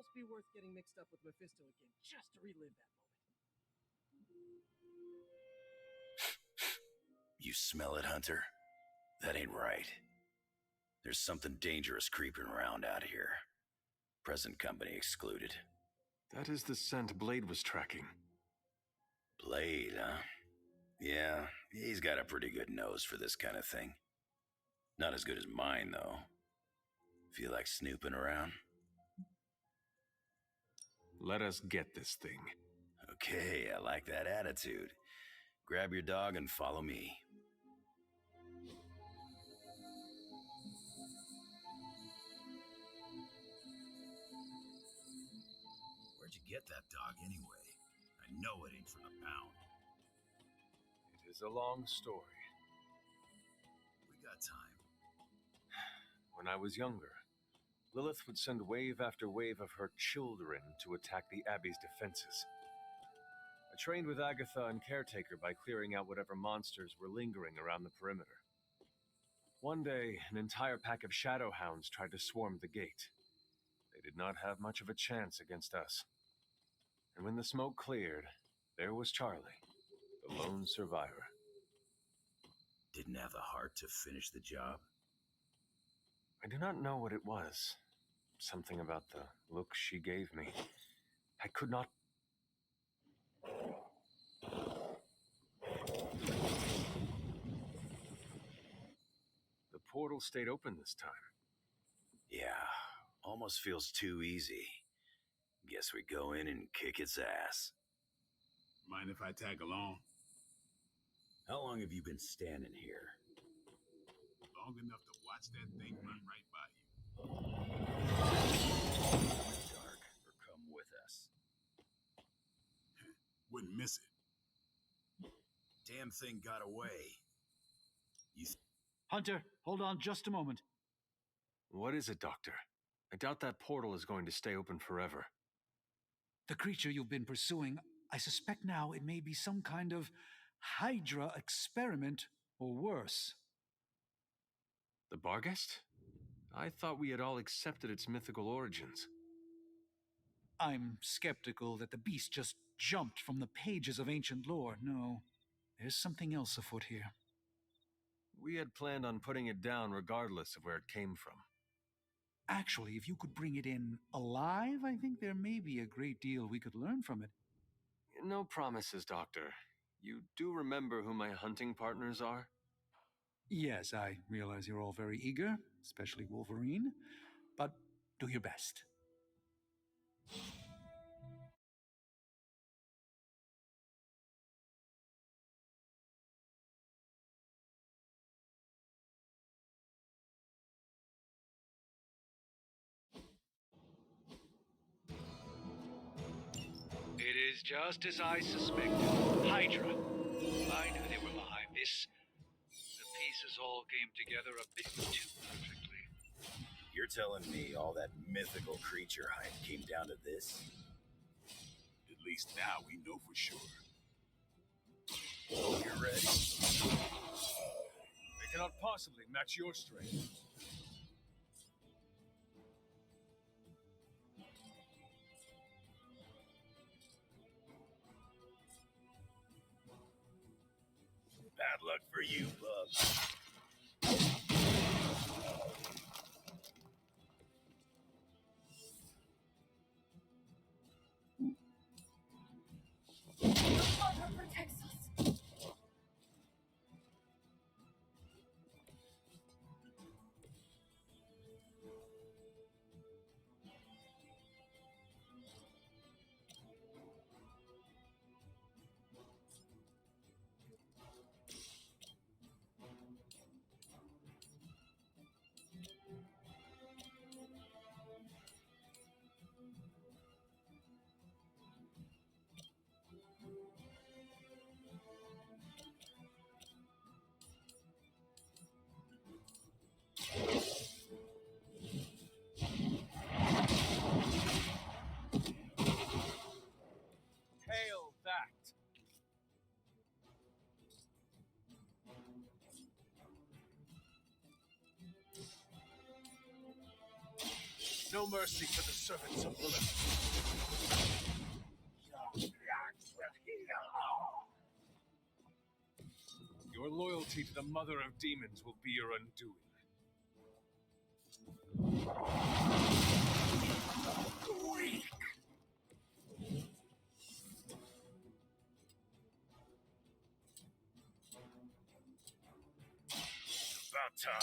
must be worth getting mixed up with Mephisto again, just to relive that moment. You smell it, Hunter? That ain't right. There's something dangerous creeping around out here. Present company excluded. That is the scent Blade was tracking. Blade, huh? Yeah, he's got a pretty good nose for this kind of thing. Not as good as mine, though. Feel like snooping around? Let us get this thing. Okay, I like that attitude. Grab your dog and follow me. Where'd you get that dog anyway? I know it ain't from the pound. It is a long story. We got time. When I was younger, Lilith would send wave after wave of her children to attack the Abbey's defenses. I trained with Agatha and Caretaker by clearing out whatever monsters were lingering around the perimeter. One day, an entire pack of Shadowhounds tried to swarm the gate. They did not have much of a chance against us. And when the smoke cleared, there was Charlie, the lone survivor. Didn't have the heart to finish the job? I do not know what it was. Something about the look she gave me. I could not... The portal stayed open this time. Yeah, almost feels too easy. Guess we go in and kick its ass. Mind if I tag along? How long have you been standing here? Long enough to watch that thing run right by you. Dark, or come with us. Wouldn't miss it. Damn thing got away. Hunter, hold on just a moment. What is it, Doctor? I doubt that portal is going to stay open forever. The creature you've been pursuing, I suspect now it may be some kind of Hydra experiment or worse. The Barghest? I thought we had all accepted its mythical origins. I'm skeptical that the beast just jumped from the pages of ancient lore. No, there's something else afoot here. We had planned on putting it down regardless of where it came from. Actually, if you could bring it in alive, I think there may be a great deal we could learn from it. No promises, Doctor. You do remember who my hunting partners are? Yes, I realize you're all very eager, especially Wolverine, but do your best. It is just as I suspected. Hydra. I knew they were behind this. The pieces all came together a bit too perfectly. You're telling me all that mythical creature hype came down to this? At least now we know for sure. Oh, you're ready? They cannot possibly match your strength. Bad luck for you, bub. Father protects us. No mercy for the servants of Lilith. Your loyalty to the Mother of Demons will be your undoing. About time.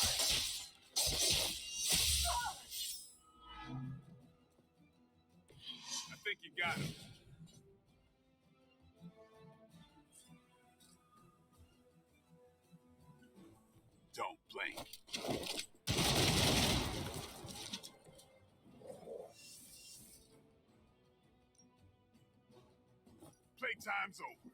I think you got him. Don't blink. Playtime's over.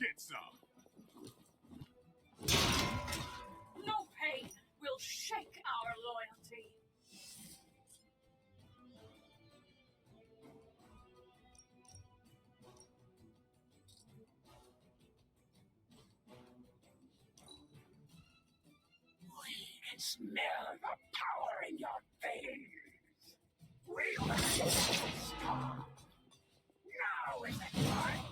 Get some. No pain will shake our loyalty. We can smell the power in your veins. We will stop. Now is the time.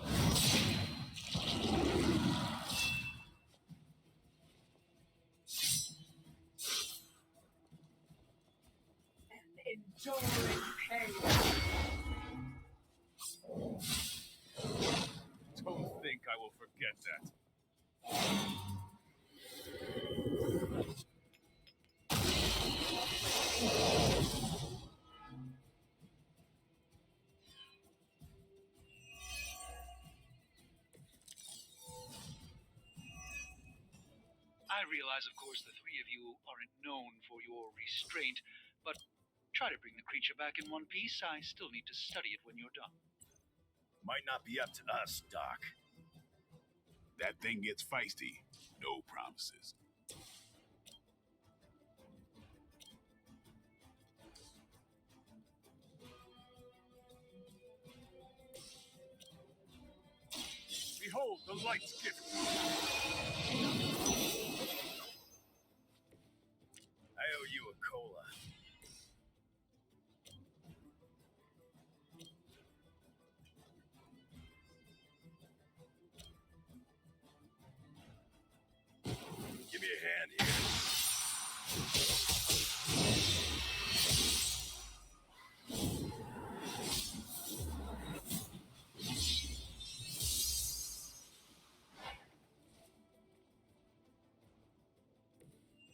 An enduring pain. Don't think I will forget that. I realize, of course, the three of you aren't known for your restraint, but try to bring the creature back in one piece. I still need to study it when you're done. Might not be up to us, Doc. That thing gets feisty. No promises. Behold the light's gift. I owe you a cola. Give me a hand here.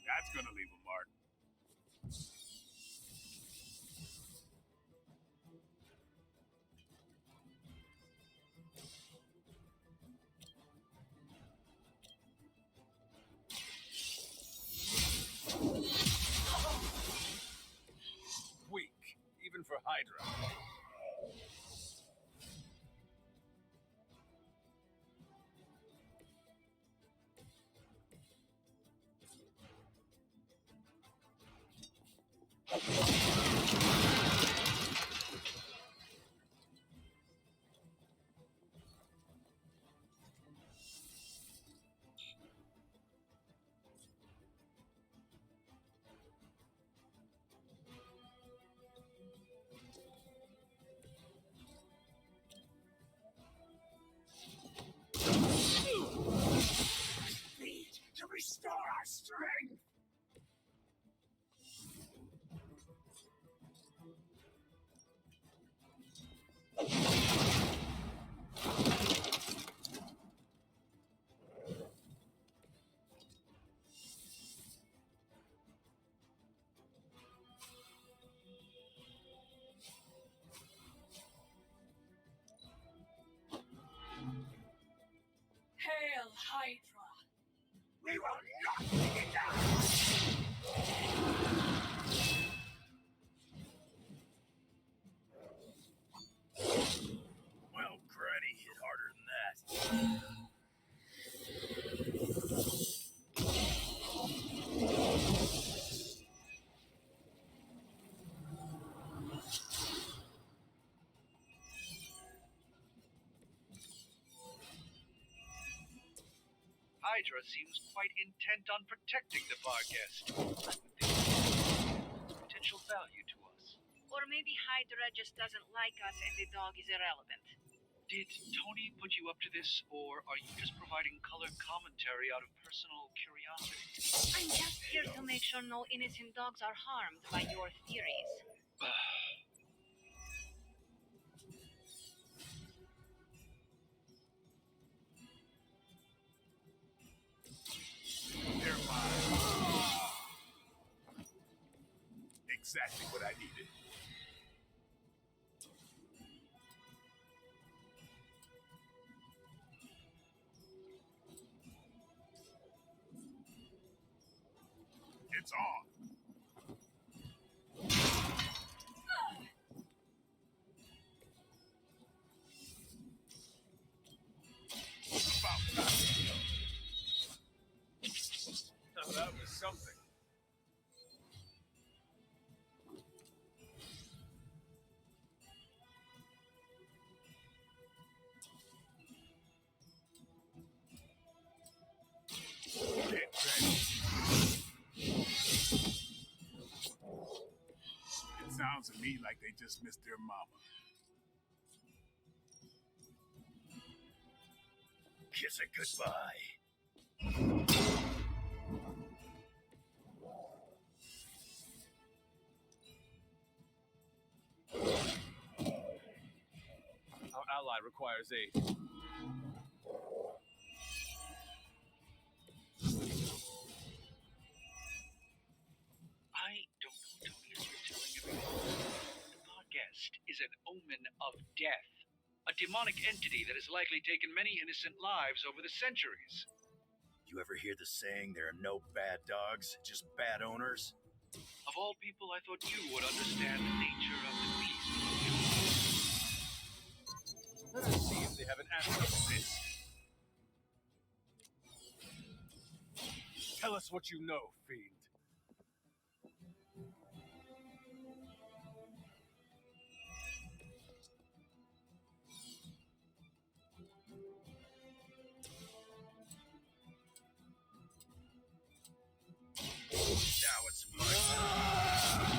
That's gonna leave a mark. Weak, even for Hydra. Need to restore our strength. Hail Hydra. We will not take it down. Well, Granny hit harder than that. Hydra seems quite intent on protecting the Barguest. I would think its potential value to us. Or maybe Hydra just doesn't like us and the dog is irrelevant. Did Tony put you up to this, or are you just providing colored commentary out of personal curiosity? I'm just here to make sure no innocent dogs are harmed by your theories. They're mine. Exactly what I needed. It's on. About time. Now that was something. Get ready. It sounds to me like they just missed their mama. Kiss it goodbye. Our ally requires aid. I don't know, Tony, as you're telling everyone. The Barguest is an omen of death. A demonic entity that has likely taken many innocent lives over the centuries. You ever hear the saying, there are no bad dogs, just bad owners? Of all people, I thought you would understand the nature of the beast. Let us see if they have an answer for this. Tell us what you know, fiend. Now it's my turn.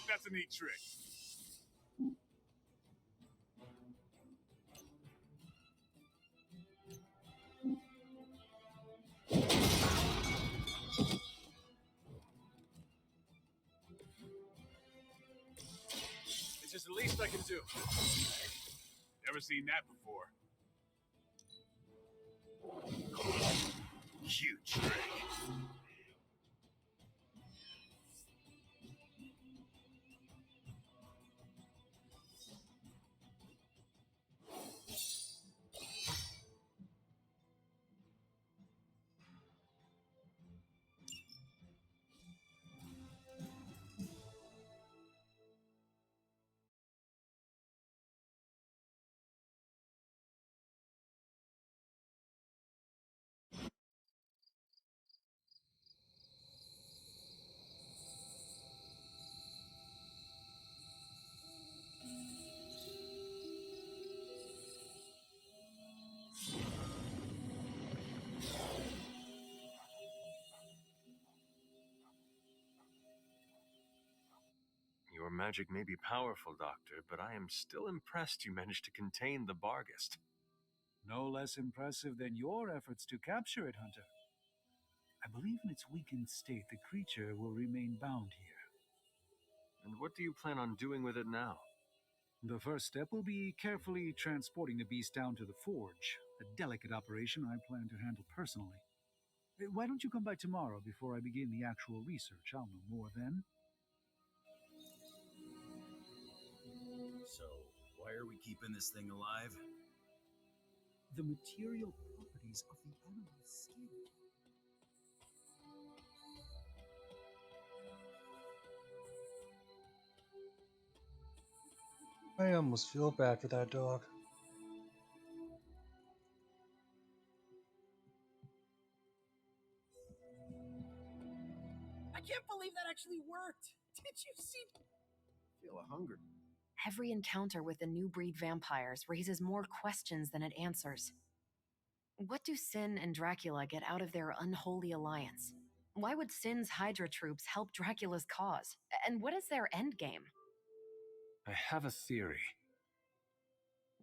That's a neat trick. It's just the least I can do. Never seen that before. Huge trick. Your magic may be powerful, Doctor, but I am still impressed you managed to contain the Barguest. No less impressive than your efforts to capture it, Hunter. I believe in its weakened state, the creature will remain bound here. And what do you plan on doing with it now? The first step will be carefully transporting the beast down to the forge, a delicate operation I plan to handle personally. Why don't you come by tomorrow before I begin the actual research? I'll know more then. So, why are we keeping this thing alive? The material properties of the animal's skin. I almost feel bad for that dog. I can't believe that actually worked. Did you see? Feel a hunger. Every encounter with the new breed vampires raises more questions than it answers. What do Sin and Dracula get out of their unholy alliance? Why would Sin's Hydra troops help Dracula's cause? And what is their endgame? I have a theory.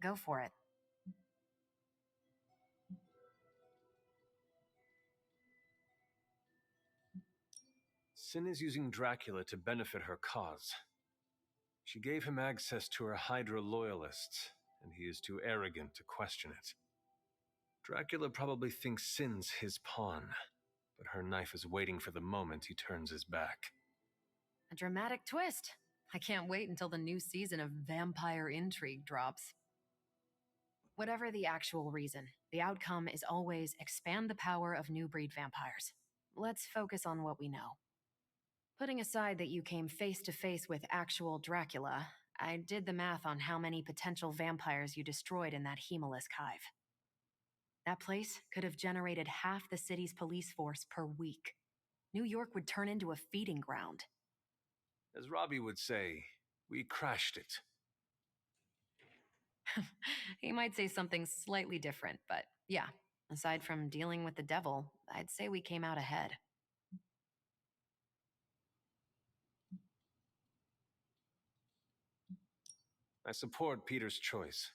Go for it. Sin is using Dracula to benefit her cause. She gave him access to her Hydra loyalists, and he is too arrogant to question it. Dracula probably thinks Sin's his pawn, but her knife is waiting for the moment he turns his back. A dramatic twist. I can't wait until the new season of Vampire Intrigue drops. Whatever the actual reason, the outcome is always expand the power of new breed vampires. Let's focus on what we know. Putting aside that you came face to face with actual Dracula, I did the math on how many potential vampires you destroyed in that Hemolis Hive. That place could have generated half the city's police force per week. New York would turn into a feeding ground. As Robbie would say, we crashed it. He might say something slightly different, but yeah, aside from dealing with the devil, I'd say we came out ahead. I support Peter's choice.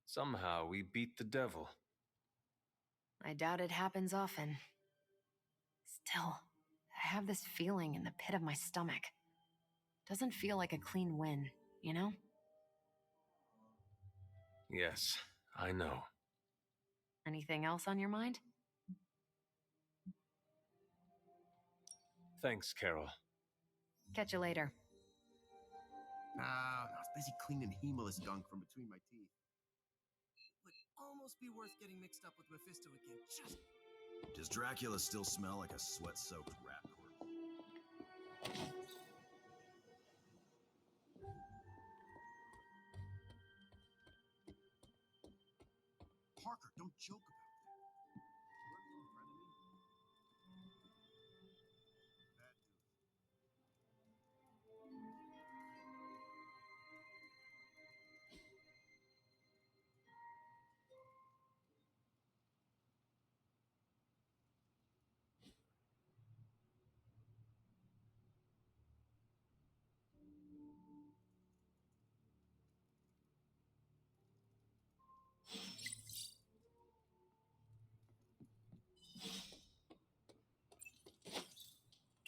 Somehow we beat the devil. I doubt it happens often. Still, I have this feeling in the pit of my stomach. Doesn't feel like a clean win, you know? Yes, I know. Anything else on your mind? Thanks, Carol. Catch you later. No, I was busy cleaning Hemolis gunk from between my teeth. Would almost be worth getting mixed up with Mephisto again. Just... Does Dracula still smell like a sweat-soaked rat corpse? Parker, don't joke about that. You work in front of me? Bad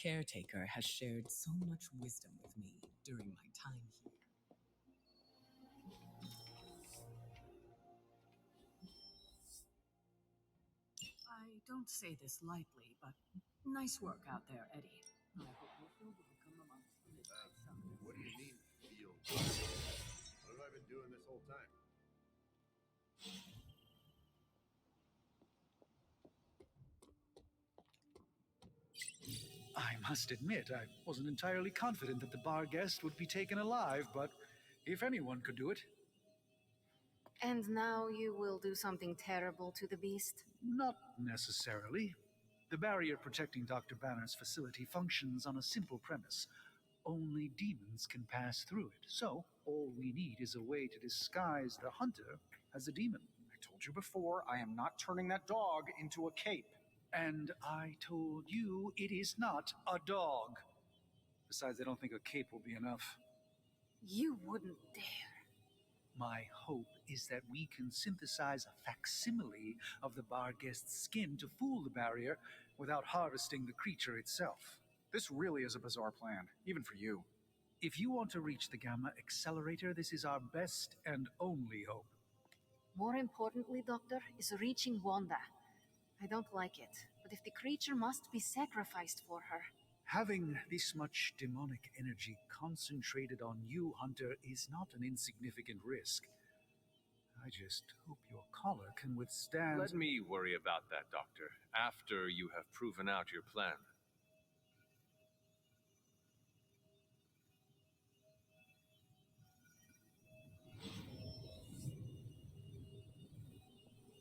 Caretaker has shared so much wisdom with me during my time here. I don't say this lightly, but nice work out there, Eddie. I hope your field will become amongst the midnight sun. What do you mean, feel? What have I been doing this whole time? I must admit, I wasn't entirely confident that the bar guest would be taken alive, but if anyone could do it. And now you will do something terrible to the beast? Not necessarily. The barrier protecting Dr. Banner's facility functions on a simple premise. Only demons can pass through it, so all we need is a way to disguise the hunter as a demon. I told you before, I am not turning that dog into a cape. And I told you it is not a dog. Besides, I don't think a cape will be enough. You wouldn't dare. My hope is that we can synthesize a facsimile of the bar guest's skin to fool the barrier without harvesting the creature itself. This really is a bizarre plan, even for you. If you want to reach the Gamma Accelerator, this is our best and only hope. More importantly, Doctor, is reaching Wanda. I don't like it, but if the creature must be sacrificed for her... Having this much demonic energy concentrated on you, Hunter, is not an insignificant risk. I just hope your collar can withstand... Let me worry about that, Doctor, after you have proven out your plan.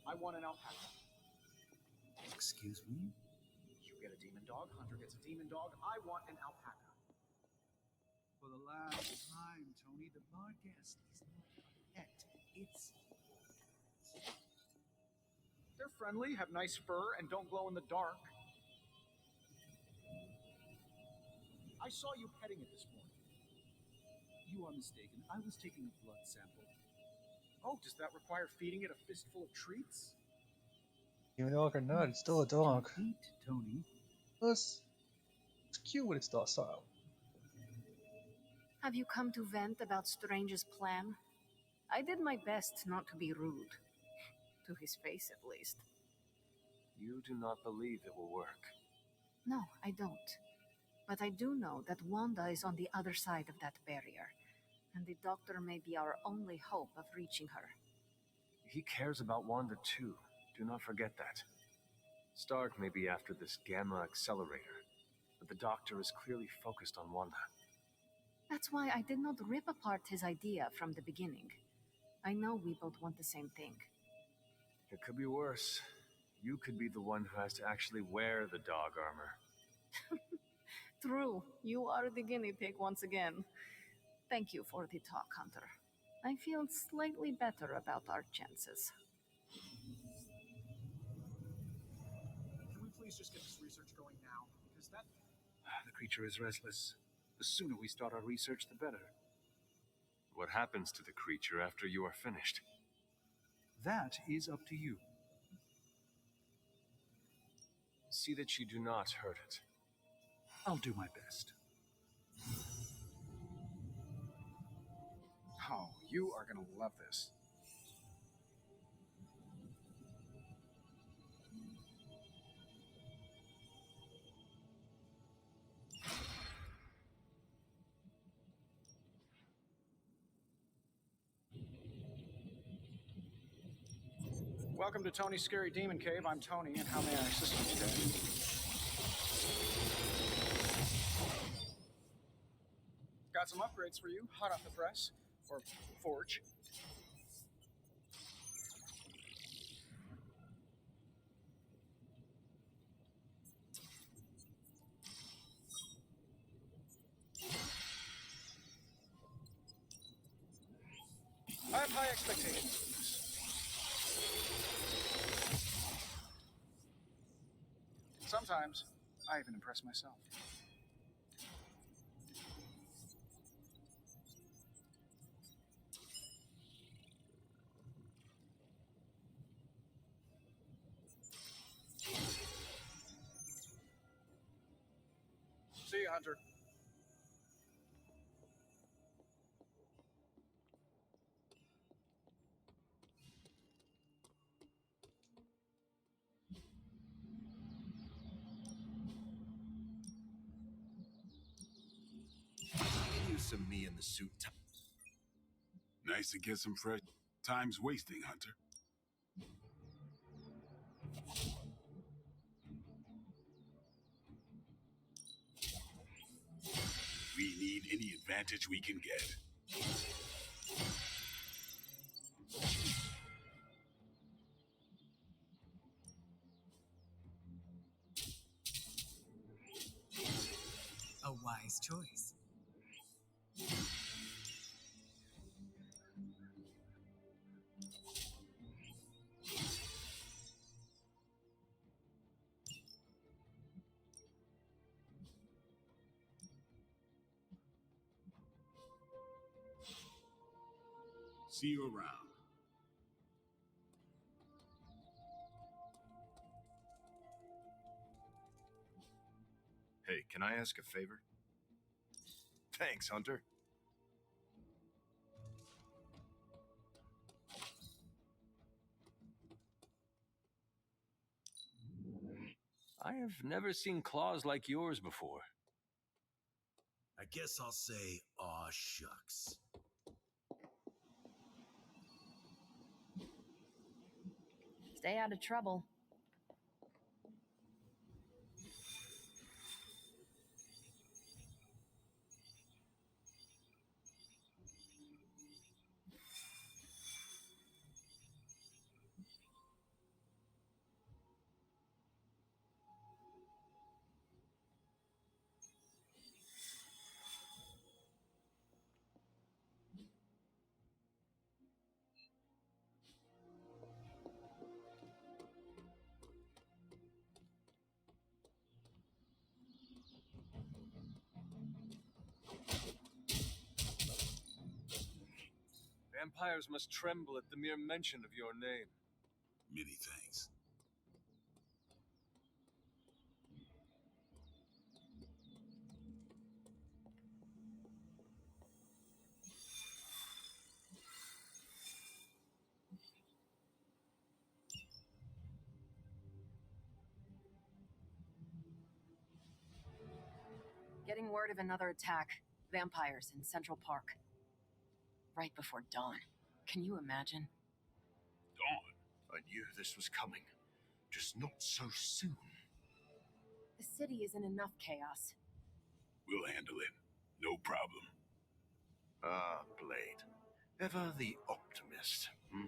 I want an alpaca. Excuse me? You get a demon dog, Hunter gets a demon dog. I want an alpaca. For the last time, Tony, the Barghest is not a pet. It's... They're friendly, have nice fur, and don't glow in the dark. I saw you petting it this morning. You are mistaken. I was taking a blood sample. Oh, does that require feeding it a fistful of treats? Even dog or not, it's still a dog. Eat, Tony. Plus, it's cute when it's docile. Have you come to vent about Strange's plan? I did my best not to be rude. To his face, at least. You do not believe it will work. No, I don't. But I do know that Wanda is on the other side of that barrier, and the doctor may be our only hope of reaching her. He cares about Wanda too. Do not forget that. Stark may be after this gamma accelerator, but the doctor is clearly focused on Wanda. That's why I did not rip apart his idea from the beginning. I know we both want the same thing. It could be worse. You could be the one who has to actually wear the dog armor. True, you are the guinea pig once again. Thank you for the talk, Hunter. I feel slightly better about our chances. Can we please just get this research going now? Because that... The creature is restless. The sooner we start our research, the better. What happens to the creature after you are finished? That is up to you. See that you do not hurt it. I'll do my best. Oh, you are gonna love this. Welcome to Tony's Scary Demon Cave. I'm Tony, and how may I assist you today? Got some upgrades for you, hot off the press, or forge. I have high expectations for this. Sometimes, I even impress myself. See you, Hunter. Use some me in the suit. Nice to get some fresh. Time's wasting, Hunter. We need any advantage we can get. A wise choice. See you around. Hey, can I ask a favor? Thanks, Hunter. I have never seen claws like yours before. I guess I'll say, aw shucks. Stay out of trouble. vampires must tremble at the mere mention of your name. Many thanks. Getting word of another attack. Vampires in Central Park. Right before dawn. Can you imagine? Dawn? I knew this was coming. Just not so soon. The city is in enough chaos. We'll handle it. No problem. Ah, Blade. Ever the optimist, hmm?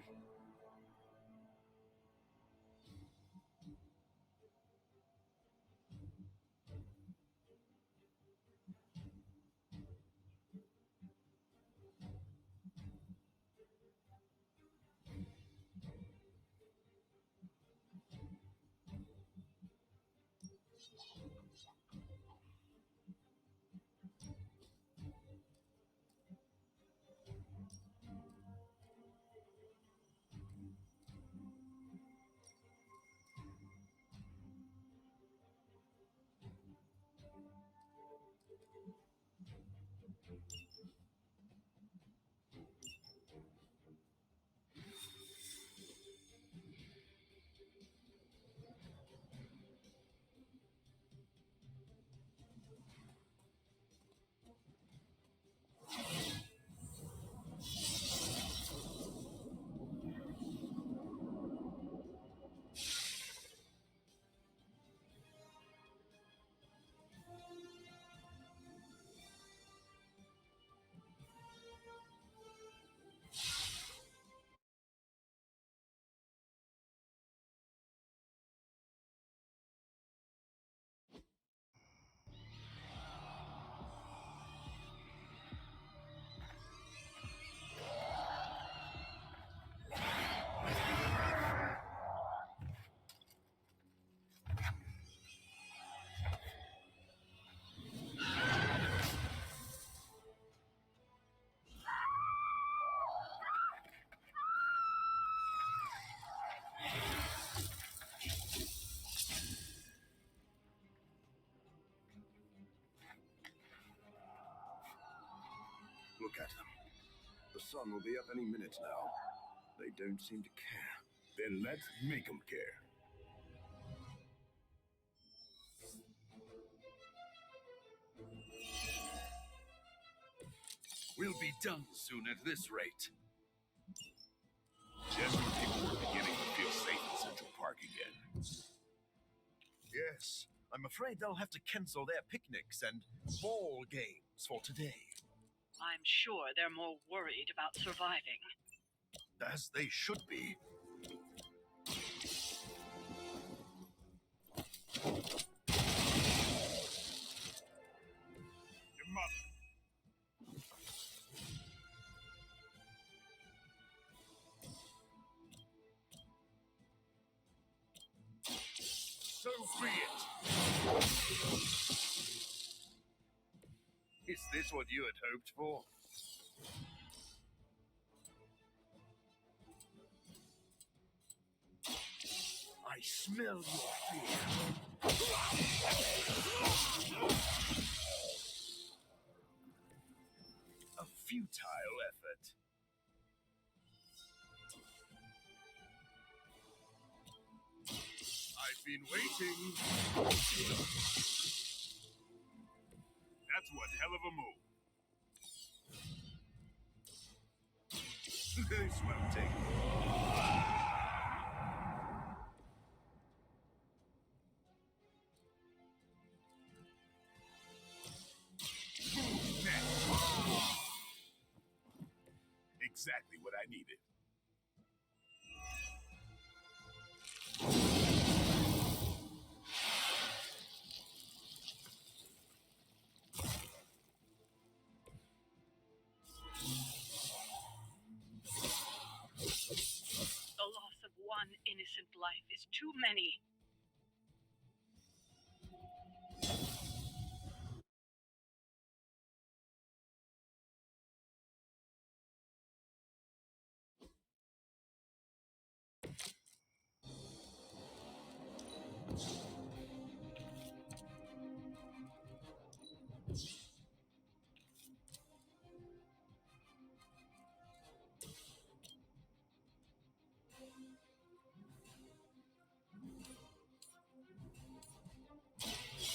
Look at them. The sun will be up any minute now. They don't seem to care. Then let's make them care. We'll be done soon at this rate. Just when people were beginning to feel safe in Central Park again. Yes, I'm afraid they'll have to cancel their picnics and ball games for today. I'm sure they're more worried about surviving. As they should be. Your mother. So be it. Is this what you had hoped for? I smell your fear. A futile effort. I've been waiting. That's one hell of a move. This won't take Exactly what I needed. The loss of one innocent life is too many.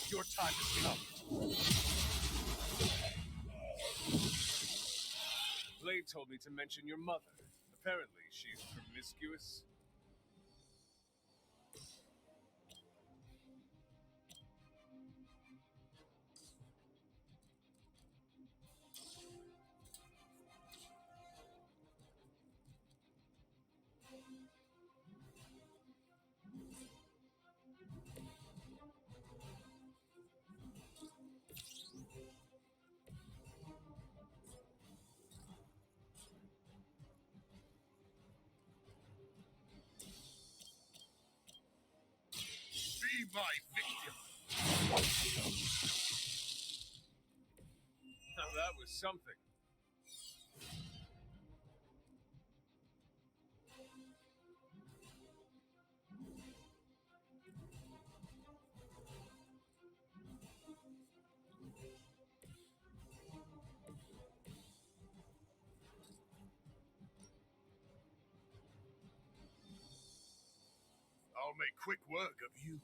Your time has come. Blade told me to mention your mother. Apparently, she's promiscuous. Be my victim. Now that was something. I'll make quick work of you.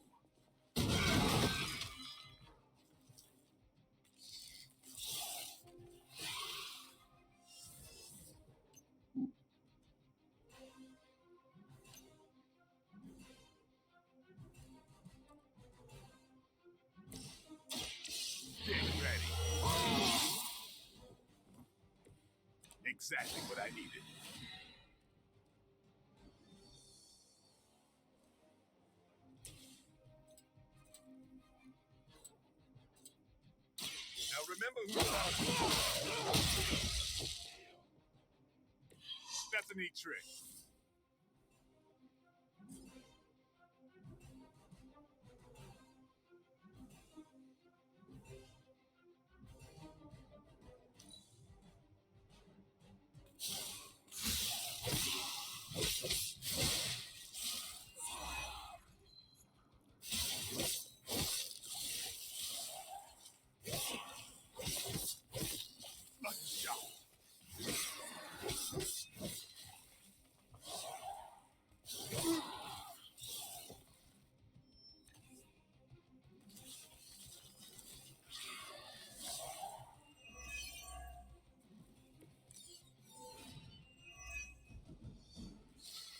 Get ready. Exactly what I needed. Now remember who That's a neat trick.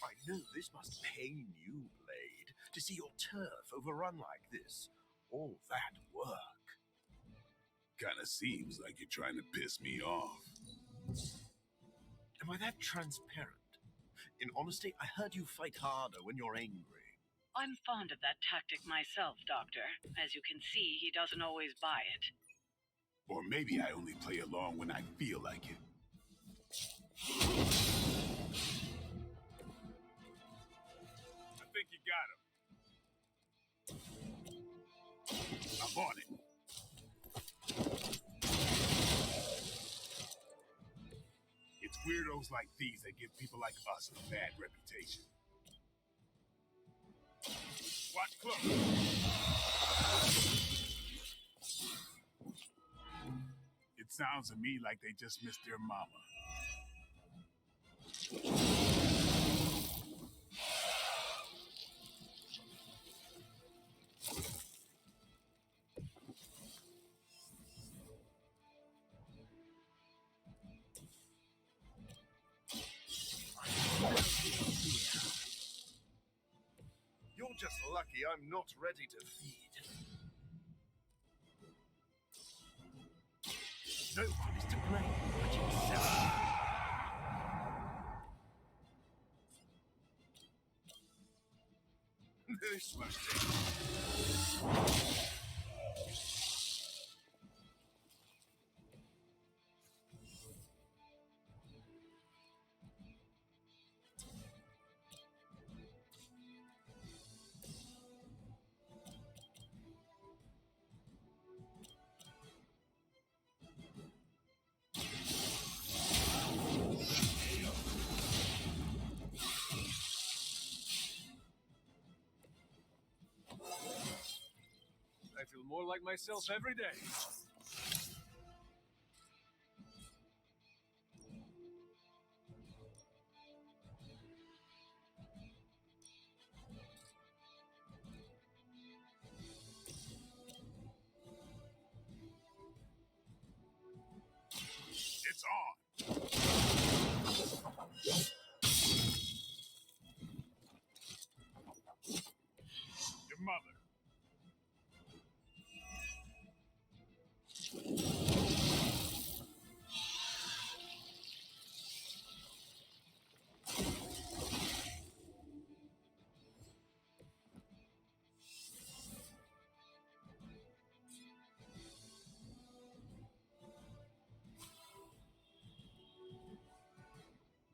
I know this must pain you, Blade, to see your turf overrun like this. All that work. Kinda seems like you're trying to piss me off. Am I that transparent? In honesty, I heard you fight harder when you're angry. I'm fond of that tactic myself, Doctor. As you can see, he doesn't always buy it. Or maybe I only play along when I feel like it. I think you got him. I'm on it. It's weirdos like these that give people like us a bad reputation. Watch close. It sounds to me like they just missed their mama. You're just lucky I'm not ready to feed. No one is to blame but yourself. This must take. I feel more like myself every day.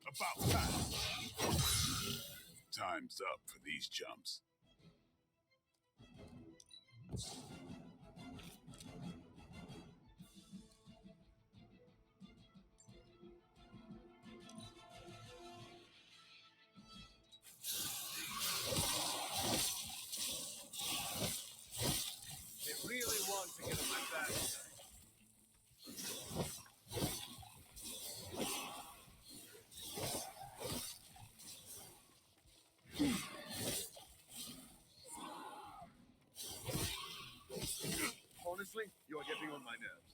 About time. Time's up for these chumps. They really want to get on my back. Honestly, you're getting on my nerves.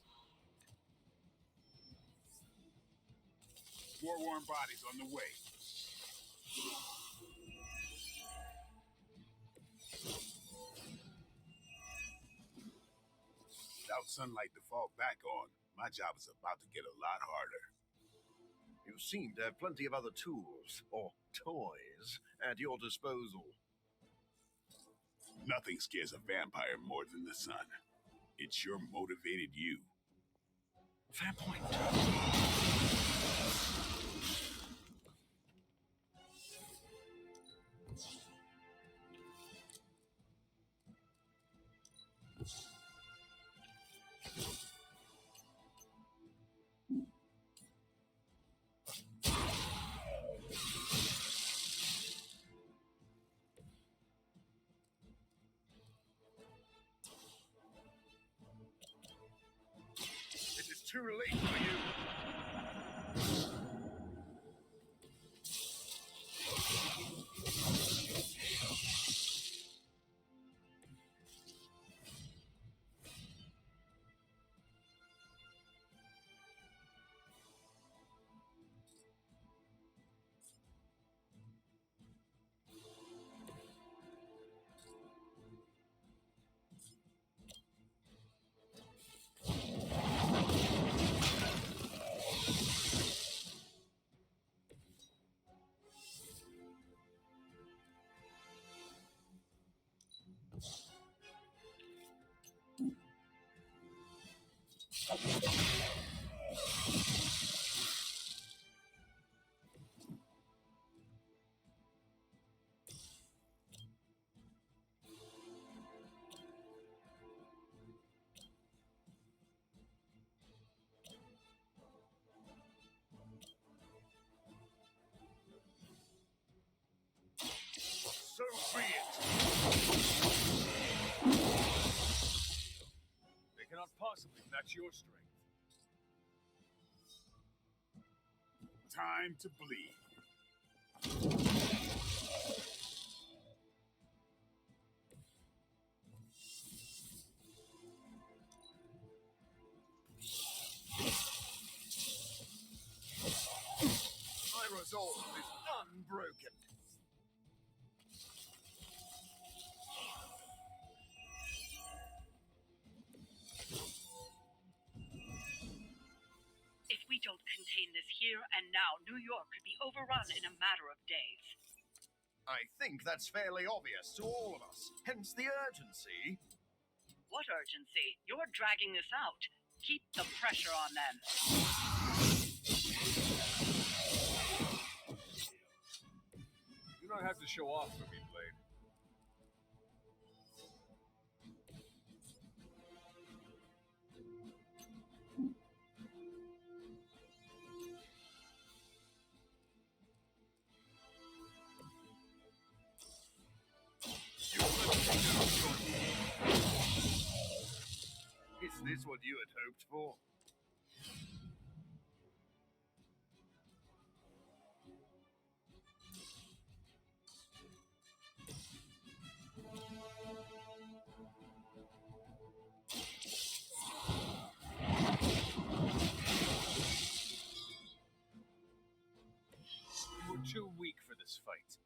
War-worn bodies on the way. Without sunlight to fall back on, my job is about to get a lot harder. You seem to have plenty of other tools, or toys, at your disposal. Nothing scares a vampire more than the sun. It's your motivated you. Fair point. It is too late for you. So be it. They cannot possibly match your strength. Time to bleed. My resolve is unbroken. If we don't contain this here and now, New York could be overrun in a matter of days. I think that's fairly obvious to all of us, hence the urgency. What urgency? You're dragging this out. Keep the pressure on them. You don't have to show off for me, Blade. Is this what you had hoped for? You were too weak for this fight.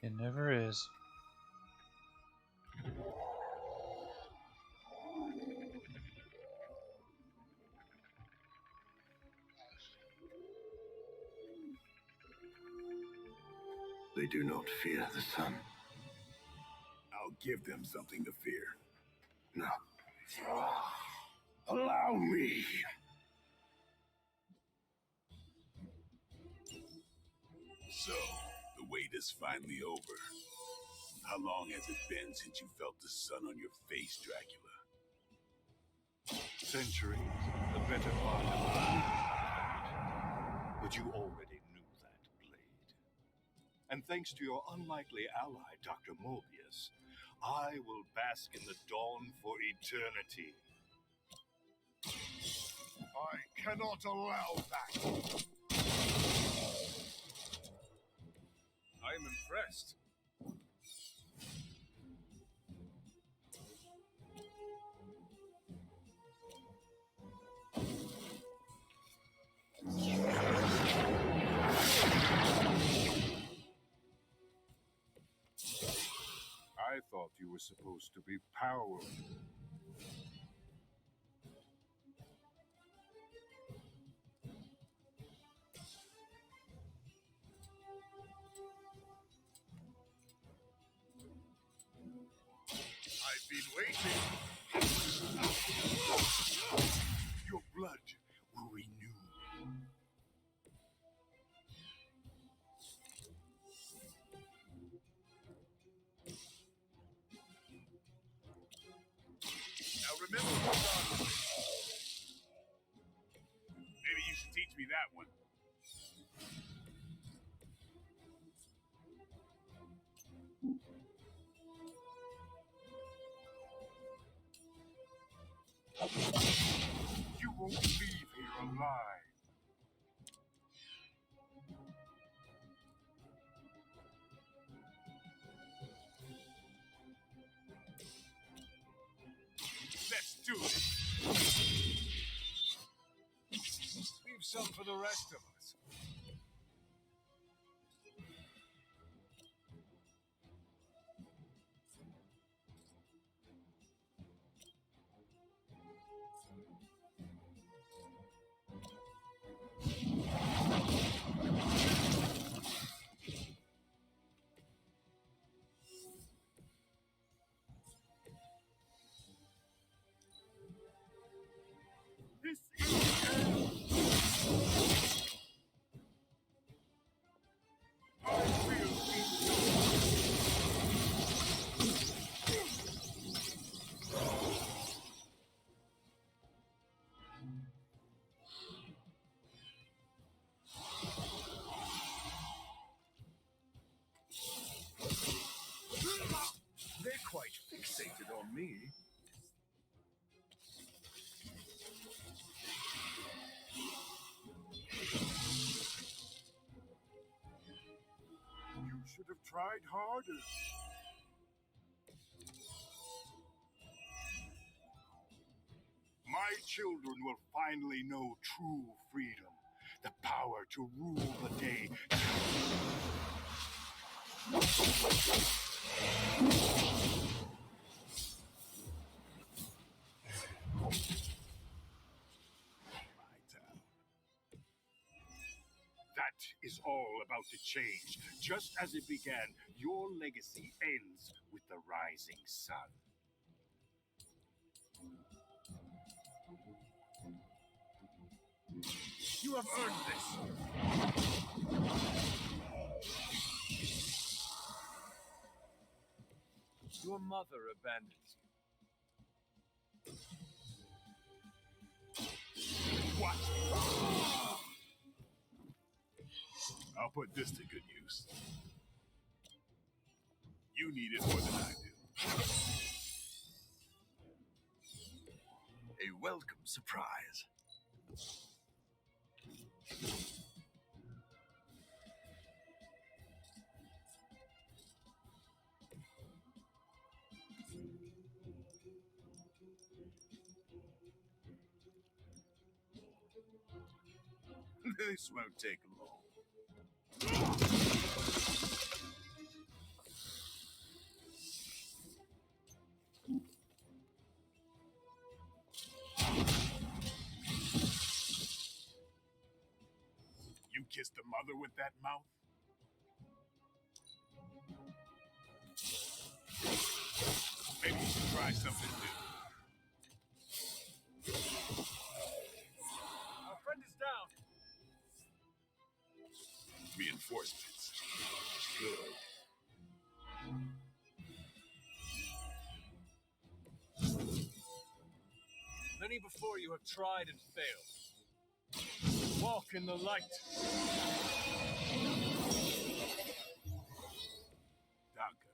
It never is. They do not fear the sun. I'll give them something to fear. No. Allow me. So, the wait is finally over. How long has it been since you felt the sun on your face, Dracula? Centuries, the better part of a week. But you already knew that, Blade. And thanks to your unlikely ally, Dr. Mobius, I will bask in the dawn for eternity. I cannot allow that. I am impressed. I thought you were supposed to be powerful. I've been waiting. Your blood will renew. Now remember what's on. Maybe you should teach me that one. You won't leave here alive. Let's do it. Leave some for the rest of us. This is the end. I will They're quite fixated on me. You should have tried harder. My children will finally know true freedom, the power to rule the day. That is all about to change. Just as it began, your legacy ends with the rising sun. You have earned this. Your mother abandons you. What? I'll put this to good use. You need it more than I do. A welcome surprise. This won't take long. kissed a mother with that mouth? Maybe you should try something new. Our friend is down. Reinforcements. Good. Many before you have tried and failed. Walk in the light. Danke.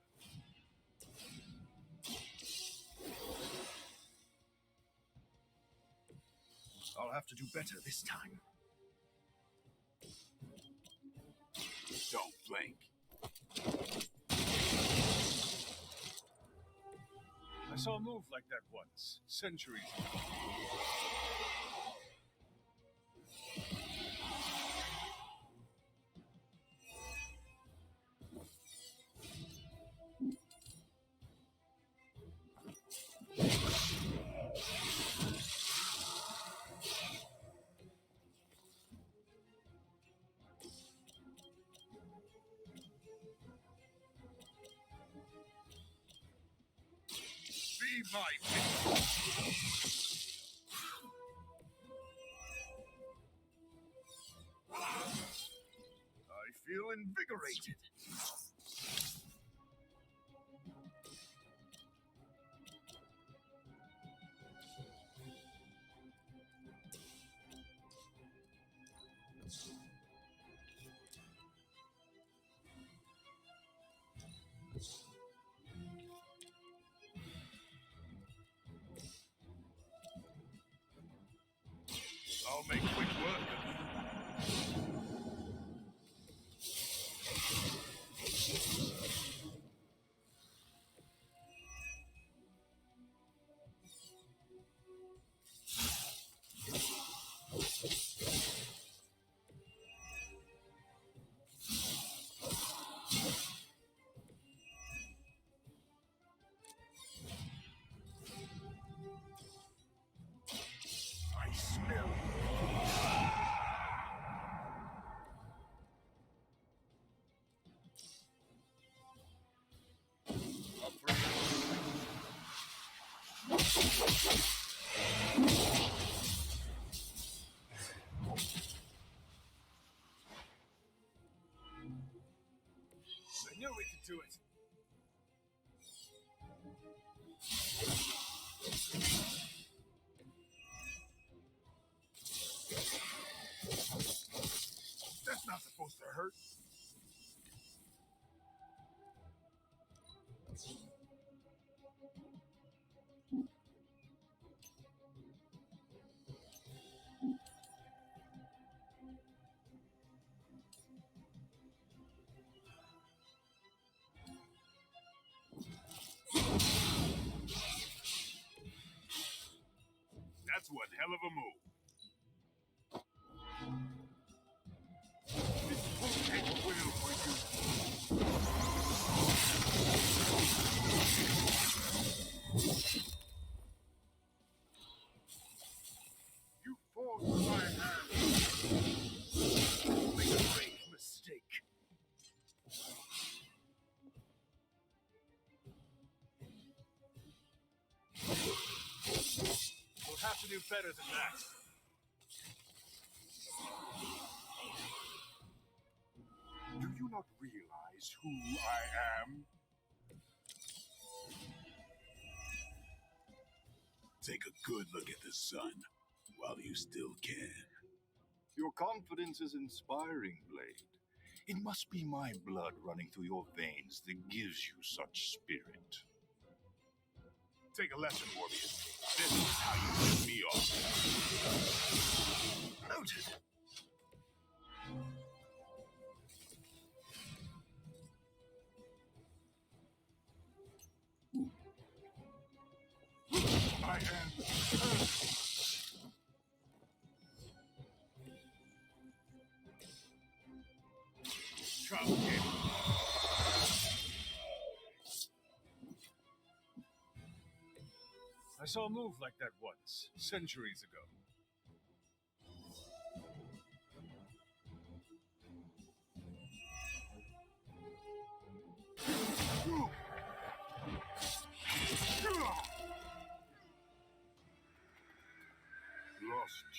I'll have to do better this time. Don't blink. I saw a move like that once, centuries ago. Be my witness. I feel invigorated. I'll make quick work of you. I smell. I knew we could do it. That's not supposed to hurt. That's one hell of a move. This won't end well for you. You forced my hand. Made a grave mistake. We'll have to do better than that. Do you not realize who I am? Take a good look at the sun while you still can. Your confidence is inspiring, Blade. It must be my blood running through your veins that gives you such spirit. Take a lesson, Morbius. This is how you piss me off. Noted. I am Come get it. I saw a move like that once, centuries ago.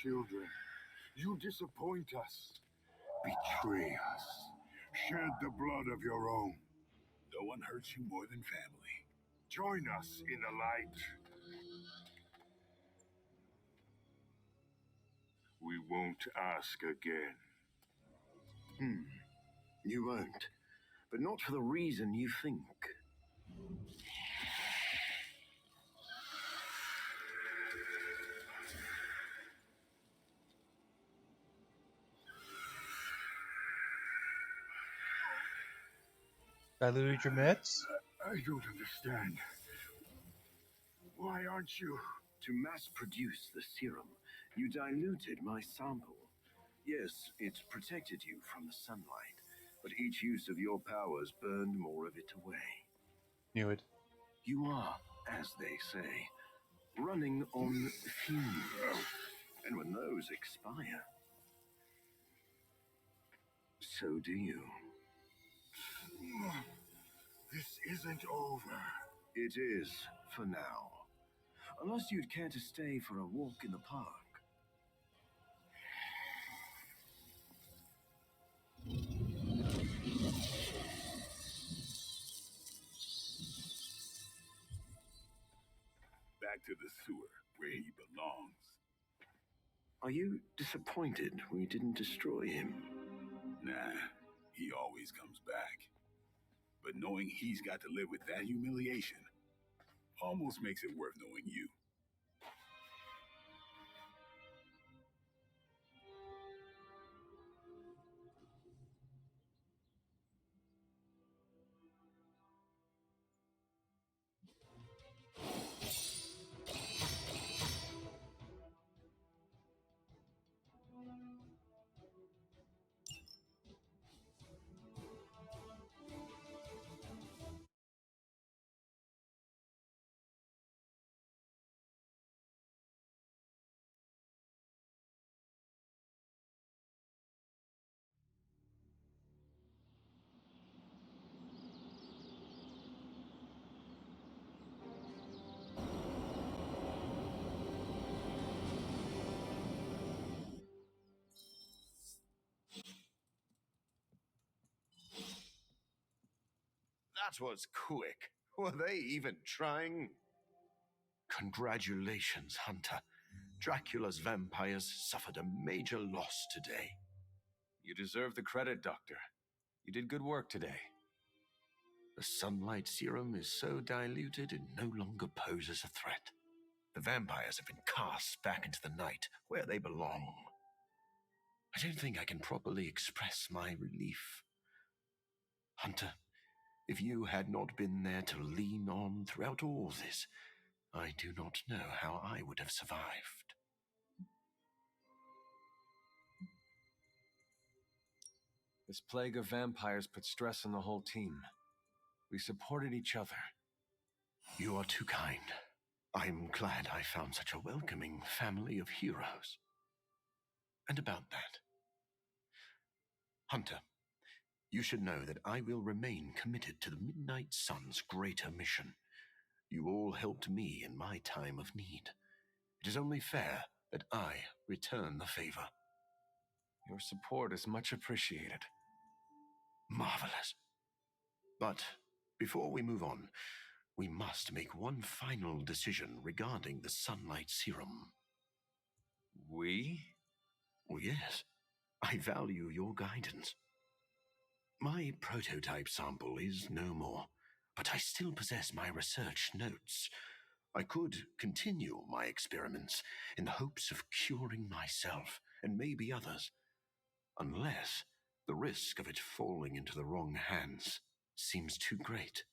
children. You disappoint us, betray us, shed the blood of your own. No one hurts you more than family. Join us in the light. We won't ask again. You won't. But not for the reason you think. Diluted your meds? I don't understand. Why aren't you? To mass produce the serum, you diluted my sample. Yes, it protected you from the sunlight, but each use of your powers burned more of it away. Knew it. You are, as they say, running on fumes. And when those expire, so do you. This isn't over. It is, for now. Unless you'd care to stay for a walk in the park. Back to the sewer, where he belongs. Are you disappointed we didn't destroy him? Nah, he always comes back. But knowing he's got to live with that humiliation almost makes it worth knowing you. That was quick. Were they even trying? Congratulations, Hunter. Dracula's vampires suffered a major loss today. You deserve the credit, Doctor. You did good work today. The sunlight serum is so diluted it no longer poses a threat. The vampires have been cast back into the night, where they belong. I don't think I can properly express my relief. Hunter, if you had not been there to lean on throughout all this, I do not know how I would have survived. This plague of vampires put stress on the whole team. We supported each other. You are too kind. I'm glad I found such a welcoming family of heroes. And about that, Hunter, you should know that I will remain committed to the Midnight Sun's greater mission. You all helped me in my time of need. It is only fair that I return the favor. Your support is much appreciated. Marvelous. But before we move on, we must make one final decision regarding the sunlight serum. We? Oh, yes. I value your guidance. My prototype sample is no more, but I still possess my research notes. I could continue my experiments in the hopes of curing myself and maybe others, unless the risk of it falling into the wrong hands seems too great.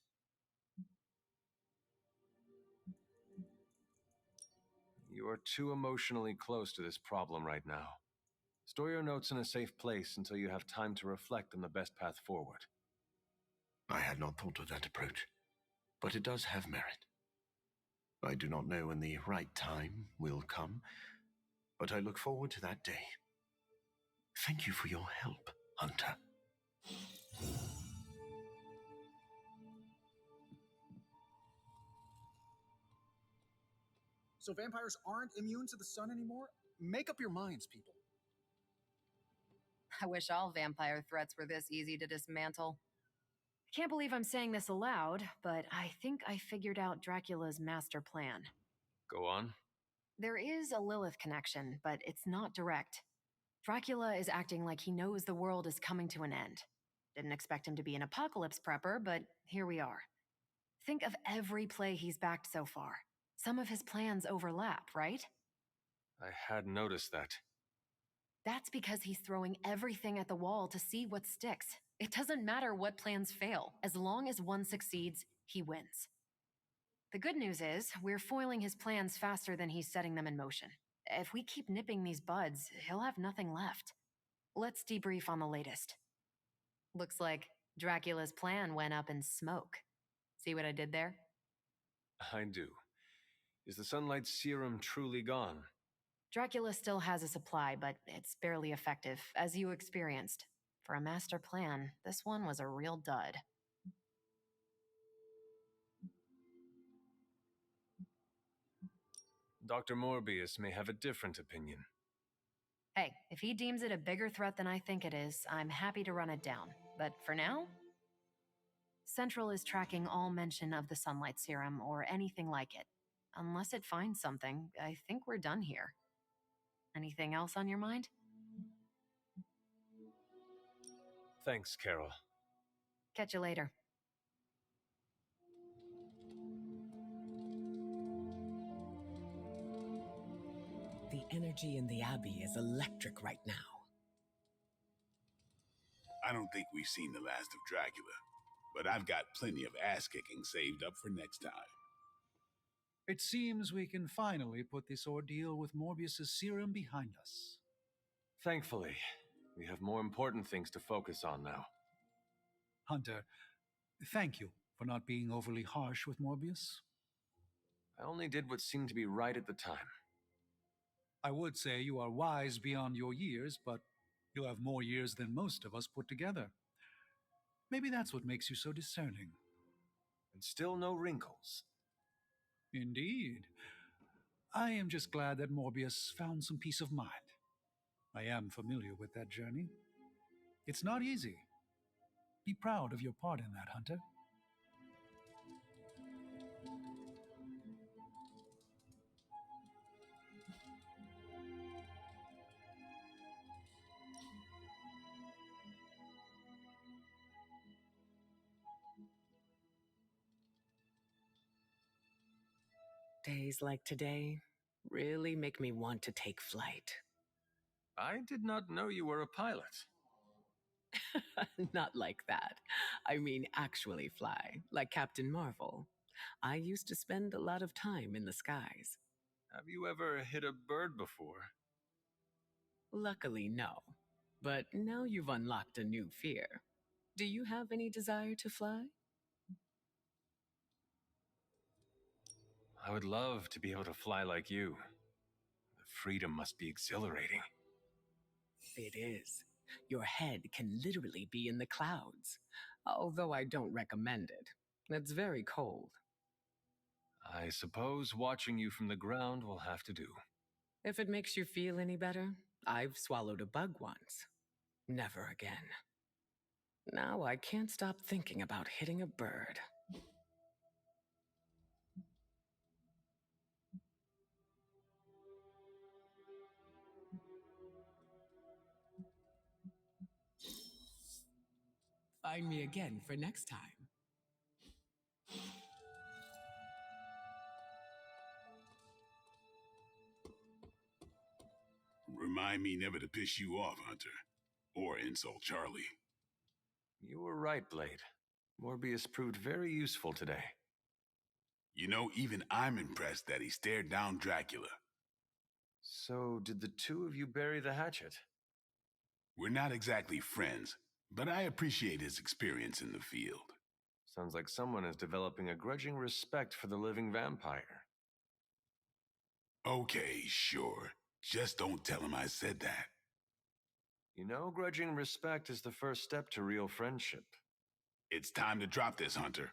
You are too emotionally close to this problem right now. Store your notes in a safe place until you have time to reflect on the best path forward. I had not thought of that approach, but it does have merit. I do not know when the right time will come, but I look forward to that day. Thank you for your help, Hunter. So vampires aren't immune to the sun anymore? Make up your minds, people. I wish all vampire threats were this easy to dismantle. I can't believe I'm saying this aloud, but I think I figured out Dracula's master plan. Go on. There is a Lilith connection, but it's not direct. Dracula is acting like he knows the world is coming to an end. Didn't expect him to be an apocalypse prepper, but here we are. Think of every play he's backed so far. Some of his plans overlap, right? I had noticed that. That's because he's throwing everything at the wall to see what sticks. It doesn't matter what plans fail. As long as one succeeds, he wins. The good news is, we're foiling his plans faster than he's setting them in motion. If we keep nipping these buds, he'll have nothing left. Let's debrief on the latest. Looks like Dracula's plan went up in smoke. See what I did there? I do. Is the sunlight serum truly gone? Dracula still has a supply, but it's barely effective, as you experienced. For a master plan, this one was a real dud. Dr. Morbius may have a different opinion. Hey, if he deems it a bigger threat than I think it is, I'm happy to run it down. But for now, Central is tracking all mention of the sunlight serum or anything like it. Unless it finds something, I think we're done here. Anything else on your mind? Thanks, Carol. Catch you later. The energy in the Abbey is electric right now. I don't think we've seen the last of Dracula, but I've got plenty of ass-kicking saved up for next time. It seems we can finally put this ordeal with Morbius's serum behind us. Thankfully, we have more important things to focus on now. Hunter, thank you for not being overly harsh with Morbius. I only did what seemed to be right at the time. I would say you are wise beyond your years, but you have more years than most of us put together. Maybe that's what makes you so discerning. And still no wrinkles. Indeed. I am just glad that Morbius found some peace of mind. I am familiar with that journey. It's not easy. Be proud of your part in that, Hunter. Days like today really make me want to take flight. I did not know you were a pilot. Not like that. I mean actually fly, like Captain Marvel. I used to spend a lot of time in the skies. Have you ever hit a bird before? Luckily, no. But now you've unlocked a new fear. Do you have any desire to fly? I would love to be able to fly like you. The freedom must be exhilarating. It is. Your head can literally be in the clouds. Although I don't recommend it. It's very cold. I suppose watching you from the ground will have to do. If it makes you feel any better, I've swallowed a bug once. Never again. Now I can't stop thinking about hitting a bird. Find me again for next time. Remind me never to piss you off, Hunter. Or insult Charlie. You were right, Blade. Morbius proved very useful today. You know, even I'm impressed that he stared down Dracula. So, did the two of you bury the hatchet? We're not exactly friends, but I appreciate his experience in the field. Sounds like someone is developing a grudging respect for the living vampire. Okay, sure. Just don't tell him I said that. You know, grudging respect is the first step to real friendship. It's time to drop this, Hunter.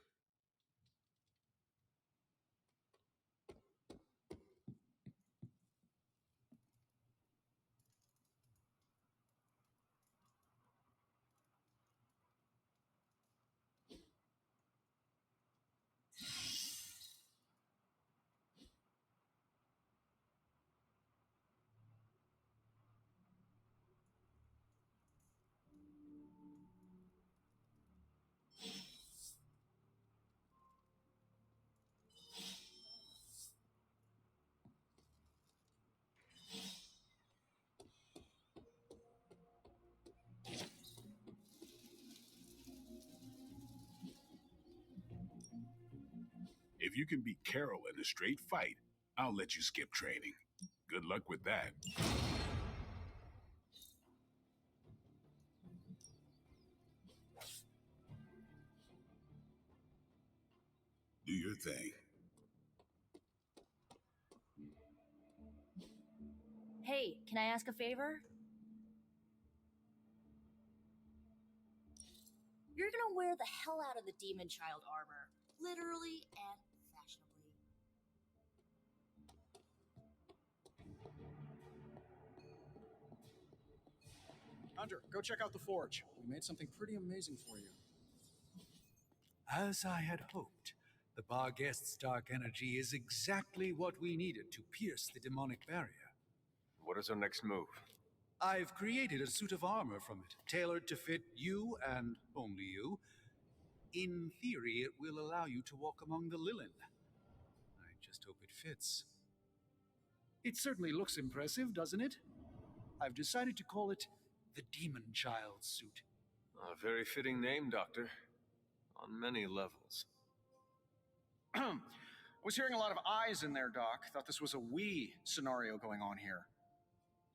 If you can beat Carol in a straight fight, I'll let you skip training. Good luck with that. Do your thing. Hey, can I ask a favor? You're gonna wear the hell out of the Demon Child armor. Literally and fashionably. Hunter, go check out the forge. We made something pretty amazing for you. As I had hoped, the Barghest's dark energy is exactly what we needed to pierce the demonic barrier. What is our next move? I've created a suit of armor from it, tailored to fit you and only you. In theory, it will allow you to walk among the Lilin. I just hope it fits. It certainly looks impressive, doesn't it? I've decided to call it the Demon Child suit. A very fitting name, Doctor. On many levels. I was hearing a lot of eyes in there, Doc. Thought this was a we scenario going on here.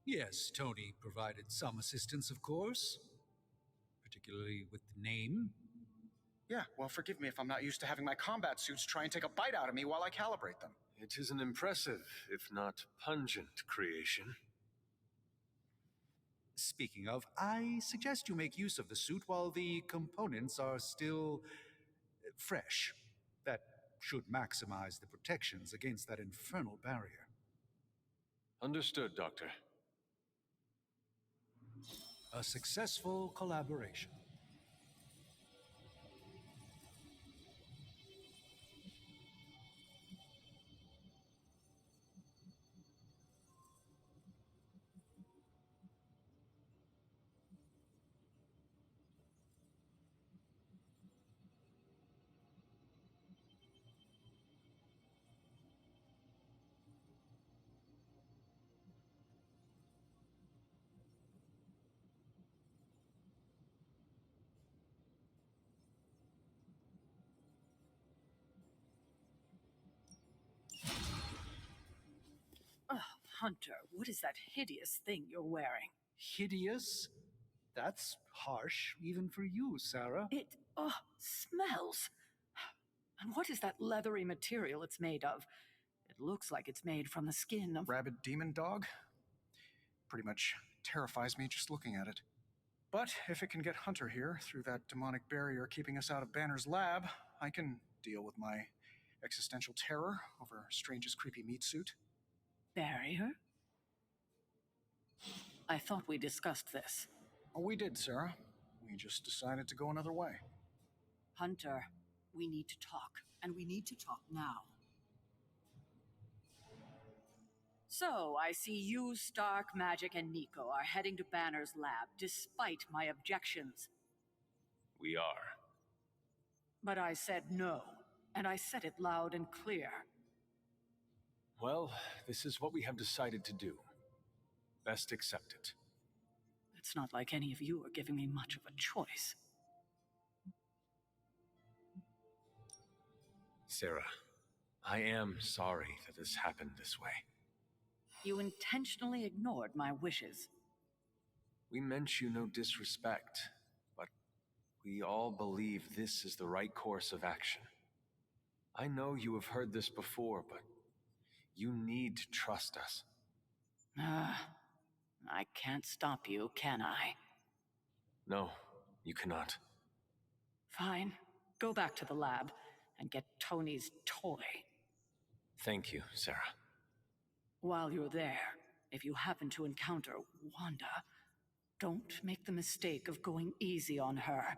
Yes, Tony provided some assistance, of course. Particularly with the name. Yeah, well, forgive me if I'm not used to having my combat suits try and take a bite out of me while I calibrate them. It is an impressive, if not pungent, creation. Speaking of, I suggest you make use of the suit while the components are still fresh. That should maximize the protections against that infernal barrier. Understood, Doctor. A successful collaboration. Oh, Hunter, what is that hideous thing you're wearing? Hideous? That's harsh, even for you, Sarah. It, smells. And what is that leathery material it's made of? It looks like it's made from the skin of... Rabid demon dog? Pretty much terrifies me just looking at it. But if it can get Hunter here through that demonic barrier keeping us out of Banner's lab, I can deal with my existential terror over Strange's creepy meat suit. Barrier? I thought we discussed this. Oh, we did, Sarah. We just decided to go another way. Hunter, we need to talk, and we need to talk now. So, I see you, Stark, Magic, and Nico are heading to Banner's lab, despite my objections. We are. But I said no, and I said it loud and clear. Well, this is what we have decided to do. Best accept it. It's not like any of you are giving me much of a choice. Sarah, I am sorry that this happened this way. You intentionally ignored my wishes. We meant you no disrespect, but we all believe this is the right course of action. I know you have heard this before, but you need to trust us. I can't stop you, can I? No, you cannot. Fine. Go back to the lab and get Tony's toy. Thank you, Sarah. While you're there, if you happen to encounter Wanda, don't make the mistake of going easy on her.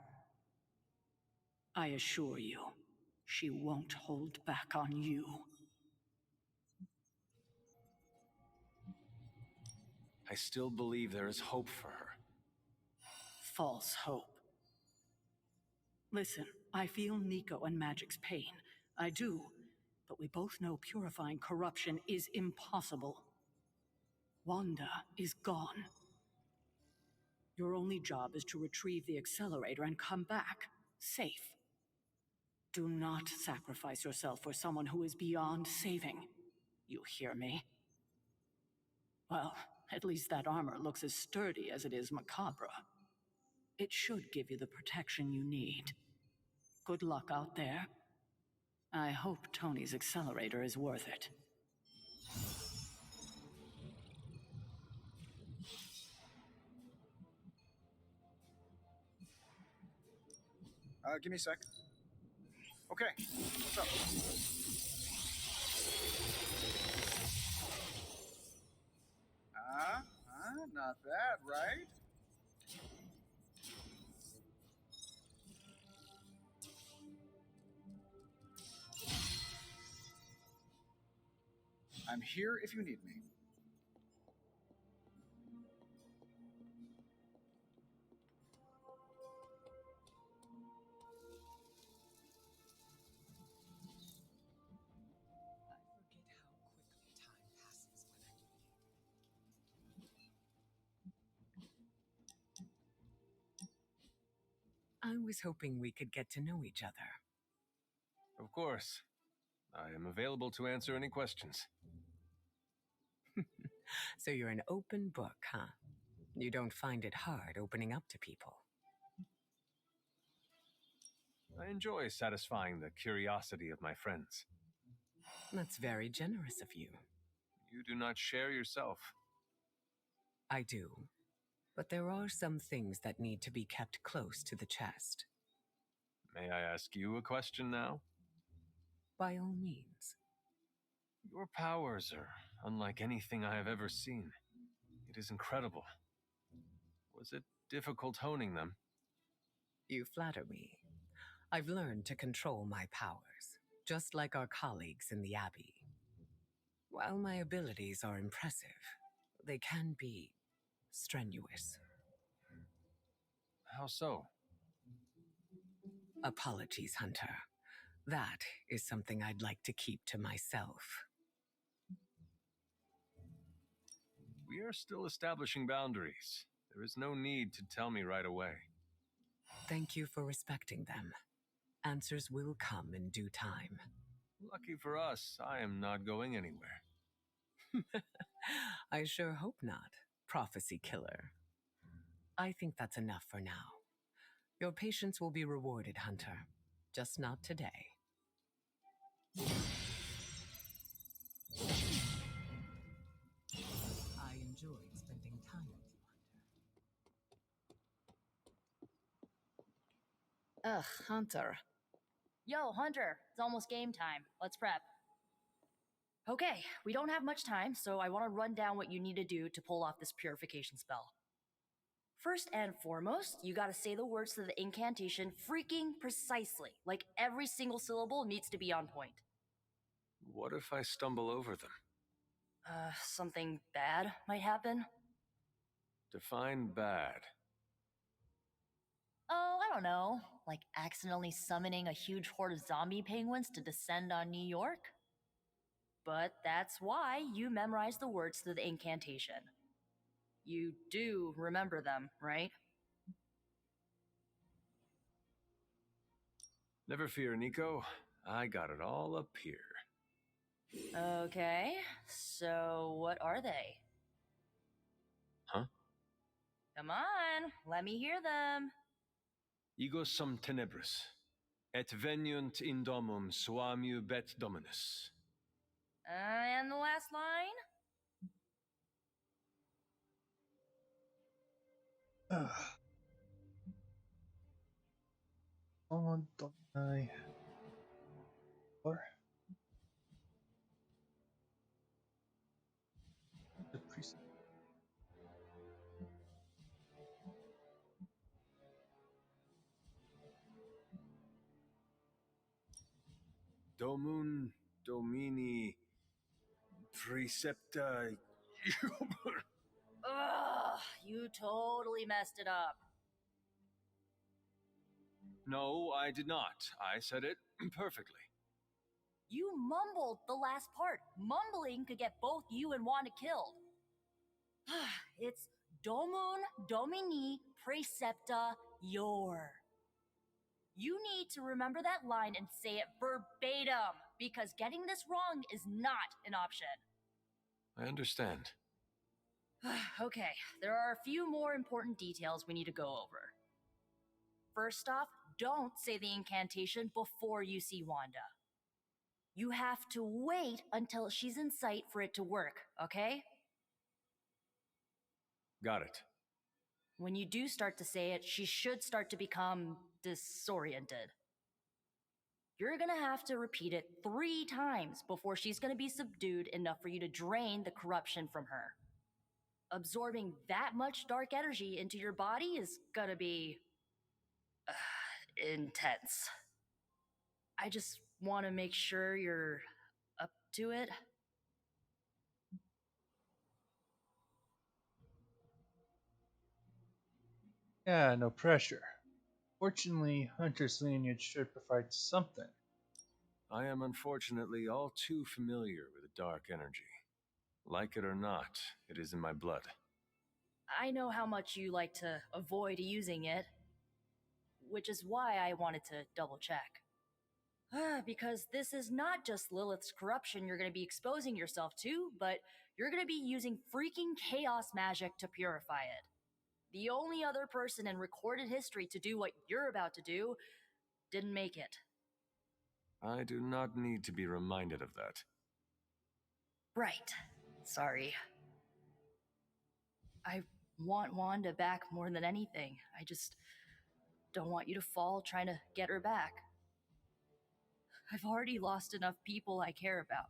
I assure you, she won't hold back on you. I still believe there is hope for her. False hope. Listen, I feel Nico and Magic's pain. I do. But we both know purifying corruption is impossible. Wanda is gone. Your only job is to retrieve the accelerator and come back, safe. Do not sacrifice yourself for someone who is beyond saving. You hear me? Well, at least that armor looks as sturdy as it is macabre. It should give you the protection you need. Good luck out there. I hope Tony's accelerator is worth it. Give me a sec. Okay, what's up? Not bad, right? I'm here if you need me. I was hoping we could get to know each other. Of course. I am available to answer any questions. So you're an open book, huh? You don't find it hard opening up to people. I enjoy satisfying the curiosity of my friends. That's very generous of you. You do not share yourself. I do. But there are some things that need to be kept close to the chest. May I ask you a question now? By all means. Your powers are unlike anything I have ever seen. It is incredible. Was it difficult honing them? You flatter me. I've learned to control my powers, just like our colleagues in the Abbey. While my abilities are impressive, they can be strenuous. How so? Apologies, Hunter. That is something I'd like to keep to myself. We are still establishing boundaries. There is no need to tell me right away. Thank you for respecting them. Answers will come in due time. Lucky for us, I am not going anywhere. I sure hope not, prophecy killer. I think that's enough for now. Your patience will be rewarded, Hunter. Just not today. I enjoyed spending time with you, Hunter. Ugh, Hunter. Yo, Hunter, it's almost game time. Let's prep. Okay, we don't have much time, so I want to run down what you need to do to pull off this purification spell. First and foremost, you gotta say the words to the incantation freaking precisely. Like every single syllable needs to be on point. What if I stumble over them? Something bad might happen? Define bad. Oh, I don't know. Like accidentally summoning a huge horde of zombie penguins to descend on New York? But that's why you memorize the words to the incantation. You do remember them, right? Never fear, Nico. I got it all up here. Okay, so what are they? Huh? Come on, let me hear them. Ego sum tenebris, et veniunt in domum suamiu bet dominus. And the last line? Oh, don't I? Or the priest. Domun domini precepta iuber. Ugh, you totally messed it up. No, I did not. I said it perfectly. You mumbled the last part. Mumbling could get both you and Wanda killed. It's Domun Domini Precepta Your. You need to remember that line and say it verbatim, because getting this wrong is not an option. I understand. Okay, there are a few more important details we need to go over. First off, don't say the incantation before you see Wanda. You have to wait until she's in sight for it to work, okay? Got it. When you do start to say it, she should start to become disoriented. You're gonna have to repeat it 3 times before she's gonna be subdued enough for you to drain the corruption from her. Absorbing that much dark energy into your body is gonna be intense. I just want to make sure you're up to it. Yeah, no pressure. Fortunately, Hunter's lineage should provide something. I am unfortunately all too familiar with the dark energy. Like it or not, it is in my blood. I know how much you like to avoid using it, which is why I wanted to double check. Because this is not just Lilith's corruption you're going to be exposing yourself to, but you're going to be using freaking chaos magic to purify it. The only other person in recorded history to do what you're about to do didn't make it. I do not need to be reminded of that. Right. Sorry. I want Wanda back more than anything. I just don't want you to fall trying to get her back. I've already lost enough people I care about.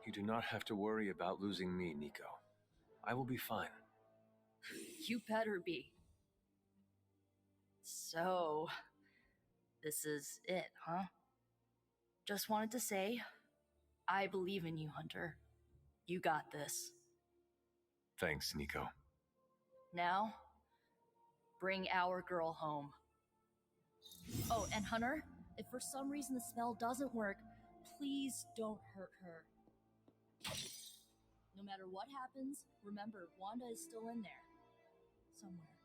You do not have to worry about losing me, Nico. I will be fine. You better be. So, this is it, huh? Just wanted to say, I believe in you, Hunter. You got this. Thanks, Nico. Now, bring our girl home. Oh, and Hunter, if for some reason the spell doesn't work, please don't hurt her. No matter what happens, remember, Wanda is still in there. Somewhere.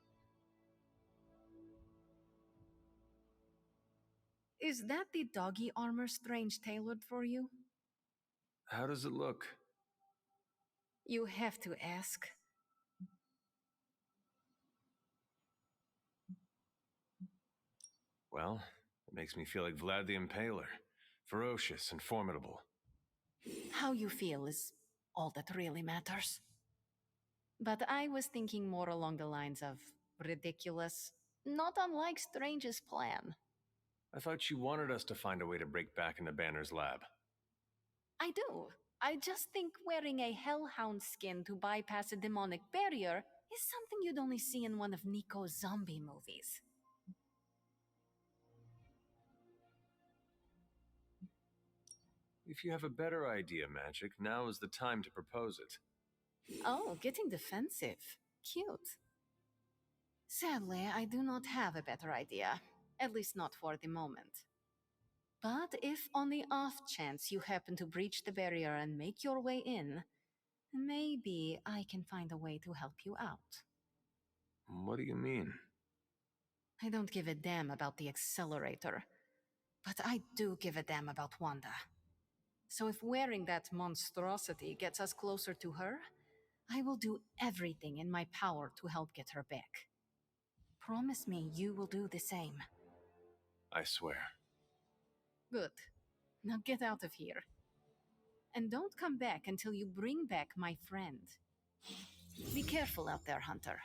Is that the doggy armor Strange tailored for you? How does it look? You have to ask. Well, it makes me feel like Vlad the Impaler. Ferocious and formidable. How you feel is all that really matters. But I was thinking more along the lines of ridiculous, not unlike Strange's plan. I thought you wanted us to find a way to break back into Banner's lab. I do. I just think wearing a hellhound skin to bypass a demonic barrier is something you'd only see in one of Nico's zombie movies. If you have a better idea, Magic, now is the time to propose it. Oh, getting defensive. Cute. Sadly, I do not have a better idea. At least not for the moment. But if on the off chance you happen to breach the barrier and make your way in, maybe I can find a way to help you out. What do you mean? I don't give a damn about the accelerator, but I do give a damn about Wanda. So if wearing that monstrosity gets us closer to her, I will do everything in my power to help get her back. Promise me you will do the same. I swear. Good. Now get out of here. And don't come back until you bring back my friend. Be careful out there, Hunter.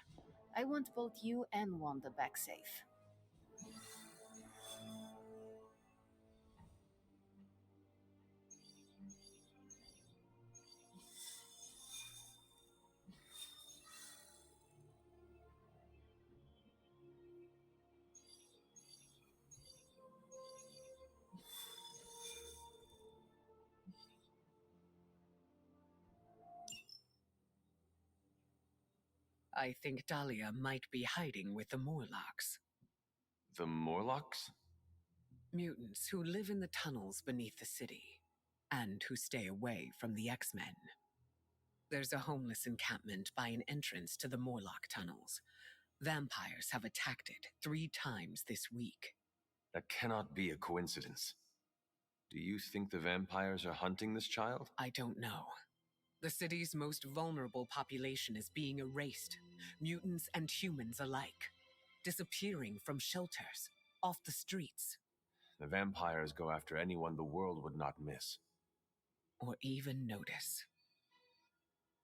I want both you and Wanda back safe. I think Dahlia might be hiding with the Morlocks. The Morlocks? Mutants who live in the tunnels beneath the city, and who stay away from the X-Men. There's a homeless encampment by an entrance to the Morlock tunnels. Vampires have attacked it 3 times this week. That cannot be a coincidence. Do you think the vampires are hunting this child? I don't know. The city's most vulnerable population is being erased, mutants and humans alike, disappearing from shelters, off the streets. The vampires go after anyone the world would not miss. Or even notice.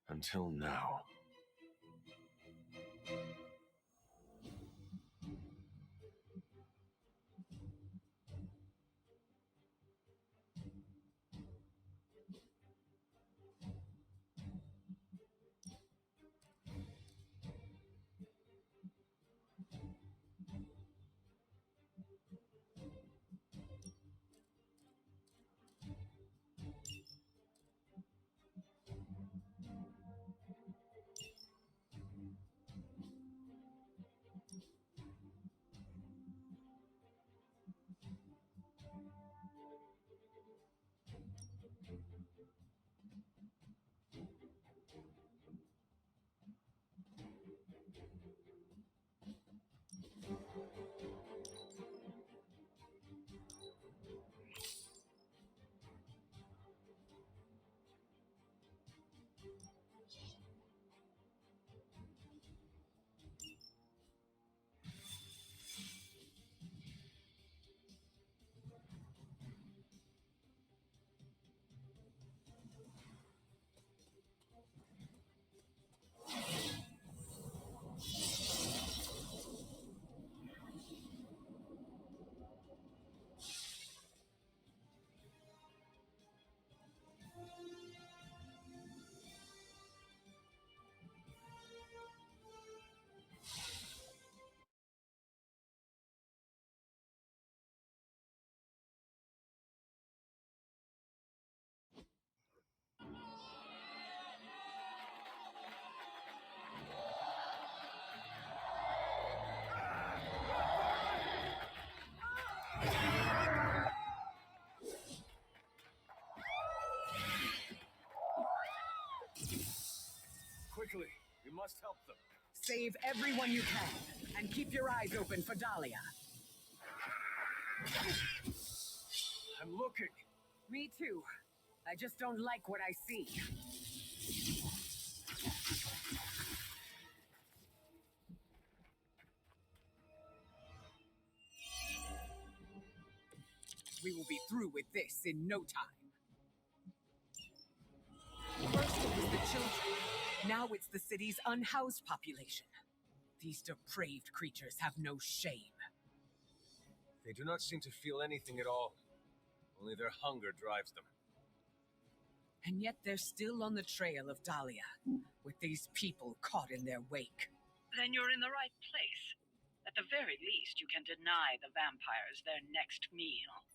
Until now. Quickly, we must help them. Save everyone you can, and keep your eyes open for Dahlia. I'm looking. Me too. I just don't like what I see. We will be through with this in no time. First it was the children. Now it's the city's unhoused population. These depraved creatures have no shame. They do not seem to feel anything at all. Only their hunger drives them. And yet they're still on the trail of Dahlia, with these people caught in their wake. Then you're in the right place. At the very least, you can deny the vampires their next meal.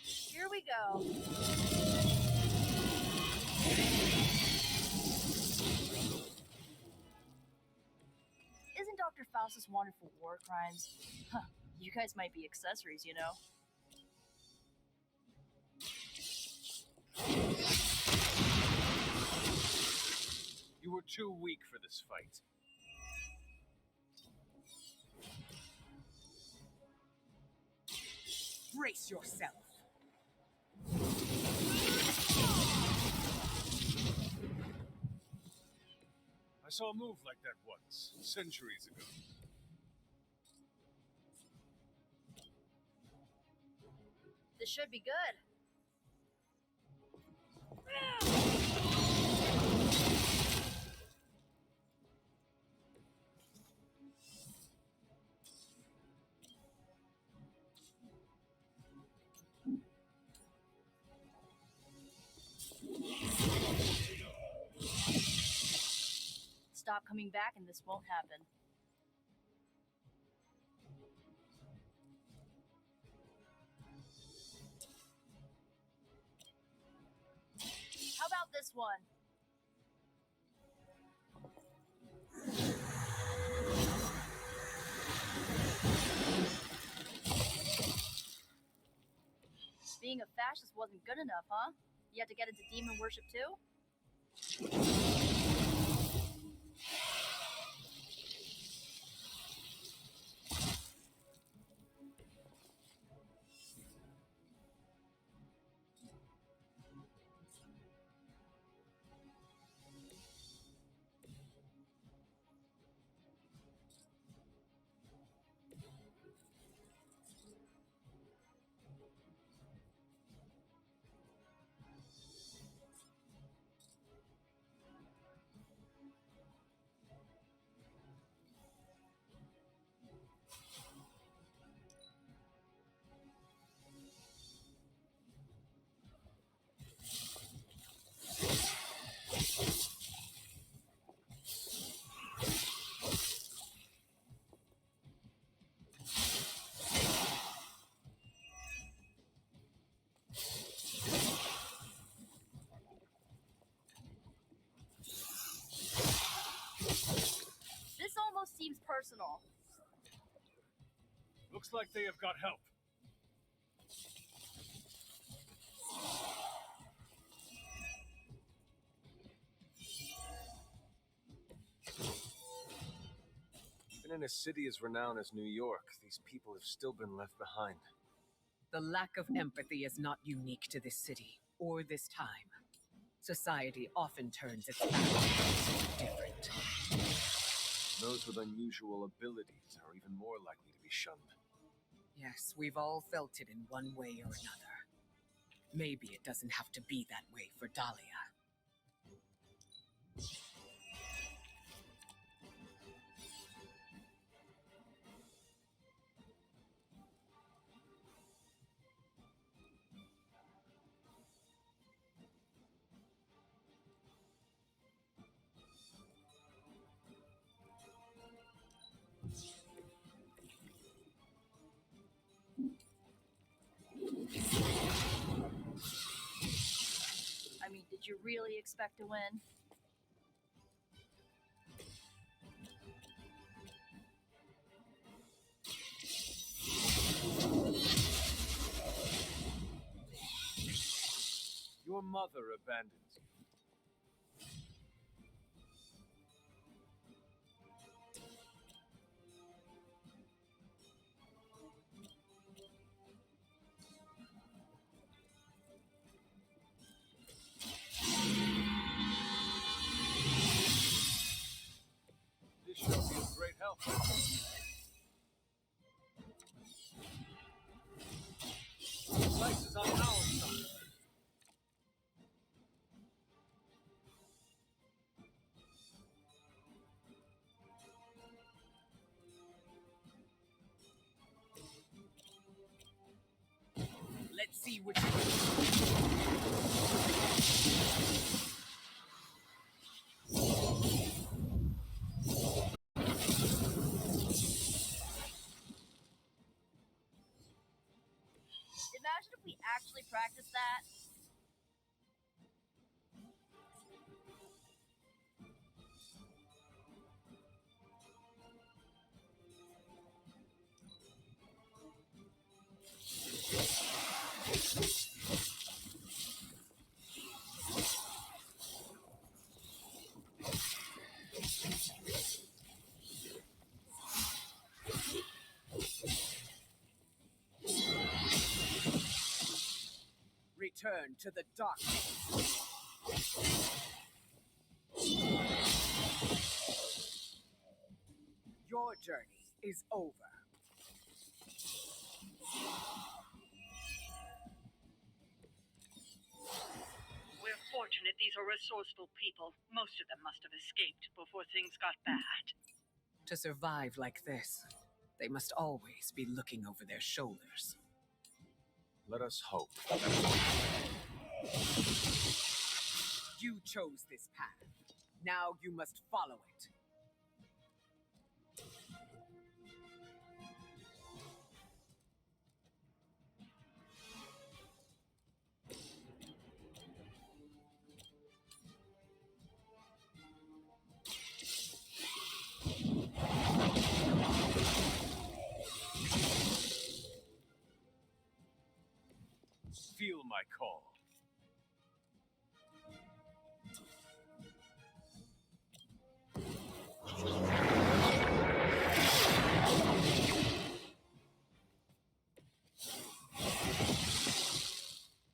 Here we go. Isn't Dr. Faustus wanted for war crimes? Huh. You guys might be accessories, you know? You were too weak for this fight. Brace yourself. I saw a move like that once, centuries ago. This should be good. Stop not coming back and this won't happen. How about this one? Being a fascist wasn't good enough, huh? You had to get into demon worship too? This almost seems personal. Looks like they have got help. Even in a city as renowned as New York, these people have still been left behind. The lack of empathy is not unique to this city or this time. Society often turns its back on something different. Those with unusual abilities are even more likely to be shunned. Yes, we've all felt it in one way or another. Maybe it doesn't have to be that way for Dahlia. I mean, did you really expect to win? Your mother abandons you. This shall be of great help. Life is on our side. Let's see which Imagine if we actually practiced that. return to the darkness. Your journey is over. We're fortunate these are resourceful people. Most of them must have escaped before things got bad. To survive like this, they must always be looking over their shoulders. Let us hope. You chose this path. Now you must follow it. my call.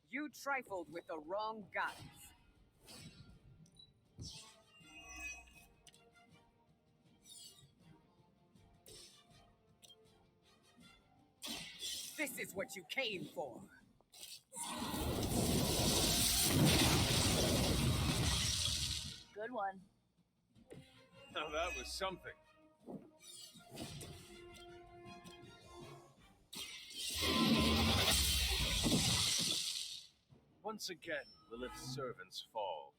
You trifled with the wrong goddess. This is what you came for. Good one. Now that was something. Once again, Lilith's servants fall.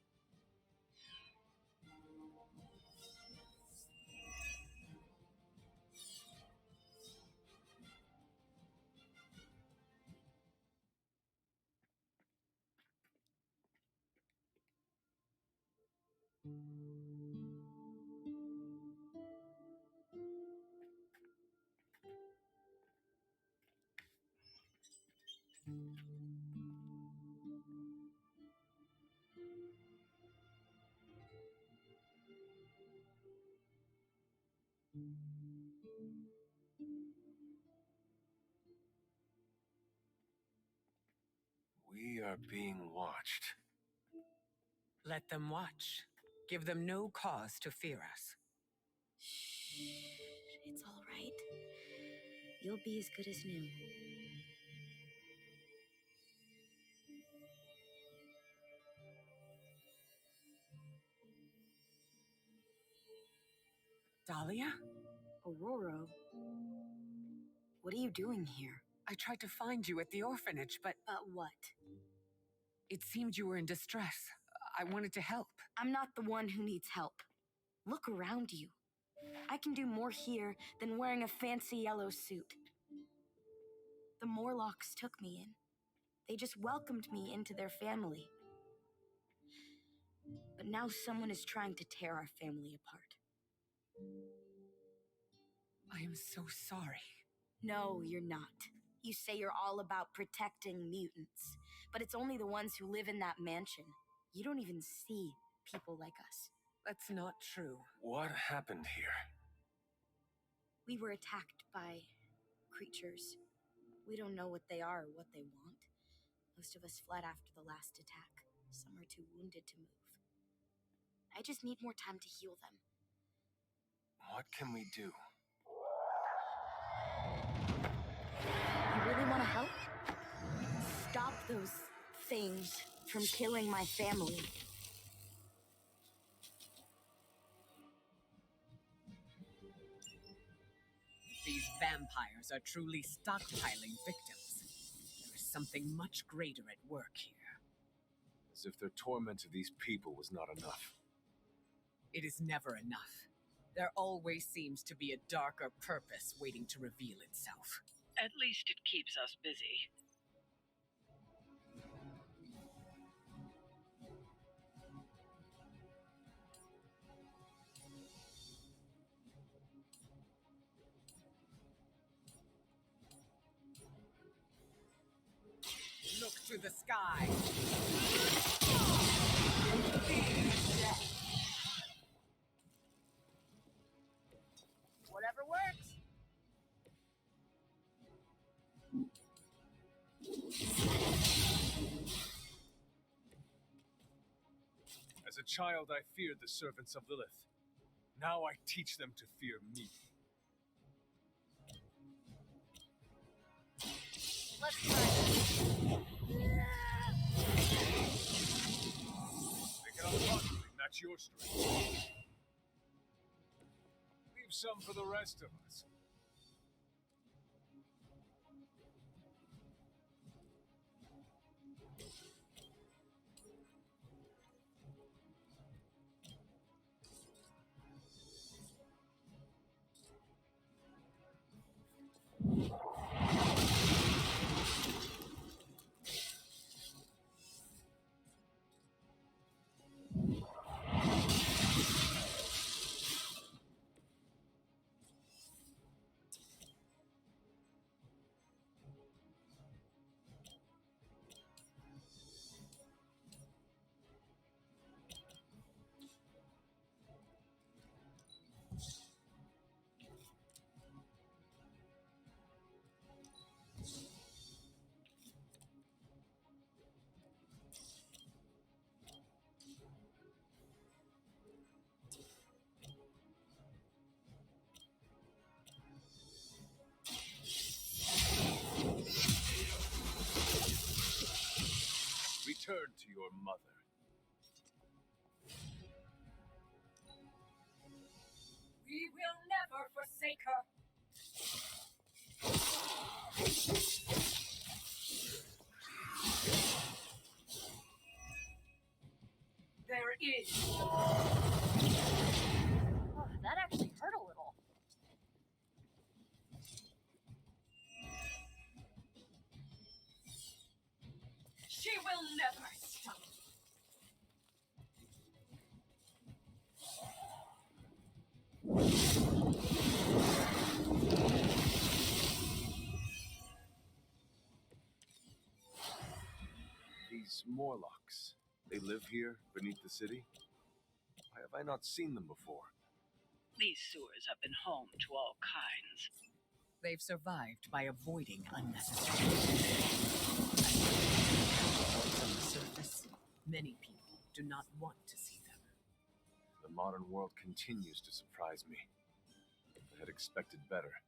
We are being watched. Let them watch. Give them no cause to fear us. Shh. It's all right. You'll be as good as new. Dahlia? Aurora? What are you doing here? I tried to find you at the orphanage, but... What? It seemed you were in distress. I wanted to help. I'm not the one who needs help. Look around you. I can do more here than wearing a fancy yellow suit. The Morlocks took me in. They just welcomed me into their family. But now someone is trying to tear our family apart. I am so sorry. No, you're not. You say you're all about protecting mutants, but it's only the ones who live in that mansion. You don't even see people like us. That's not true. What happened here? We were attacked by creatures. We don't know what they are or what they want. Most of us fled after the last attack. Some are too wounded to move. I just need more time to heal them. What can we do? You really want to help? Stop those things from killing my family. These vampires are truly stockpiling victims. There is something much greater at work here. As if their torment of these people was not enough. It is never enough. There always seems to be a darker purpose waiting to reveal itself. At least it keeps us busy. Look to the sky. Whatever works. As a child, I feared the servants of Lilith. Now I teach them to fear me. Let's try this. They cannot possibly match your strength. Leave some for the rest of us. to your mother. We will never forsake her. There is. Oh, that actually hurt a little. She will never stop. These Morlocks, they live here beneath the city? Why have I not seen them before? These sewers have been home to all kinds. They've survived by avoiding unnecessary. On the surface, many people do not want to see them. The modern world continues to surprise me. I had expected better.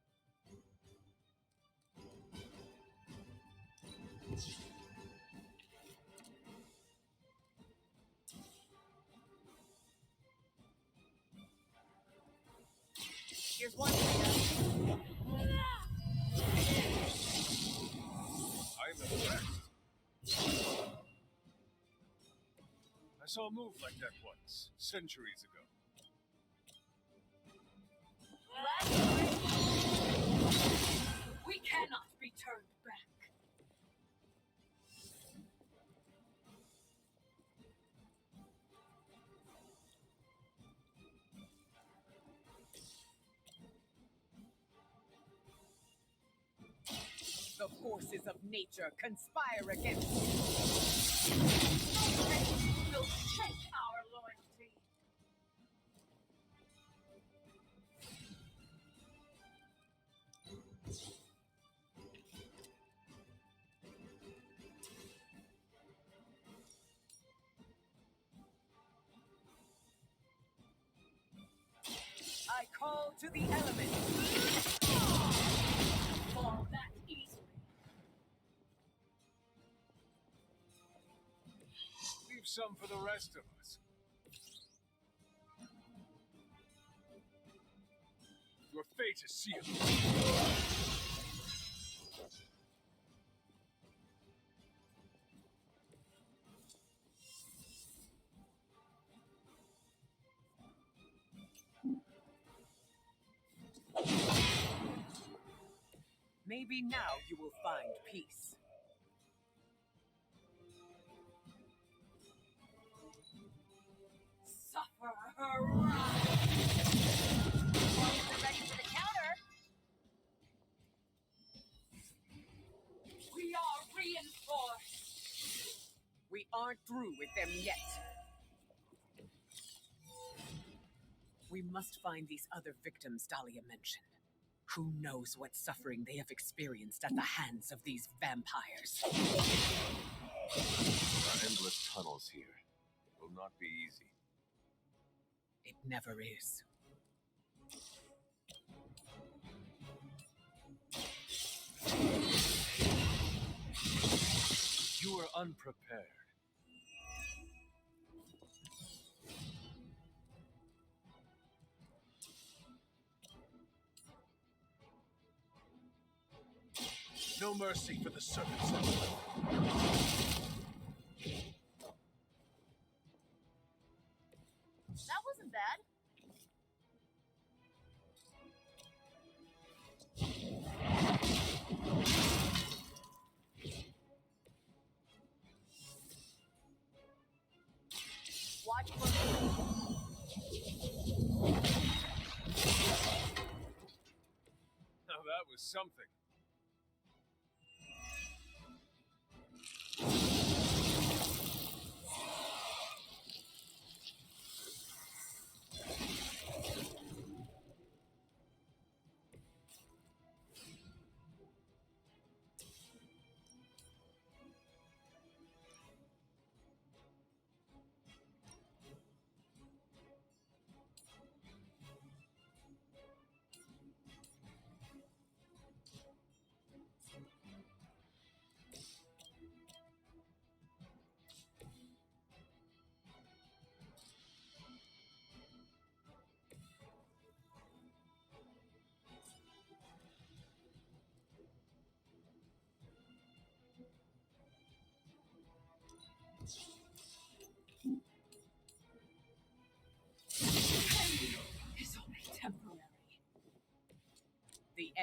Here's one for you. I'm impressed. I saw a move like that once, centuries ago. We cannot be turned back. The forces of nature conspire against you. Will shake our loyalty. I call to the elements. Fall that easily. Leave some for the rest of us. Your fate is sealed. Maybe now you will find peace. Suffer her wrath. We're ready for the counter. We are reinforced. We aren't through with them yet. We must find these other victims Dahlia mentioned. Who knows what suffering they have experienced at the hands of these vampires? There are endless tunnels here. It will not be easy. It never is. You are unprepared. No mercy for the servants of the Lord. That wasn't bad. Watch for Now that was something.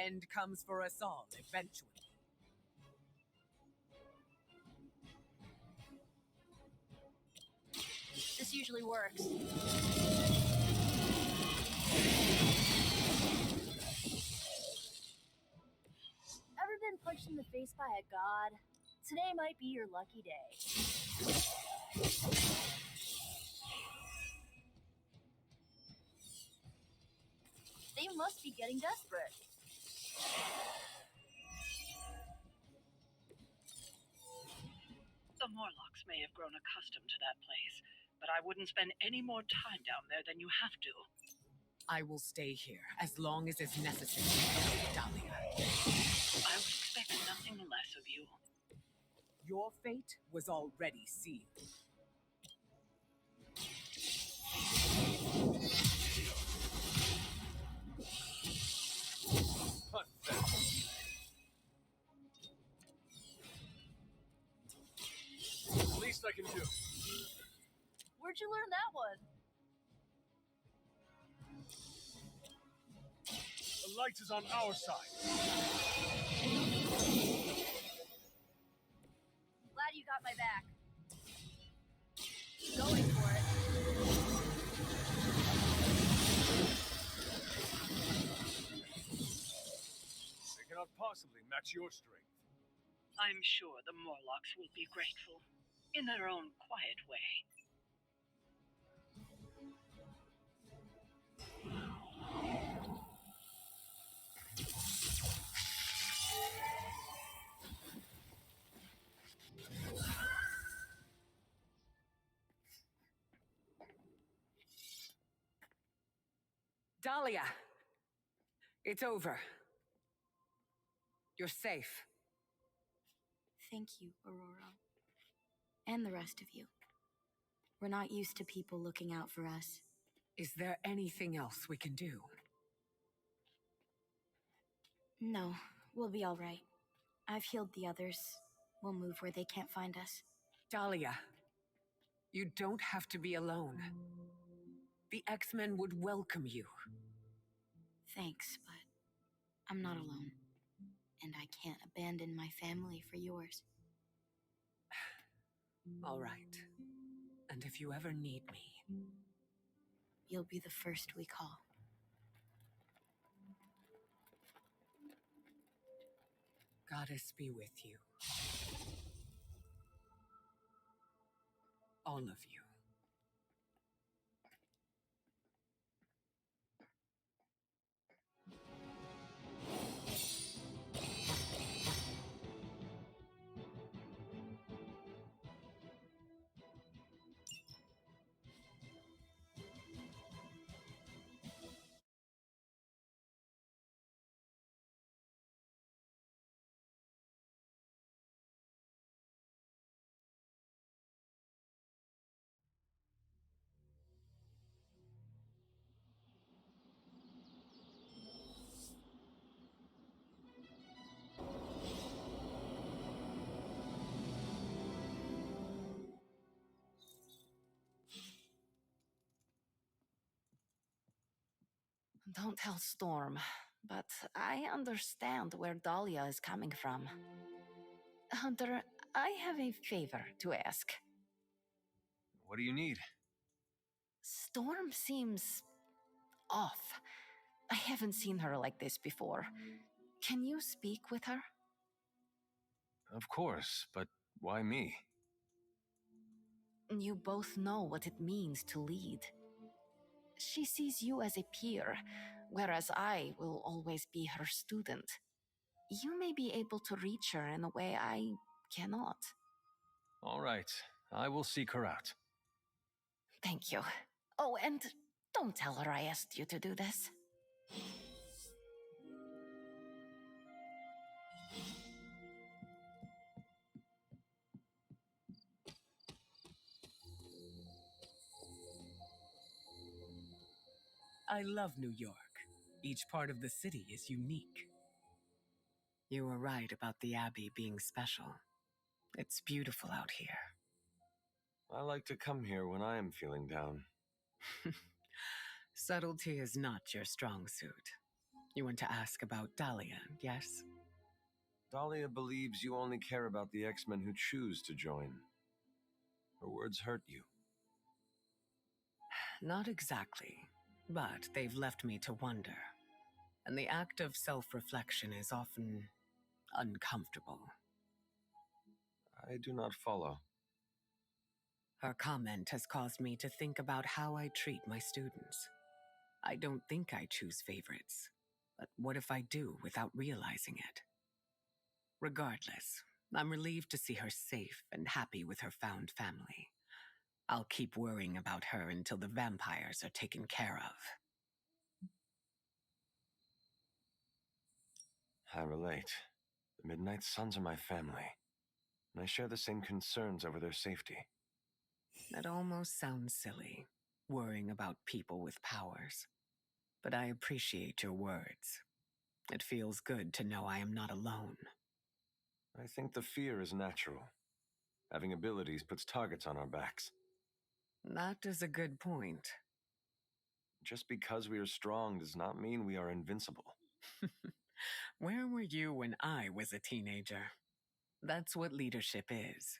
end comes for us all eventually. This usually works. Ever been punched in the face by a god? Today might be your lucky day. They must be getting desperate. The Morlocks may have grown accustomed to that place, but I wouldn't spend any more time down there than you have to. I will stay here as long as is necessary, Dahlia. I would expect nothing less of you. Your fate was already sealed. Least I can do. Where'd you learn that one? The light is on our side. Glad you got my back. Going for it. They cannot possibly match your strength. I'm sure the Morlocks will be grateful, in their own quiet way. Dahlia! It's over. You're safe. Thank you, Aurora. And the rest of you. We're not used to people looking out for us. Is there anything else we can do? No, we'll be all right. I've healed the others. We'll move where they can't find us. Dahlia, you don't have to be alone. The X-Men would welcome you. Thanks, but I'm not alone. And I can't abandon my family for yours. All right. And if you ever need me... You'll be the first we call. Goddess be with you. All of you. Don't tell Storm, but I understand where Dahlia is coming from. Hunter, I have a favor to ask. What do you need? Storm seems off. I haven't seen her like this before. Can you speak with her? Of course, but why me? You both know what it means to lead. She sees you as a peer, whereas I will always be her student. You may be able to reach her in a way I cannot. All right, I will seek her out. Thank you. Oh, and don't tell her I asked you to do this. I love New York. Each part of the city is unique. You were right about the Abbey being special. It's beautiful out here. I like to come here when I am feeling down. Subtlety is not your strong suit. You want to ask about Dahlia, yes? Dahlia believes you only care about the X-Men who choose to join. Her words hurt you. Not exactly, but they've left me to wonder. And the act of self-reflection is often uncomfortable. I do not follow. Her comment has caused me to think about how I treat my students. I don't think I choose favorites, but what if I do without realizing it? Regardless, I'm relieved to see her safe and happy with her found family. I'll keep worrying about her until the vampires are taken care of. I relate. The Midnight Suns are my family, and I share the same concerns over their safety. That almost sounds silly, worrying about people with powers. But I appreciate your words. It feels good to know I am not alone. I think the fear is natural. Having abilities puts targets on our backs. That is a good point. Just because we are strong does not mean we are invincible. Where were you when I was a teenager? That's what leadership is.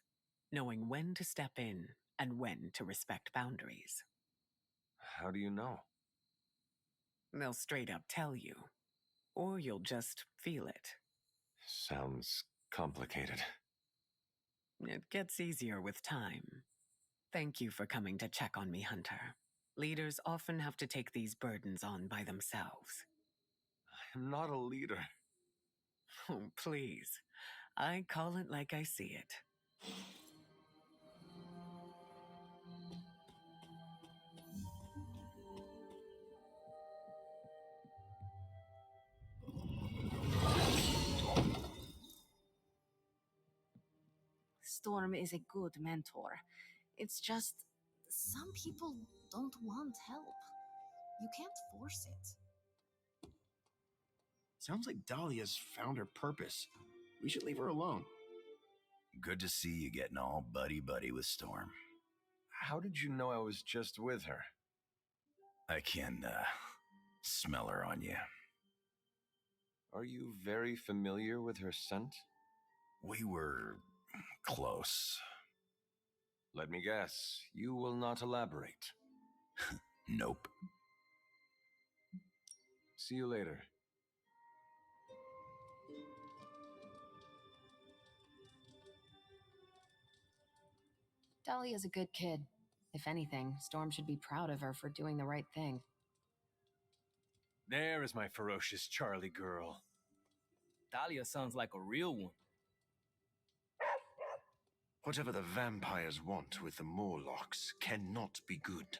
Knowing when to step in and when to respect boundaries. How do you know? They'll straight up tell you. Or you'll just feel it. Sounds complicated. It gets easier with time. Thank you for coming to check on me, Hunter. Leaders often have to take these burdens on by themselves. I am not a leader. Oh, please. I call it like I see it. Storm is a good mentor. It's just, some people don't want help. You can't force it. Sounds like Dahlia's found her purpose. We should leave her alone. Good to see you getting all buddy-buddy with Storm. How did you know I was just with her? I can, smell her on you. Are you very familiar with her scent? We were close. Let me guess, you will not elaborate. Nope. See you later. Dahlia's a good kid. If anything, Storm should be proud of her for doing the right thing. There is my ferocious Charlie girl. Dahlia sounds like a real one. Whatever the vampires want with the Morlocks cannot be good.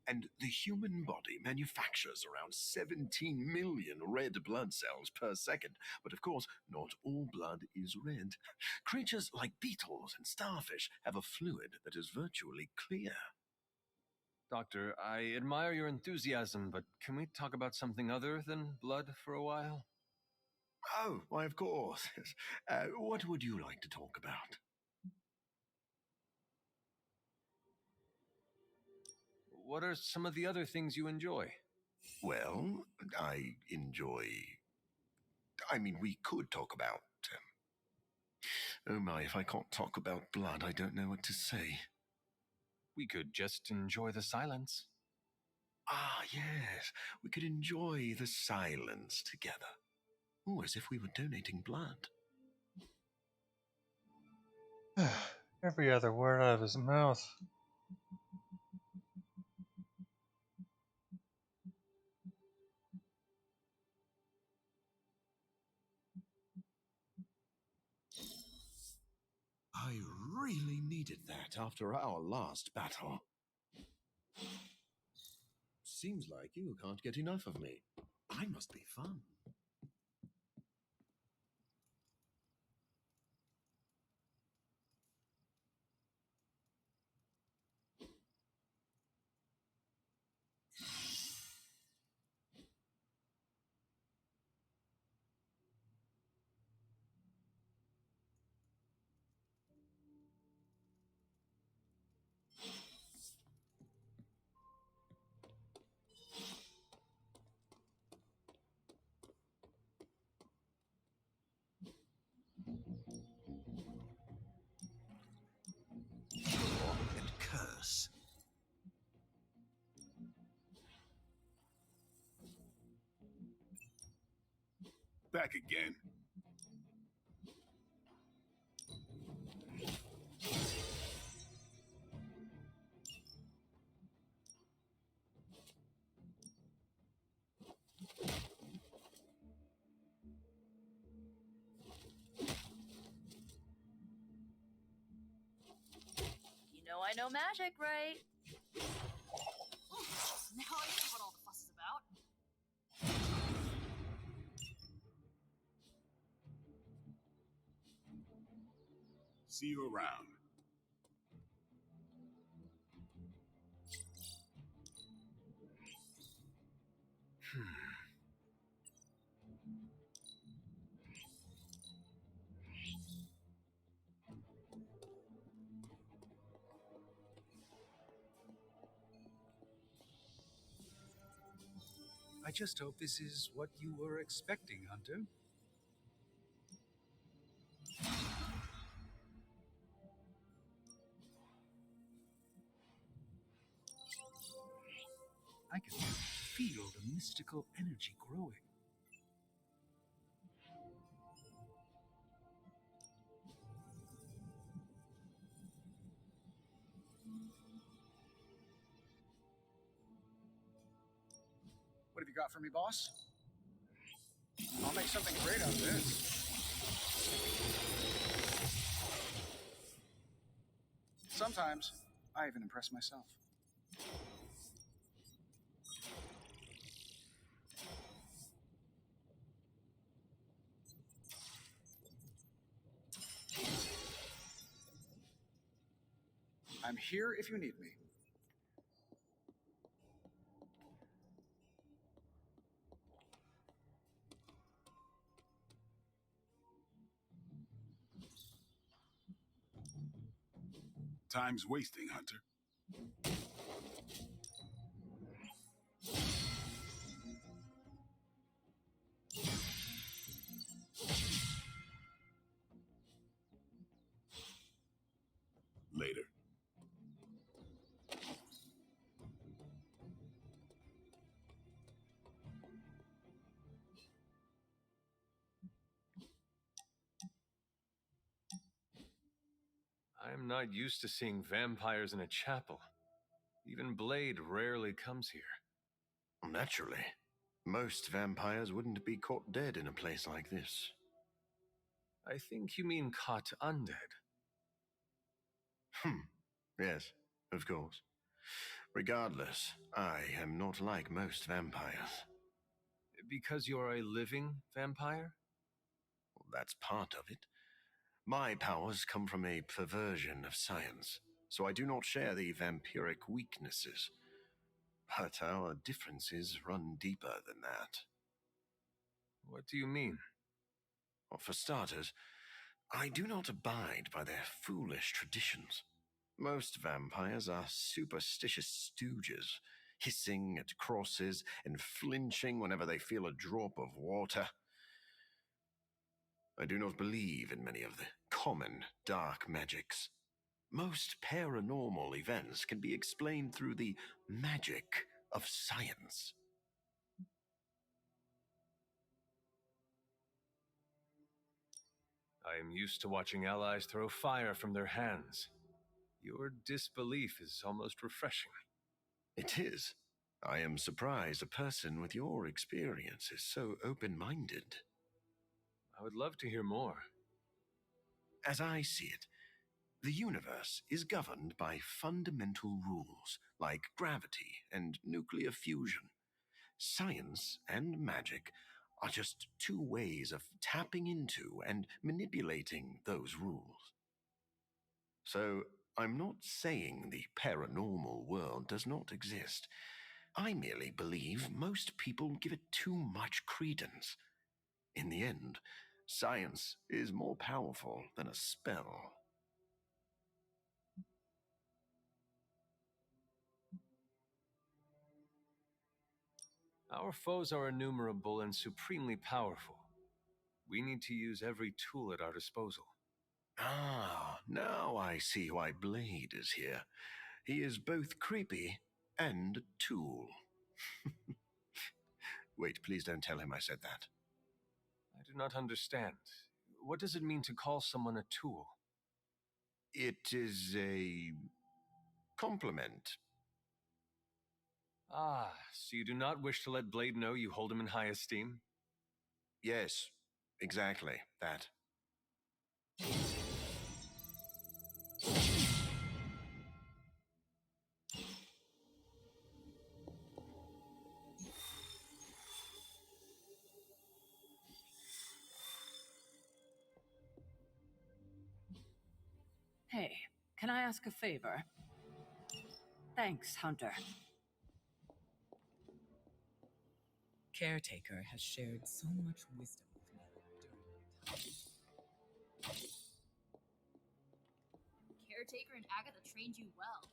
And the human body manufactures around 17 million red blood cells per second. But of course, not all blood is red. Creatures like beetles and starfish have a fluid that is virtually clear. Doctor, I admire your enthusiasm, but can we talk about something other than blood for a while? Oh, why, of course. What would you like to talk about? What are some of the other things you enjoy? Well, we could talk about... Oh my, if I can't talk about blood, I don't know what to say. We could just enjoy the silence. Ah, yes. We could enjoy the silence together. Oh, as if we were donating blood. Every other word out of his mouth. I really needed that after our last battle. Seems like you can't get enough of me. I must be fun. back again. You know I know magic, right? Now I see what all the fuss is about. See you around. I just hope this is what you were expecting, Hunter. I can feel the mystical energy growing. What have you got for me, boss? I'll make something great out of this. Sometimes, I even impress myself. I'm here if you need me. Time's wasting, Hunter. Later. I'm not used to seeing vampires in a chapel. Even Blade rarely comes here. Naturally. Most vampires wouldn't be caught dead in a place like this. I think you mean caught undead. Yes, of course. Regardless, I am not like most vampires. Because you're a living vampire? Well, that's part of it. My powers come from a perversion of science, so I do not share the vampiric weaknesses. But our differences run deeper than that. What do you mean? Well, for starters, I do not abide by their foolish traditions. Most vampires are superstitious stooges, hissing at crosses and flinching whenever they feel a drop of water. I do not believe in many of the common dark magics. Most paranormal events can be explained through the magic of science. I am used to watching allies throw fire from their hands. Your disbelief is almost refreshing. It is. I am surprised a person with your experience is so open-minded. I would love to hear more. As I see it, the universe is governed by fundamental rules like gravity and nuclear fusion. Science and magic are just two ways of tapping into and manipulating those rules. So, I'm not saying the paranormal world does not exist. I merely believe most people give it too much credence. In the end, science is more powerful than a spell. Our foes are innumerable and supremely powerful. We need to use every tool at our disposal. Ah, now I see why Blade is here. He is both creepy and a tool. Wait, please don't tell him I said that. I do not understand. What does it mean to call someone a tool? It is a compliment. Ah, so you do not wish to let Blade know you hold him in high esteem? Yes, exactly that. Hey, can I ask a favor? Thanks, Hunter. Caretaker has shared so much wisdom with me during my time. Caretaker and Agatha trained you well.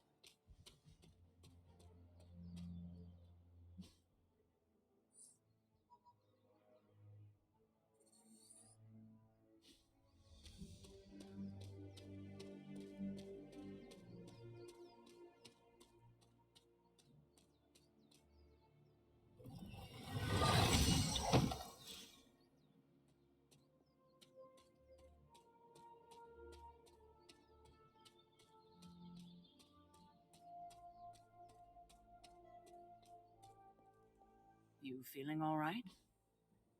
You feeling all right?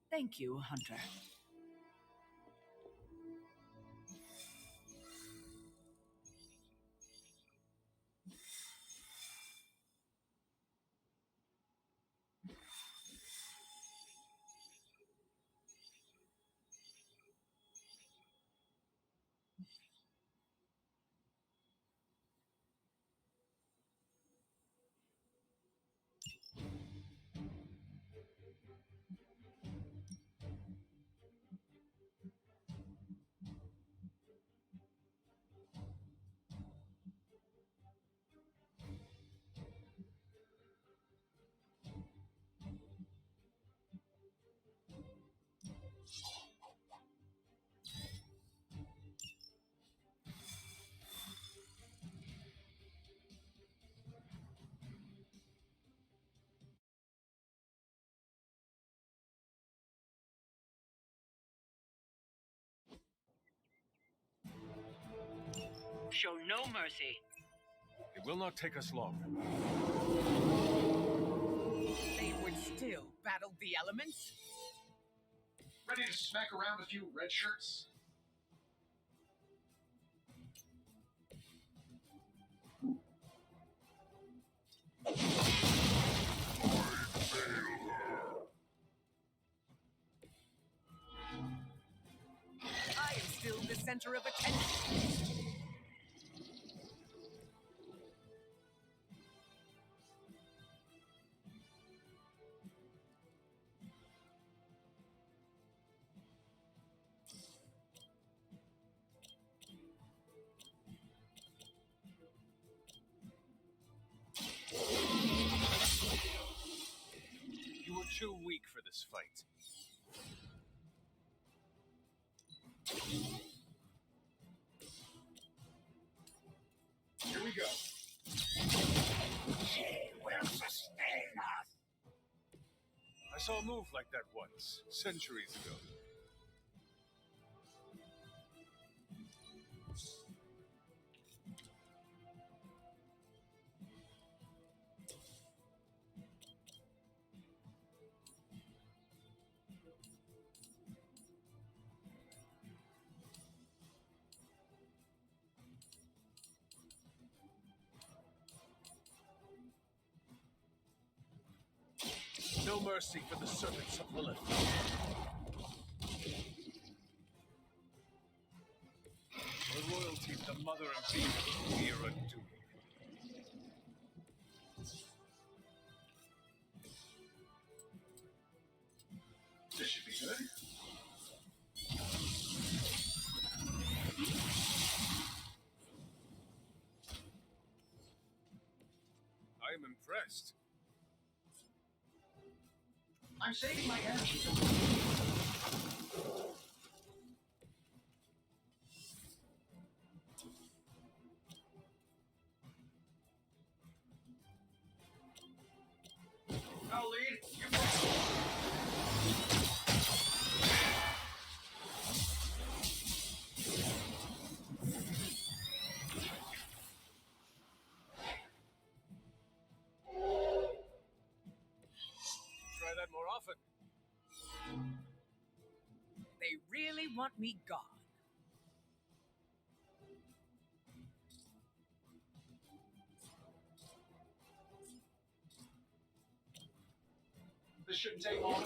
Thank you, Hunter. Show no mercy. It will not take us long. They would still battle the elements? Ready to smack around a few red shirts? I am still the center of attention. You were too weak for this fight. Here we go. She will sustain us. I saw a move like that once, centuries ago. No mercy for the servants of Lilith. The royalty, the mother and being, we are undoomed. This should be good. I am impressed. I'm saving my energy. I'll lead. You want me gone. This shouldn't take long.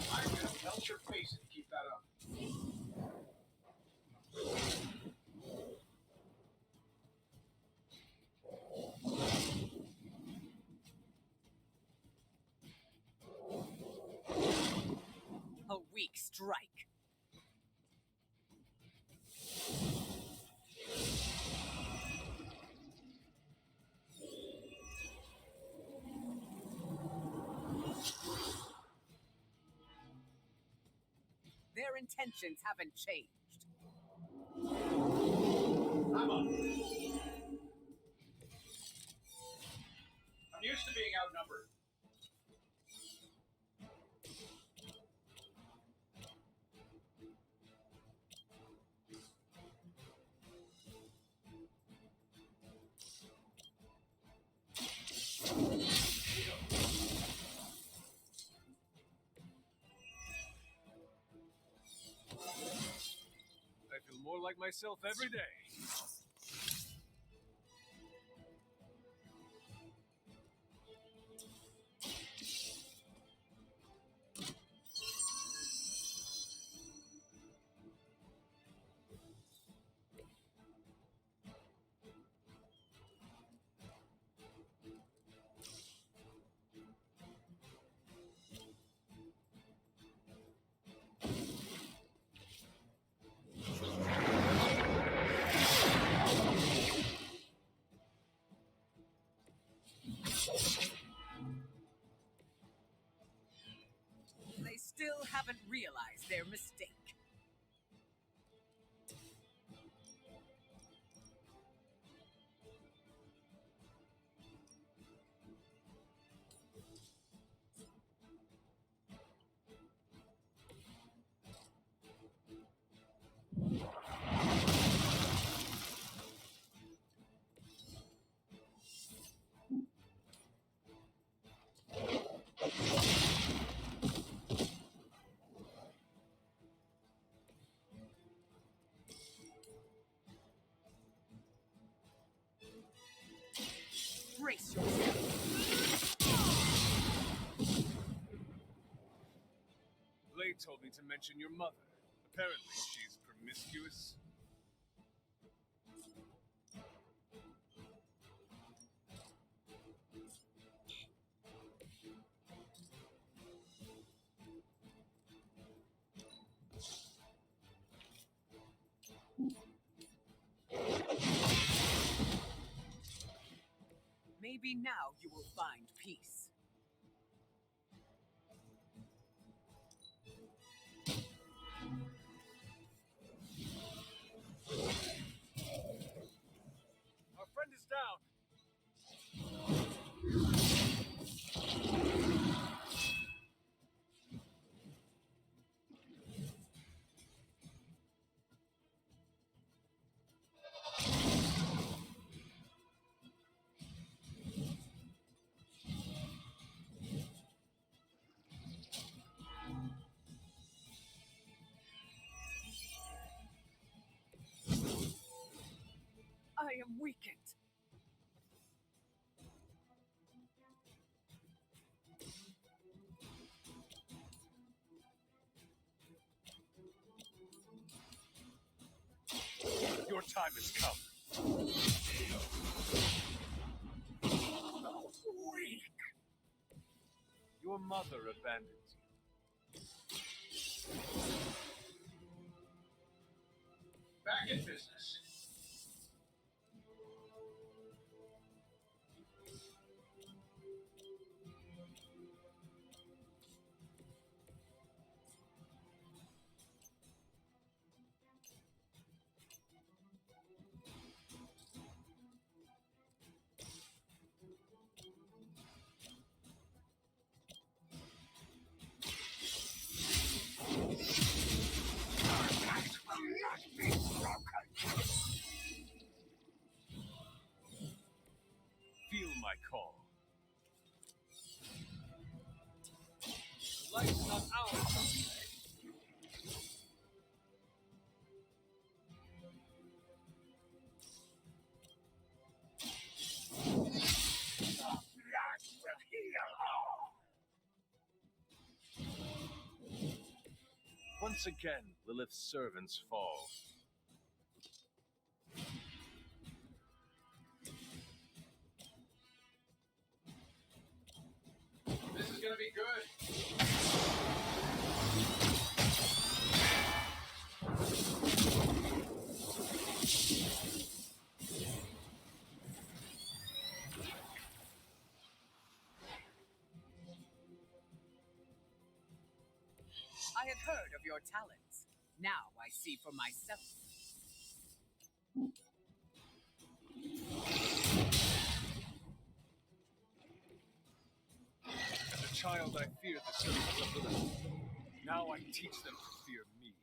I'm gonna melt your face if you keep that up. A weak strike. Their intentions haven't changed. I'm up. I'm used to being outnumbered. I feel more like myself every day. They still haven't realized their mistake. Brace yourself. Blade told me to mention your mother. Apparently, she's promiscuous. Maybe now you will find peace. Our friend is down. I am weakened. Your time has come. Weak. Your mother abandons you. Back in business. Once again, Lilith's servants fall. This is gonna be good. I had heard of your talents. Now I see for myself. As a child, I feared the servants of Lilith. Now I teach them to fear me.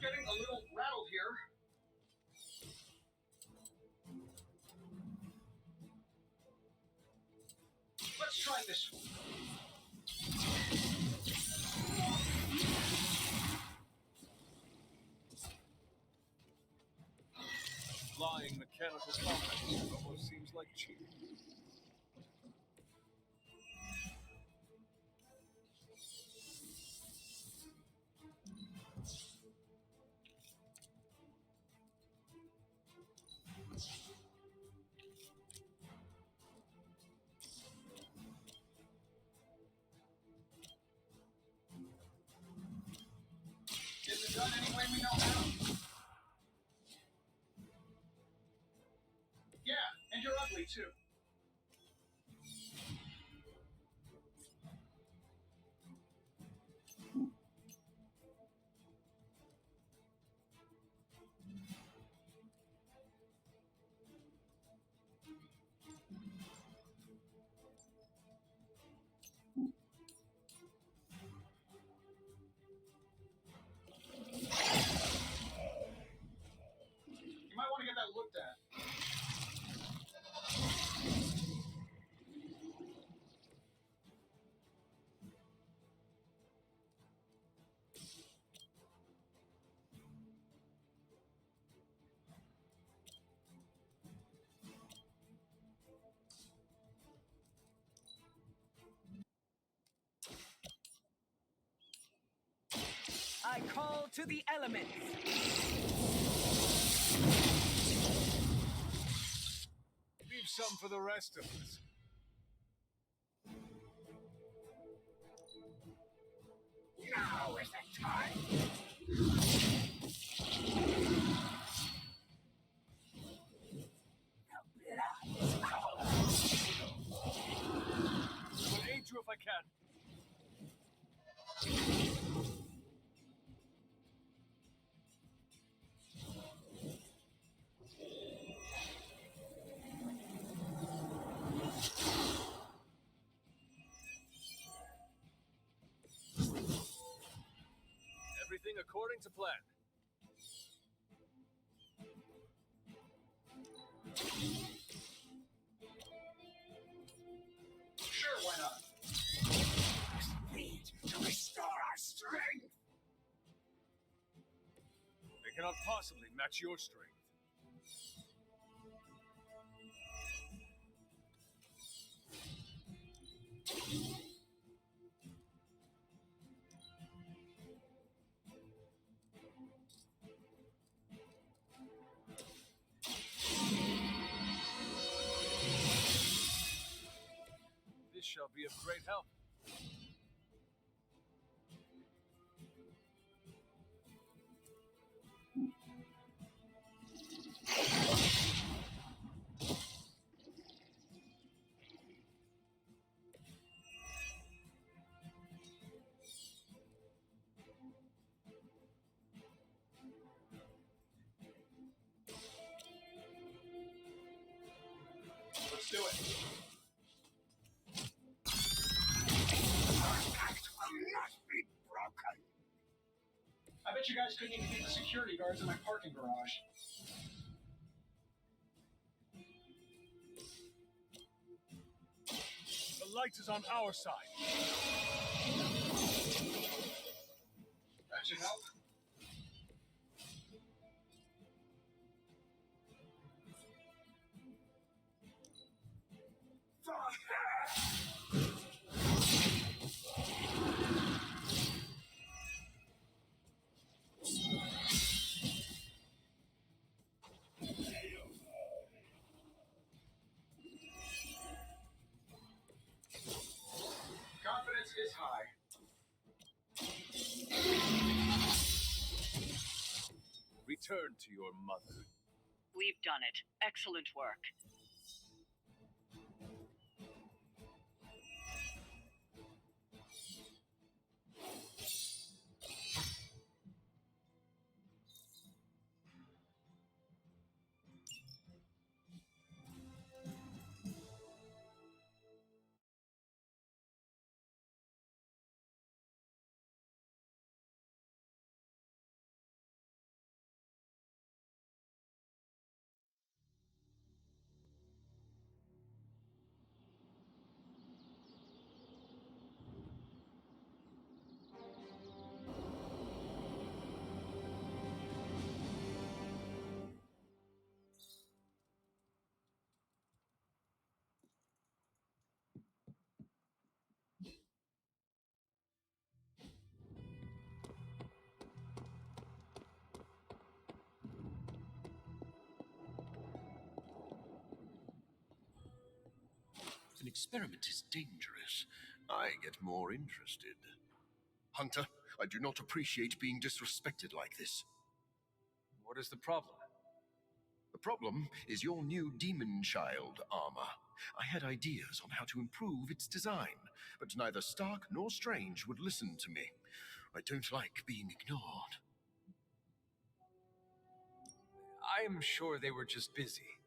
Getting a little rattled here. Let's try this one. Flying mechanical combat almost seems like cheating. Get it done any way we know how. Yeah, and you're ugly too. You might want to get that looked at. I call to the elements. Leave some for the rest of us. Now is the time. I'll aid you if I can. Everything according to plan. Sure, why not? Need to restore our strength. They cannot possibly match your strength. This shall be of great help. Let's do it. bet you guys couldn't even beat the security guards in my parking garage. The light is on our side. That should help. Confidence is high. Return to your mother. We've done it. Excellent work. If an experiment is dangerous, I get more interested. Hunter, I do not appreciate being disrespected like this. What is the problem? The problem is your new Demon Child armor. I had ideas on how to improve its design, but neither Stark nor Strange would listen to me. I don't like being ignored. I am sure they were just busy.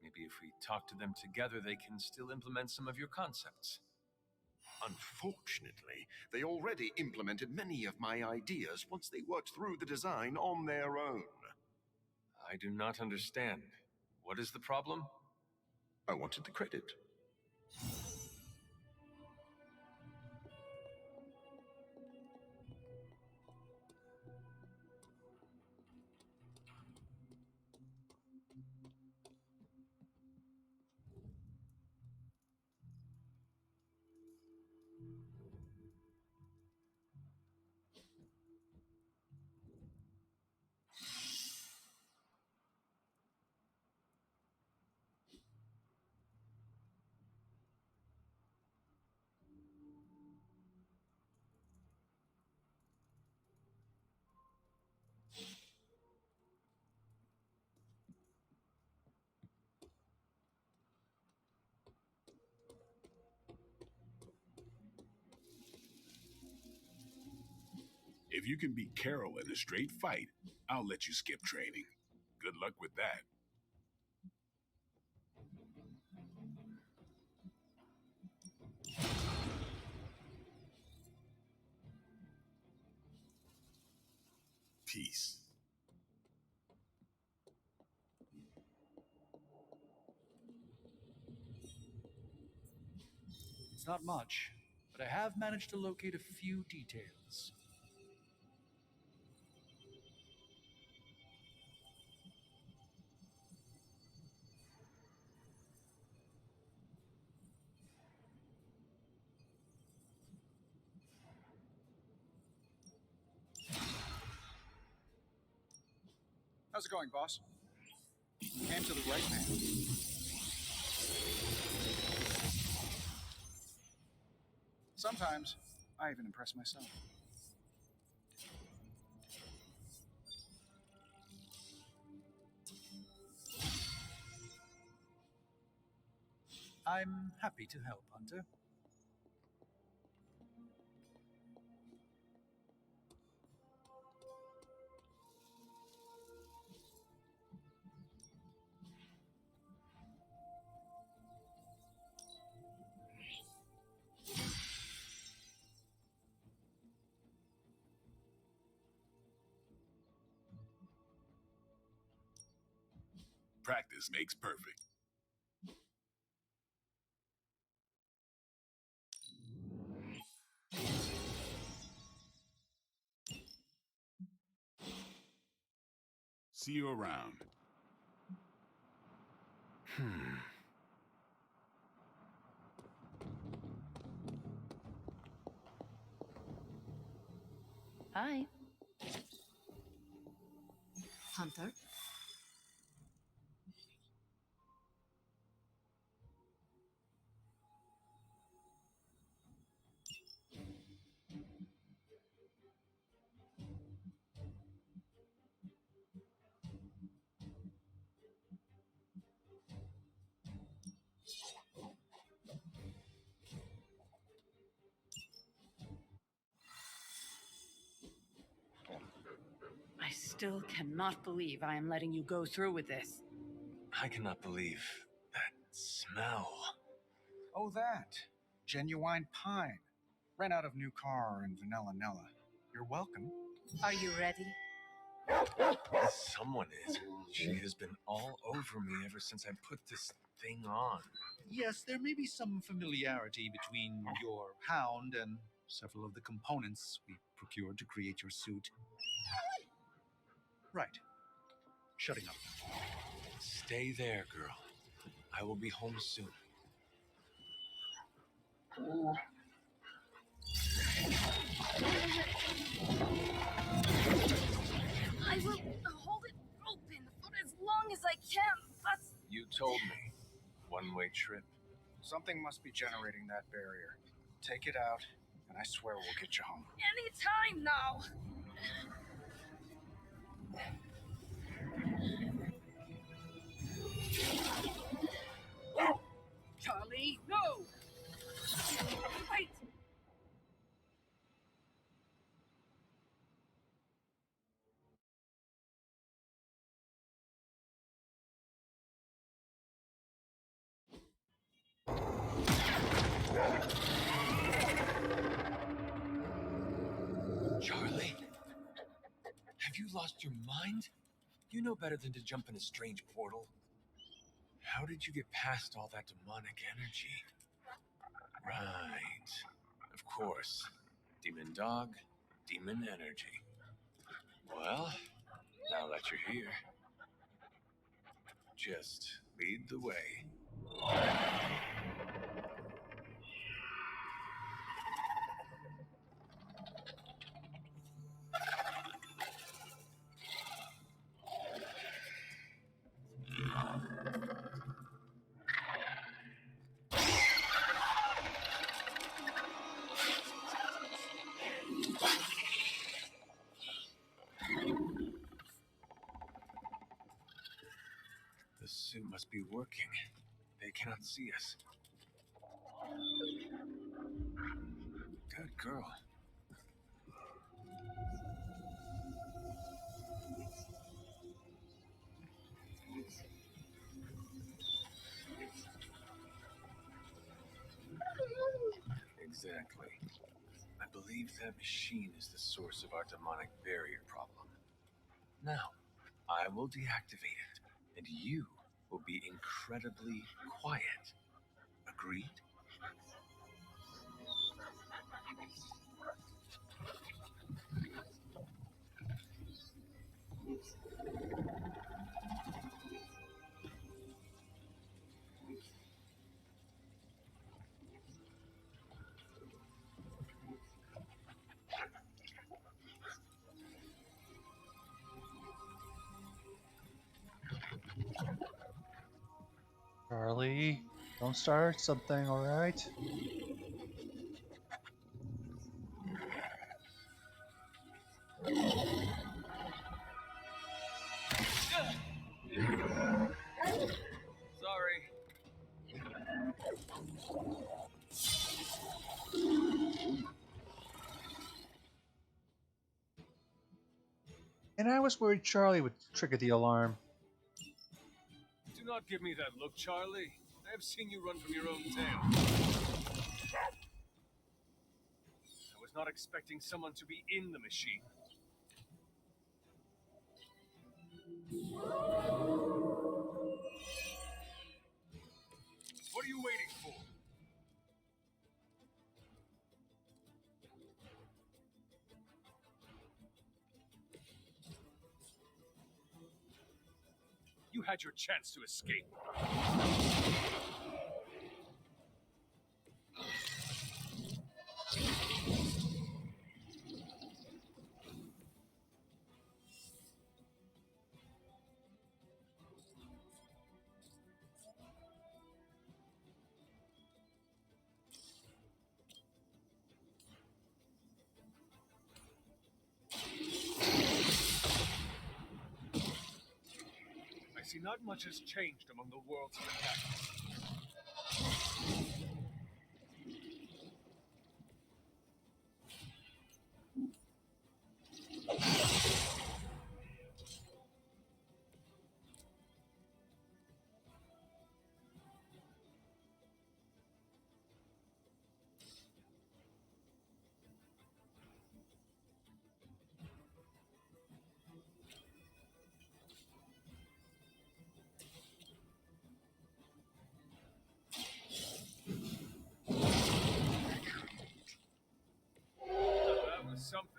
Maybe if we talk to them together, they can still implement some of your concepts. Unfortunately, they already implemented many of my ideas once they worked through the design on their own. I do not understand. What is the problem? I wanted the credit. If you can beat Carol in a straight fight, I'll let you skip training. Good luck with that. Peace. It's not much, but I have managed to locate a few details. How's it going, boss? Came to the right man. Sometimes, I even impress myself. I'm happy to help, Hunter. Practice makes perfect. See you around. Hi. Hunter? I still cannot believe I am letting you go through with this. I cannot believe that smell. Oh, that. Genuine pine. Ran out of new car in Vanilla Nella. You're welcome. Are you ready? Someone is. She has been all over me ever since I put this thing on. Yes, there may be some familiarity between your hound and several of the components we procured to create your suit. Right. Shutting up. Stay there, girl. I will be home soon. I will hold it open for as long as I can, but... You told me. One-way trip. Something must be generating that barrier. Take it out, and I swear we'll get you home. Any time now! Charlie, no! Wait! Charlie? Have you lost your mind? You know better than to jump in a strange portal. How did you get past all that demonic energy? Right. Of course. Demon dog, demon energy. Well, now that you're here, just lead the way. The suit must be working. They cannot see us. Good girl. Exactly. I believe that machine is the source of our demonic barrier problem. Now, I will deactivate it, and you will be incredibly quiet. Agreed? Charlie, don't start something, alright? Sorry. And I was worried Charlie would trigger the alarm. Do not give me that look, Charlie. I have seen you run from your own tail. I was not expecting someone to be in the machine. You had your chance to escape. I see not much has changed among the world's inhabitants. That was something.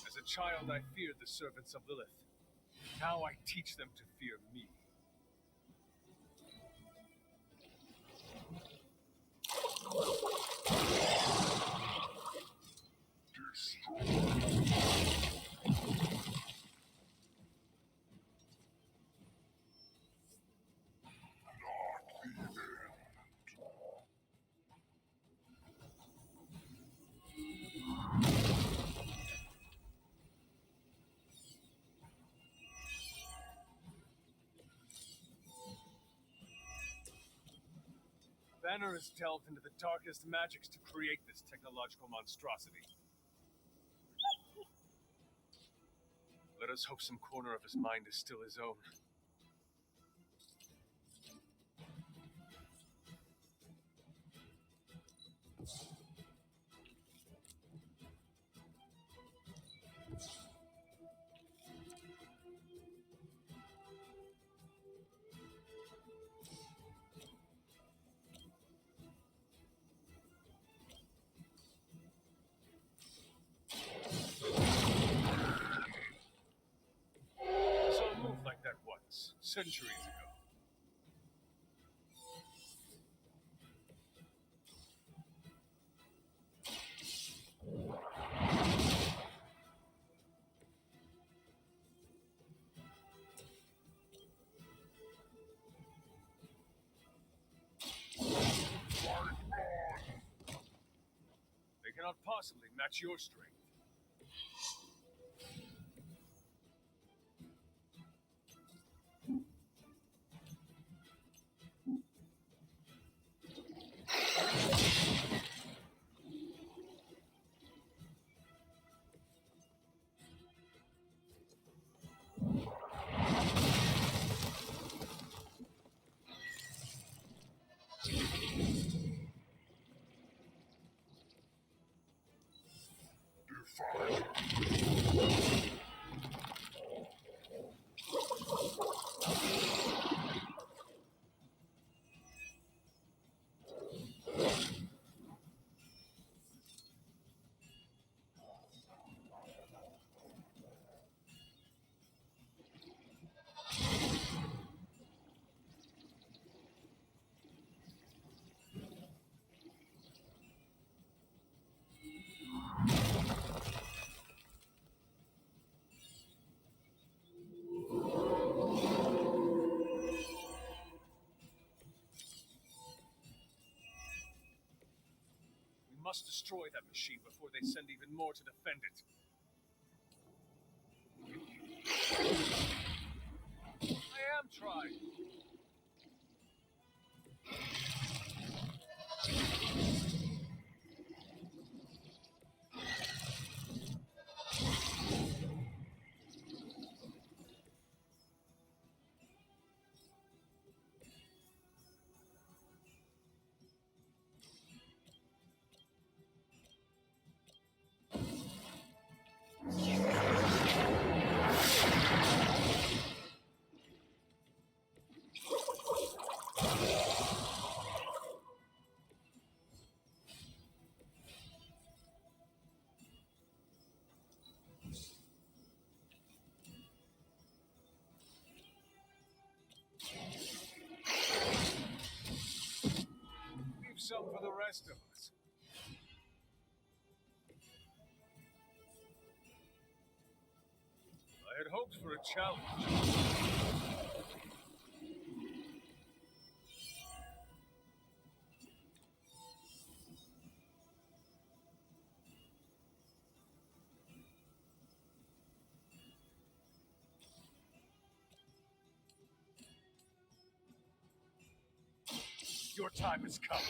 As a child, I feared the servants of Lilith. Now I teach them to fear me. Banner has delved into the darkest magics to create this technological monstrosity. Let us hope some corner of his mind is still his own. I saw a move like that once, centuries ago. They cannot possibly match your strength. We must destroy that machine before they send even more to defend it. I am trying. best of us. I had hoped for a challenge. Your time has come.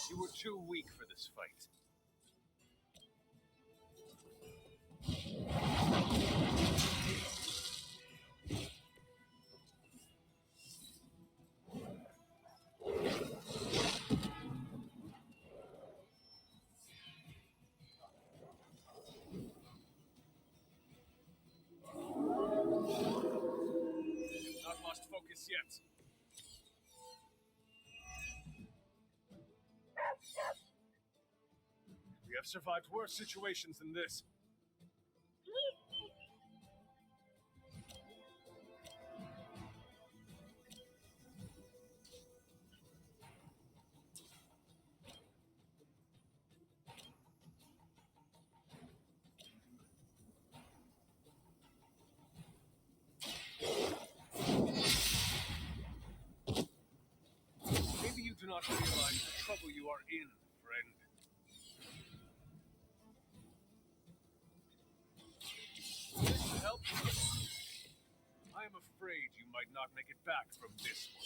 You were too weak for this fight. Not lost focus yet. We have survived worse situations than this. Maybe you do not realize the trouble you are in, friend. This should help you. I am afraid you might not make it back from this one.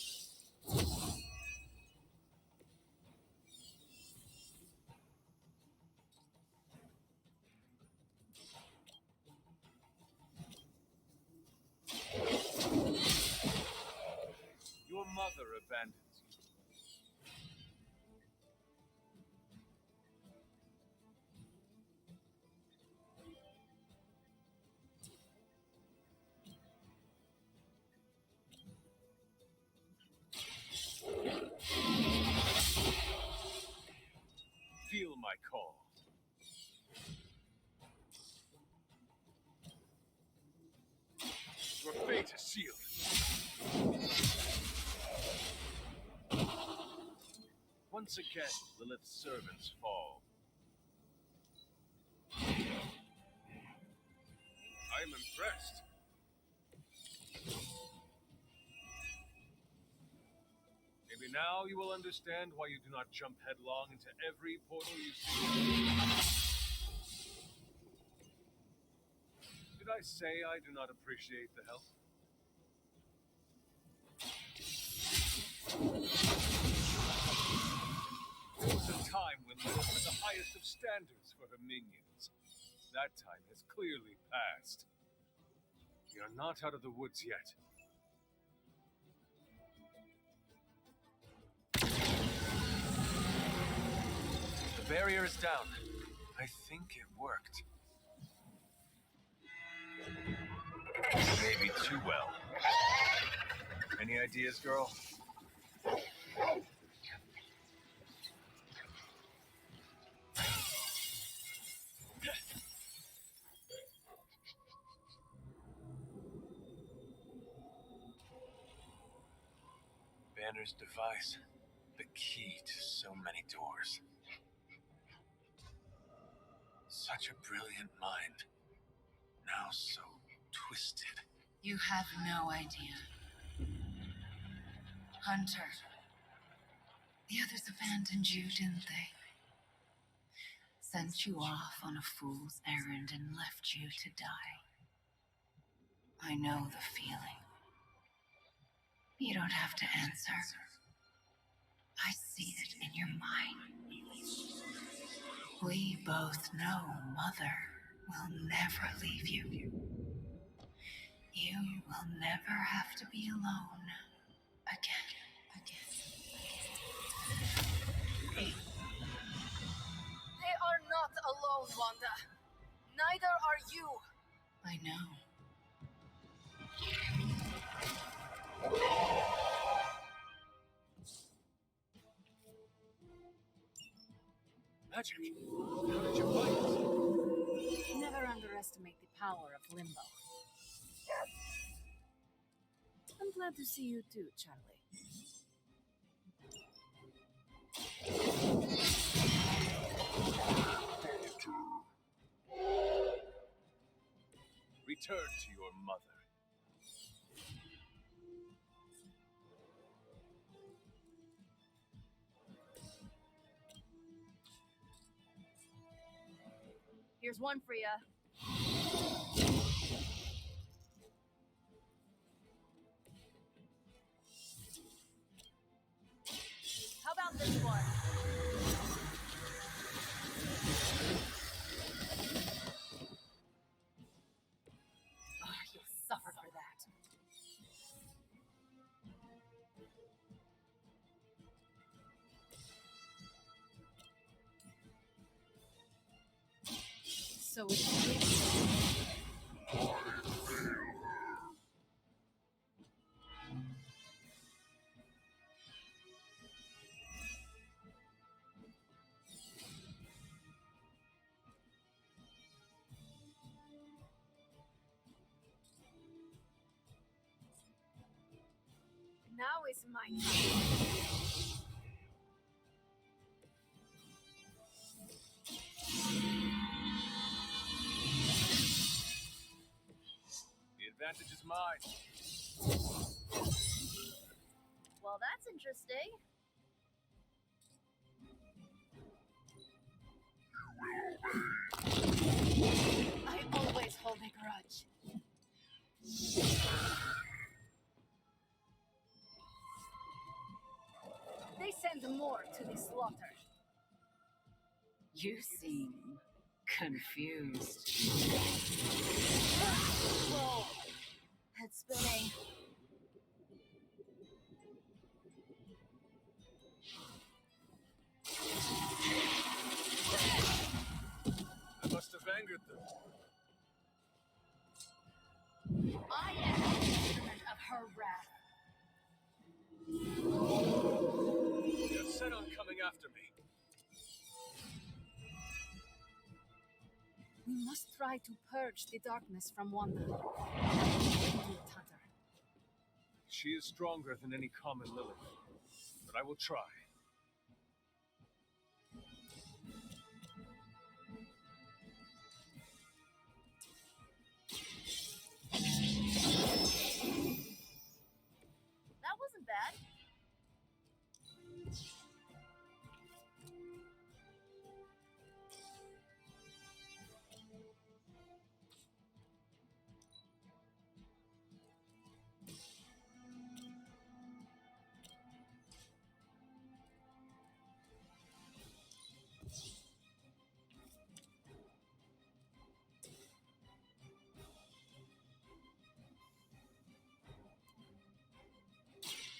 Your mother abandons you. Feel my call. Your fate is sealed. Once again, Lilith's servants fall. I am impressed. Maybe now you will understand why you do not jump headlong into every portal you see. Did I say I do not appreciate the help? There was a time when Lilith had the highest of standards for her minions. That time has clearly passed. We are not out of the woods yet. The barrier is down. I think it worked. Maybe too well. Any ideas, girl? Banner's device. The key to so many doors. Such a brilliant mind. Now so twisted. You have no idea. Hunter. The others abandoned you, didn't they? Sent you off on a fool's errand and left you to die. I know the feeling. You don't have to answer. I see it in your mind. We both know Mother will never leave you. You will never have to be alone again. They are not alone, Wanda. Neither are you. I know. Magic! How did you find it? Never underestimate the power of Limbo. I'm glad to see you too, Charlie. return to your mother. Here's one for ya. How about this one? You'll suffer for that. So it's now is my time. The advantage is mine. Well, that's interesting. I always hold a grudge. They send more to the slaughter. You seem confused. Whoa. Head spinning. I must have angered them. I am the instrument of her wrath. They're set on coming after me. We must try to purge the darkness from Wanda. She is stronger than any common Lilith, but I will try. That wasn't bad.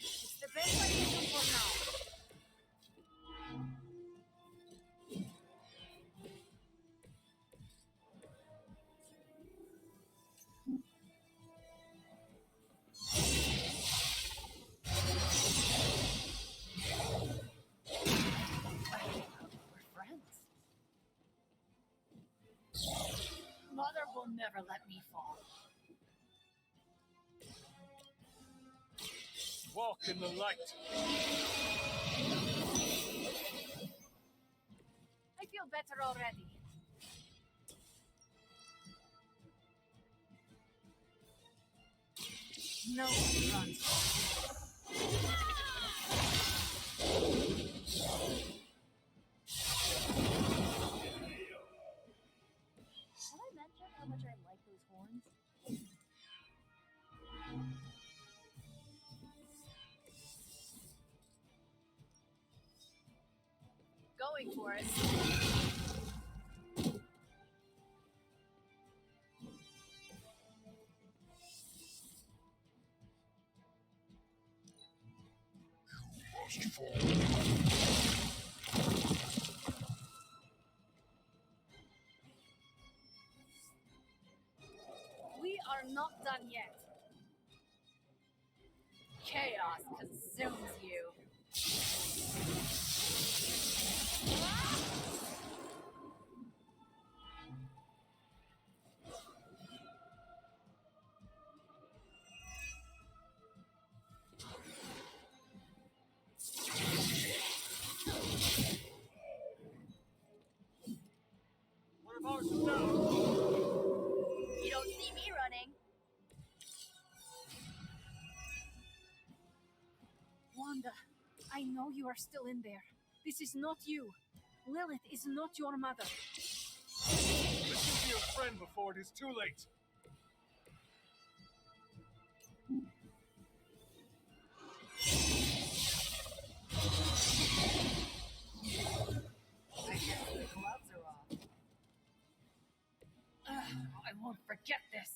It's the best I can do for now. We're friends. Mother will never let me fall. Walk in the light. I feel better already. No one runs. Can I mention how much I like those horns? Going for it. We are not done yet. Chaos consumes you. One of ours is down. You don't see me running. I know you are still in there. This is not you. Lilith is not your mother. Listen to your friend before it is too late. I guess the gloves are off. I won't forget this.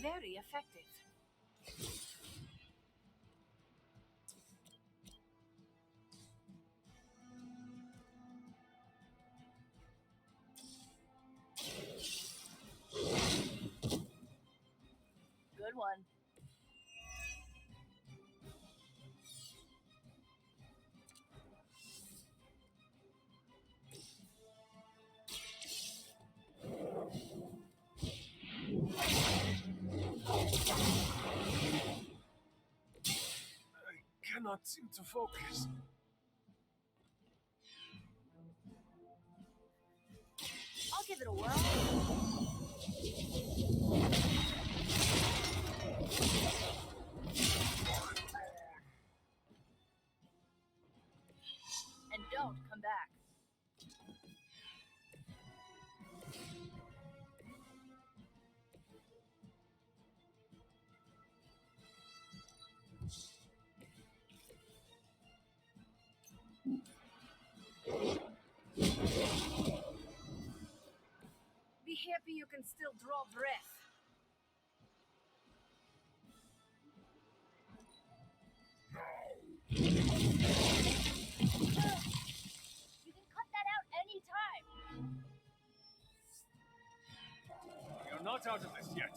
Very effective. Good one. I cannot seem to focus. I'll give it a whirl. And don't come back. Be happy you can still draw breath. You can cut that out anytime. You're not out of this yet.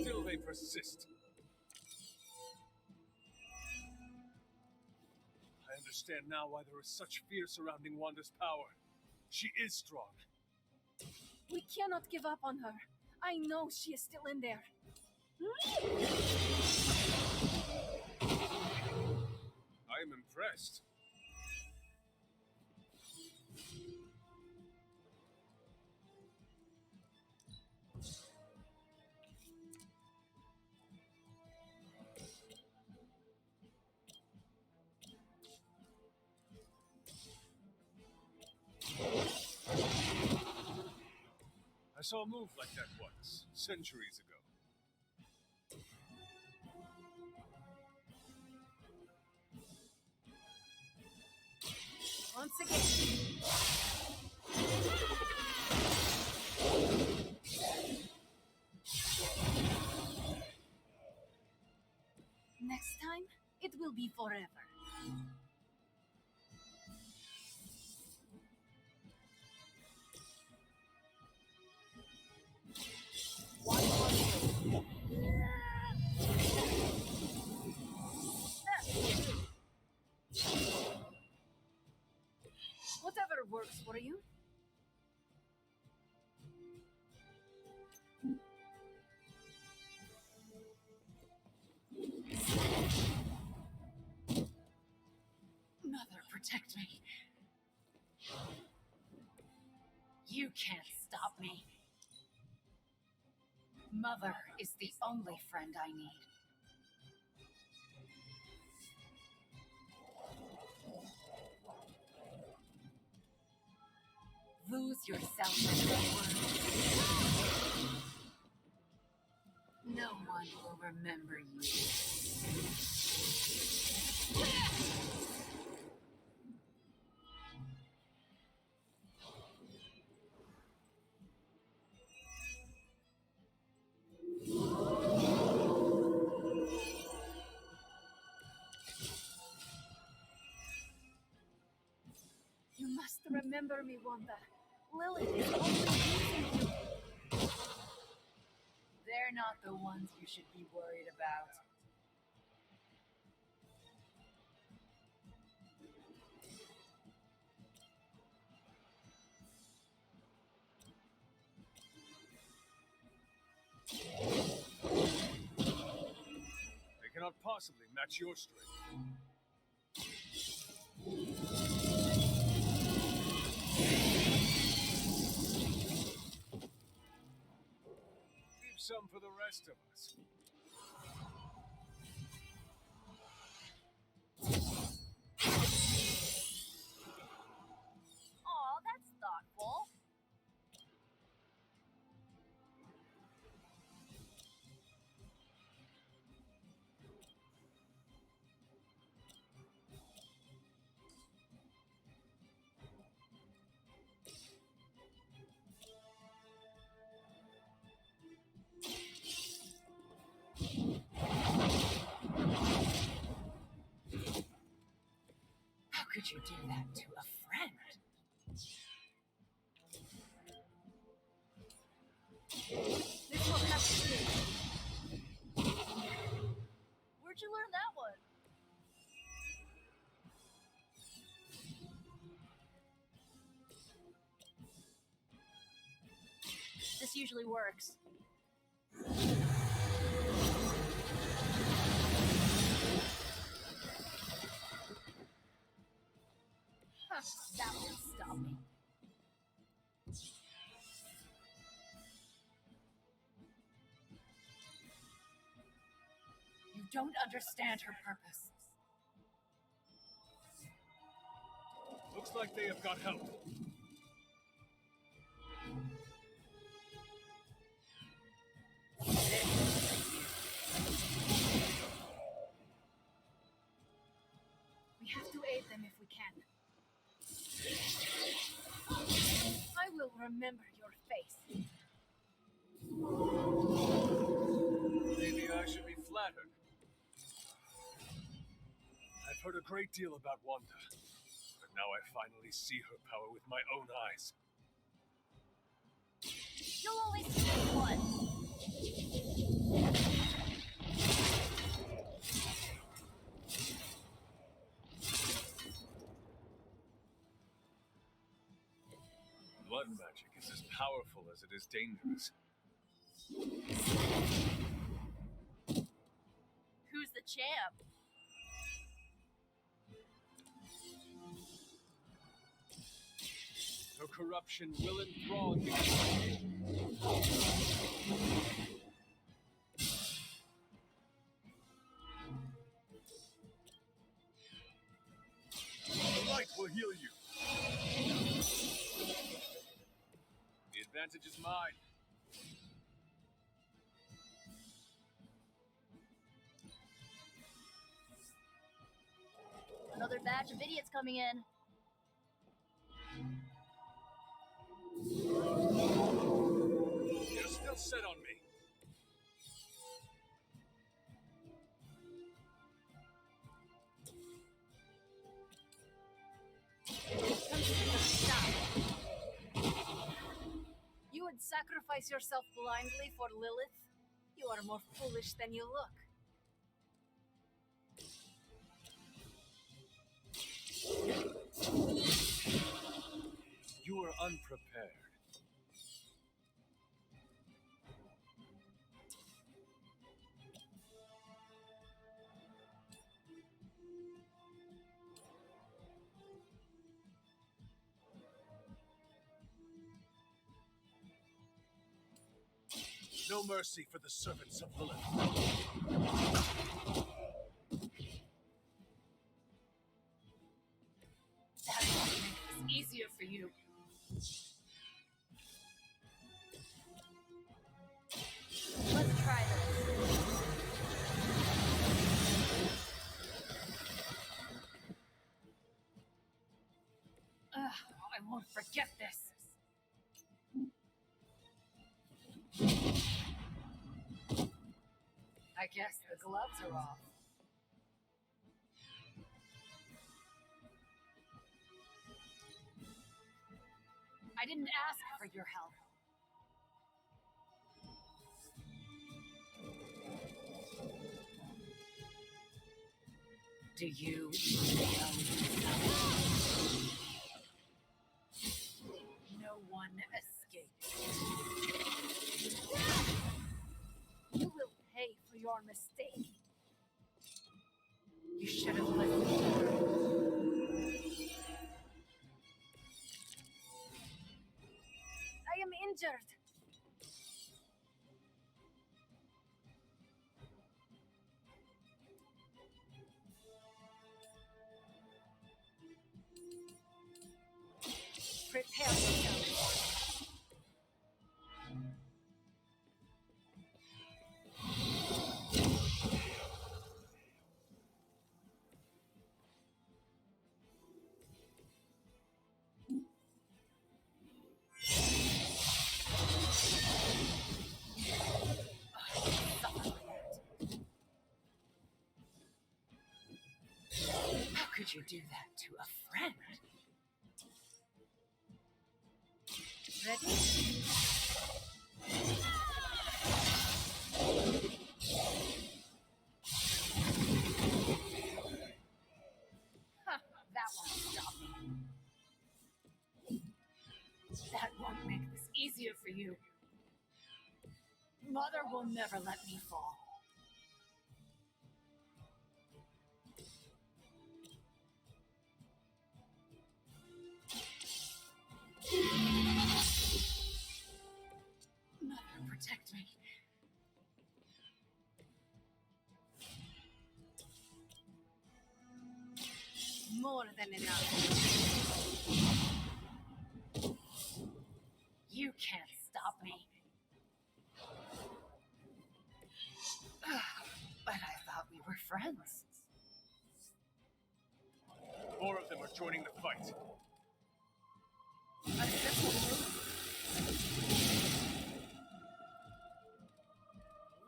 Still they persist. I understand now why there is such fear surrounding Wanda's power. She is strong. We cannot give up on her. I know she is still in there. I am impressed. I saw a move like that once, centuries ago. Once again. Next time, it will be forever. Whatever works for you. Mother, protect me. You can't stop me. Mother is the only friend I need. Lose yourself in her words. No one will remember you. You must remember me, Wanda. Lilith is only using you. They're not the ones you should be worried about. possibly match your strength. Leave some for the rest of us. Aw, that's thoughtful. How could you do that to a friend? This will have to be. Where'd you learn that one? This usually works. Huh, that won't stop me. You don't understand her purpose. Looks like they have got help. We have to aid them if we can. I will remember your face. Maybe I should be flattered. I've heard a great deal about Wanda, but now I finally see her power with my own eyes. You'll only see it once. Blood magic is as powerful as it is dangerous. Who's the champ? Her corruption will enthrall you. The light will heal you. The advantage is mine. Another batch of idiots coming in. You're still set on me. Stop. You would sacrifice yourself blindly for Lilith? You are more foolish than you look. You are unprepared. No mercy for the servants of Lilith. That will make this easier for you. Let's try this. I won't forget this. I guess the gloves are off. I didn't ask for your help. Do you know? No one escaped. You will pay for your mistake. You should have listened to her. I am injured. Prepare yourself. How could you do that to a friend? Ready? Huh, that won't stop me. That won't make this easier for you. Mother will never let me fall. Mother, protect me. More than enough. You can't stop me. But I thought we were friends. More of them are joining the fight. A simple move.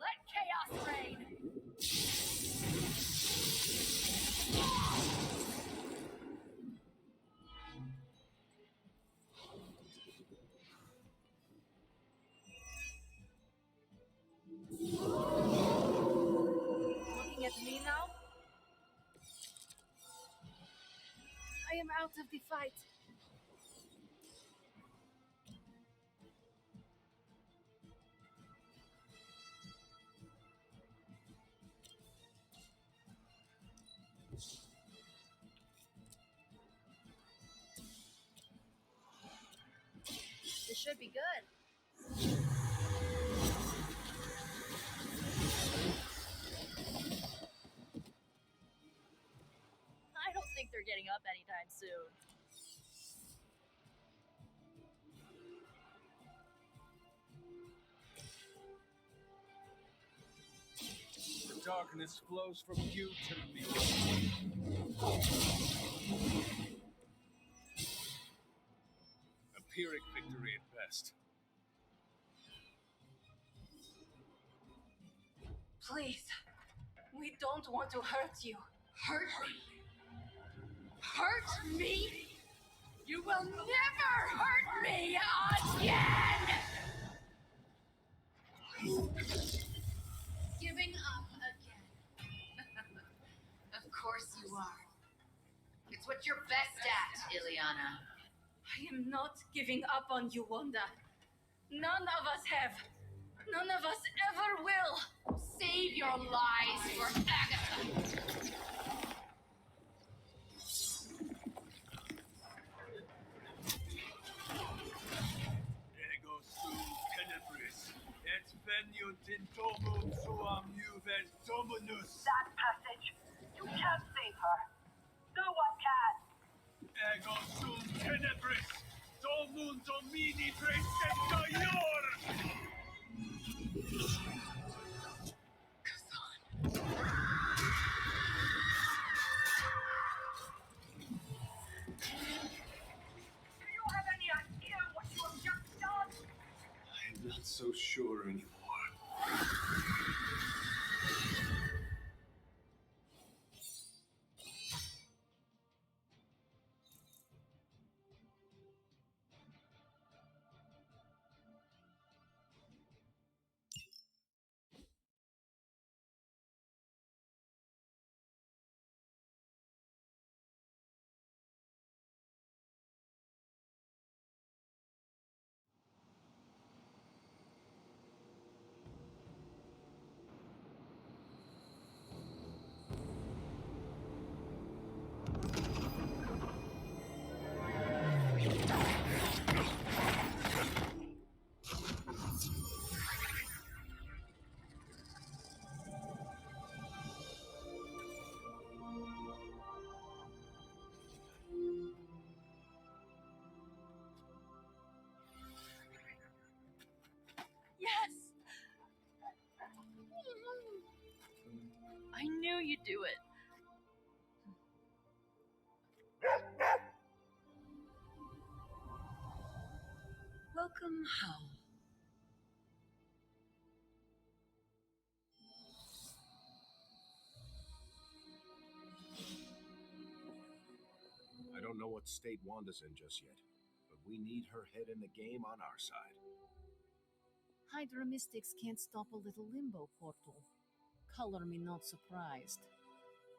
Let chaos reign. Looking at me now? I am out of the fight. This should be good. I don't think they're getting up anytime soon. The darkness flows from you to me. A Pyrrhic victory at best. Please, we don't want to hurt you. Hurt me? Hurt me? You will never hurt me again! Giving up again. Of course you are. It's what you're best at, Ileana. I am not giving up on you, Wanda. None of us have. None of us ever will. Save your lies for Agatha. Ego sum tenebris, et veniunt in domum suam juvet dominus. That passage. You can't save her. No one can. Ego sum tenebris, domum domini praeceptor. Do you have any idea what you have just done? I'm not so sure anymore. you do it. Welcome home. I don't know what state Wanda's in just yet, but we need her head in the game on our side. Hydra Mystics can't stop a little limbo portal. Color me not surprised.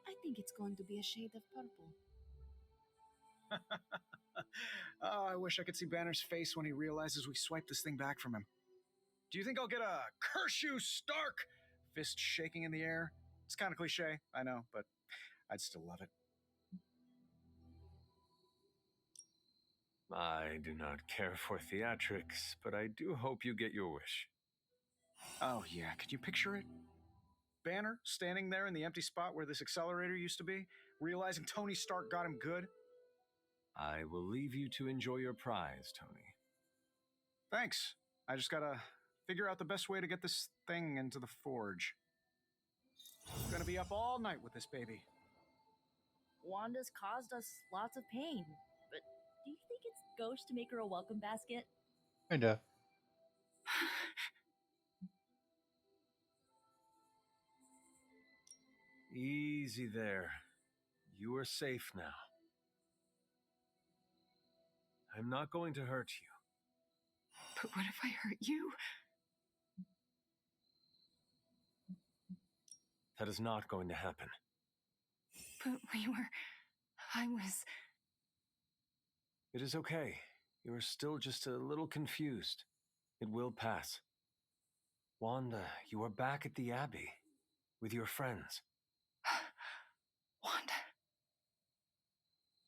I think it's going to be a shade of purple. Oh, I wish I could see Banner's face when he realizes we swiped this thing back from him. Do you think I'll get a "curse you, Stark" fist shaking in the air? It's kind of cliche, I know, but I'd still love it. I do not care for theatrics, but I do hope you get your wish. Oh yeah, can you picture it? Banner standing there in the empty spot where this accelerator used to be, realizing Tony Stark got him good. I will leave you to enjoy your prize, Tony. Thanks. I just gotta figure out the best way to get this thing into the forge. Gonna be up all night with this baby. Wanda's caused us lots of pain, but do you think it's gauche to make her a welcome basket? Kinda. Easy there. You are safe now. I'm not going to hurt you. But what if I hurt you? That is not going to happen. But I was... It is okay. You are still just a little confused. It will pass. Wanda, you are back at the Abbey with your friends. Wanda.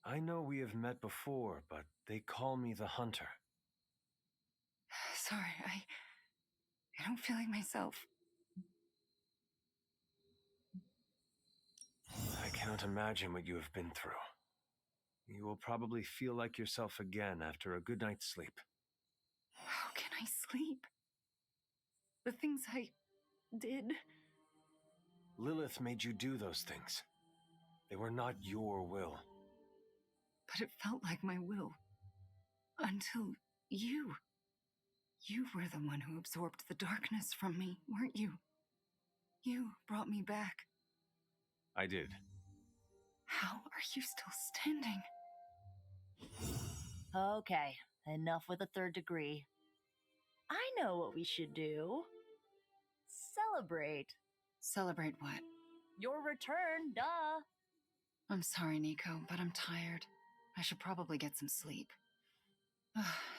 I know we have met before, but they call me the Hunter. Sorry, I don't feel like myself. I cannot imagine what you have been through. You will probably feel like yourself again after a good night's sleep. How can I sleep? The things I did... Lilith made you do those things. They were not your will. But it felt like my will. Until you. You were the one who absorbed the darkness from me, weren't you? You brought me back. I did. How are you still standing? Okay, enough with the third degree. I know what we should do. Celebrate. Celebrate what? Your return, duh. I'm sorry, Nico, but I'm tired. I should probably get some sleep.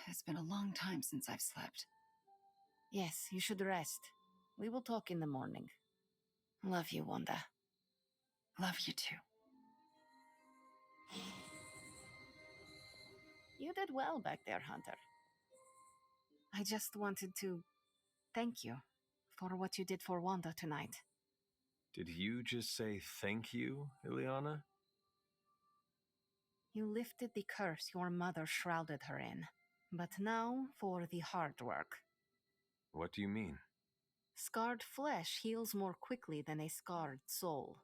It's been a long time since I've slept. Yes, you should rest. We will talk in the morning. Love you, Wanda. Love you too. You did well back there, Hunter. I just wanted to thank you for what you did for Wanda tonight. Did you just say thank you, Ileana? You lifted the curse your mother shrouded her in. But now for the hard work. What do you mean? Scarred flesh heals more quickly than a scarred soul.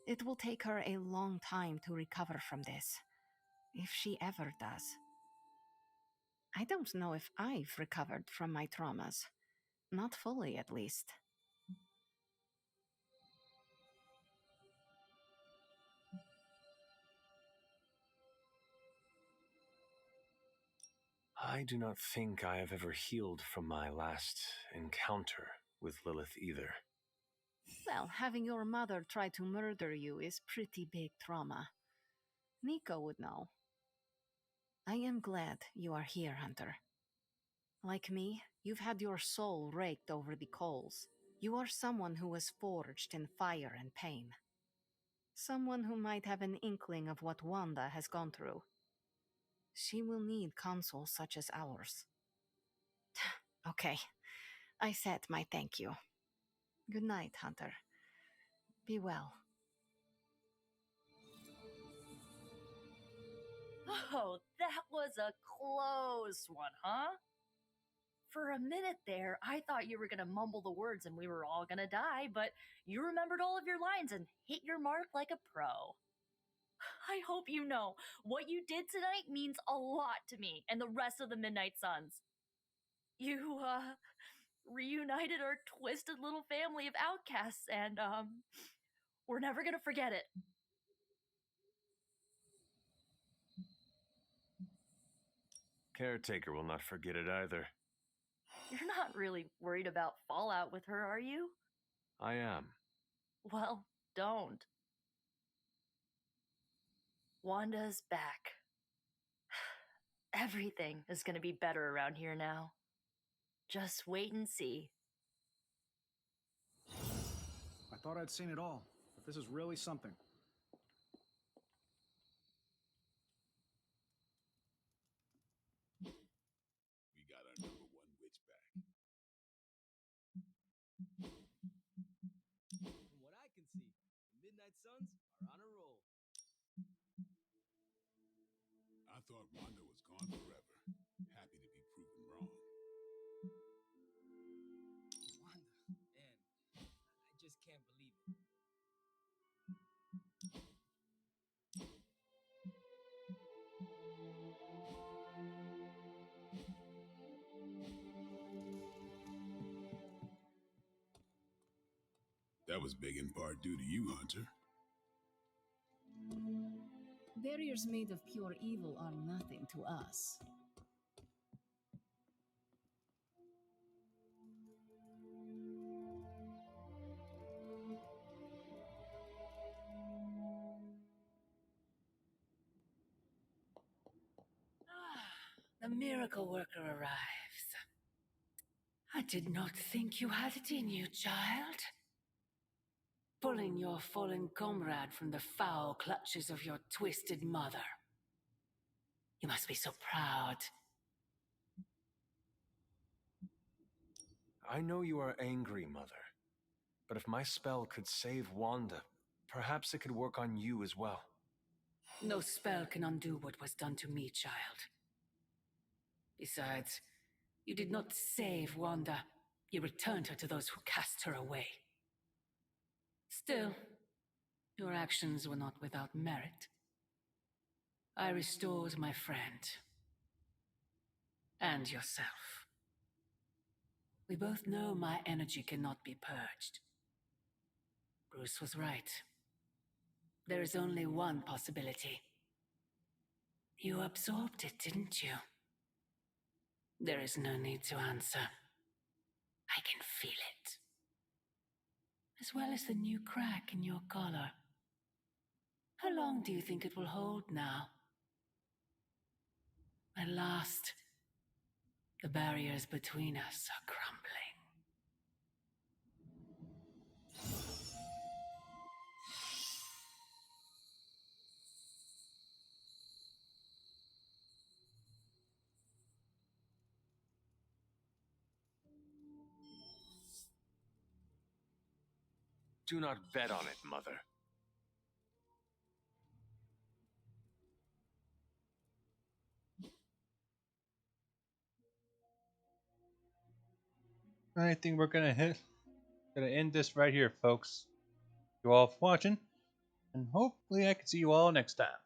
It will take her a long time to recover from this, if she ever does. I don't know if I've recovered from my traumas. Not fully, at least. I do not think I have ever healed from my last encounter with Lilith either. Well, having your mother try to murder you is pretty big trauma. Nico would know. I am glad you are here, Hunter. Like me, you've had your soul raked over the coals. You are someone who was forged in fire and pain. Someone who might have an inkling of what Wanda has gone through. She will need consoles such as ours. Okay, I said my thank you. Good night, Hunter. Be well. Oh, that was a close one, huh? For a minute there, I thought you were gonna mumble the words and we were all gonna die, but you remembered all of your lines and hit your mark like a pro. I hope you know, what you did tonight means a lot to me and the rest of the Midnight Suns. You, reunited our twisted little family of outcasts, and, we're never gonna forget it. Caretaker will not forget it either. You're not really worried about fallout with her, are you? I am. Well, don't. Wanda's back. Everything is gonna be better around here now. Just wait and see. I thought I'd seen it all, but this is really something. We got our number one witch back. From what I can see, the Midnight Suns are on a roll. I thought Wanda was gone forever. Happy to be proven wrong. Wanda, man, I just can't believe it. That was big in part due to you, Hunter. Barriers made of pure evil are nothing to us. The miracle worker arrives. I did not think you had it in you, child. Pulling your fallen comrade from the foul clutches of your twisted mother. You must be so proud. I know you are angry, Mother. But if my spell could save Wanda, perhaps it could work on you as well. No spell can undo what was done to me, child. Besides, you did not save Wanda. You returned her to those who cast her away. Still, your actions were not without merit. I restored my friend. And yourself. We both know my energy cannot be purged. Bruce was right. There is only one possibility. You absorbed it, didn't you? There is no need to answer. I can feel it. As well as the new crack in your collar. How long do you think it will hold now? At last, the barriers between us are crumbling. Do not bet on it, Mother. I think we're gonna end this right here, folks. Thank you all for watching, and hopefully I can see you all next time.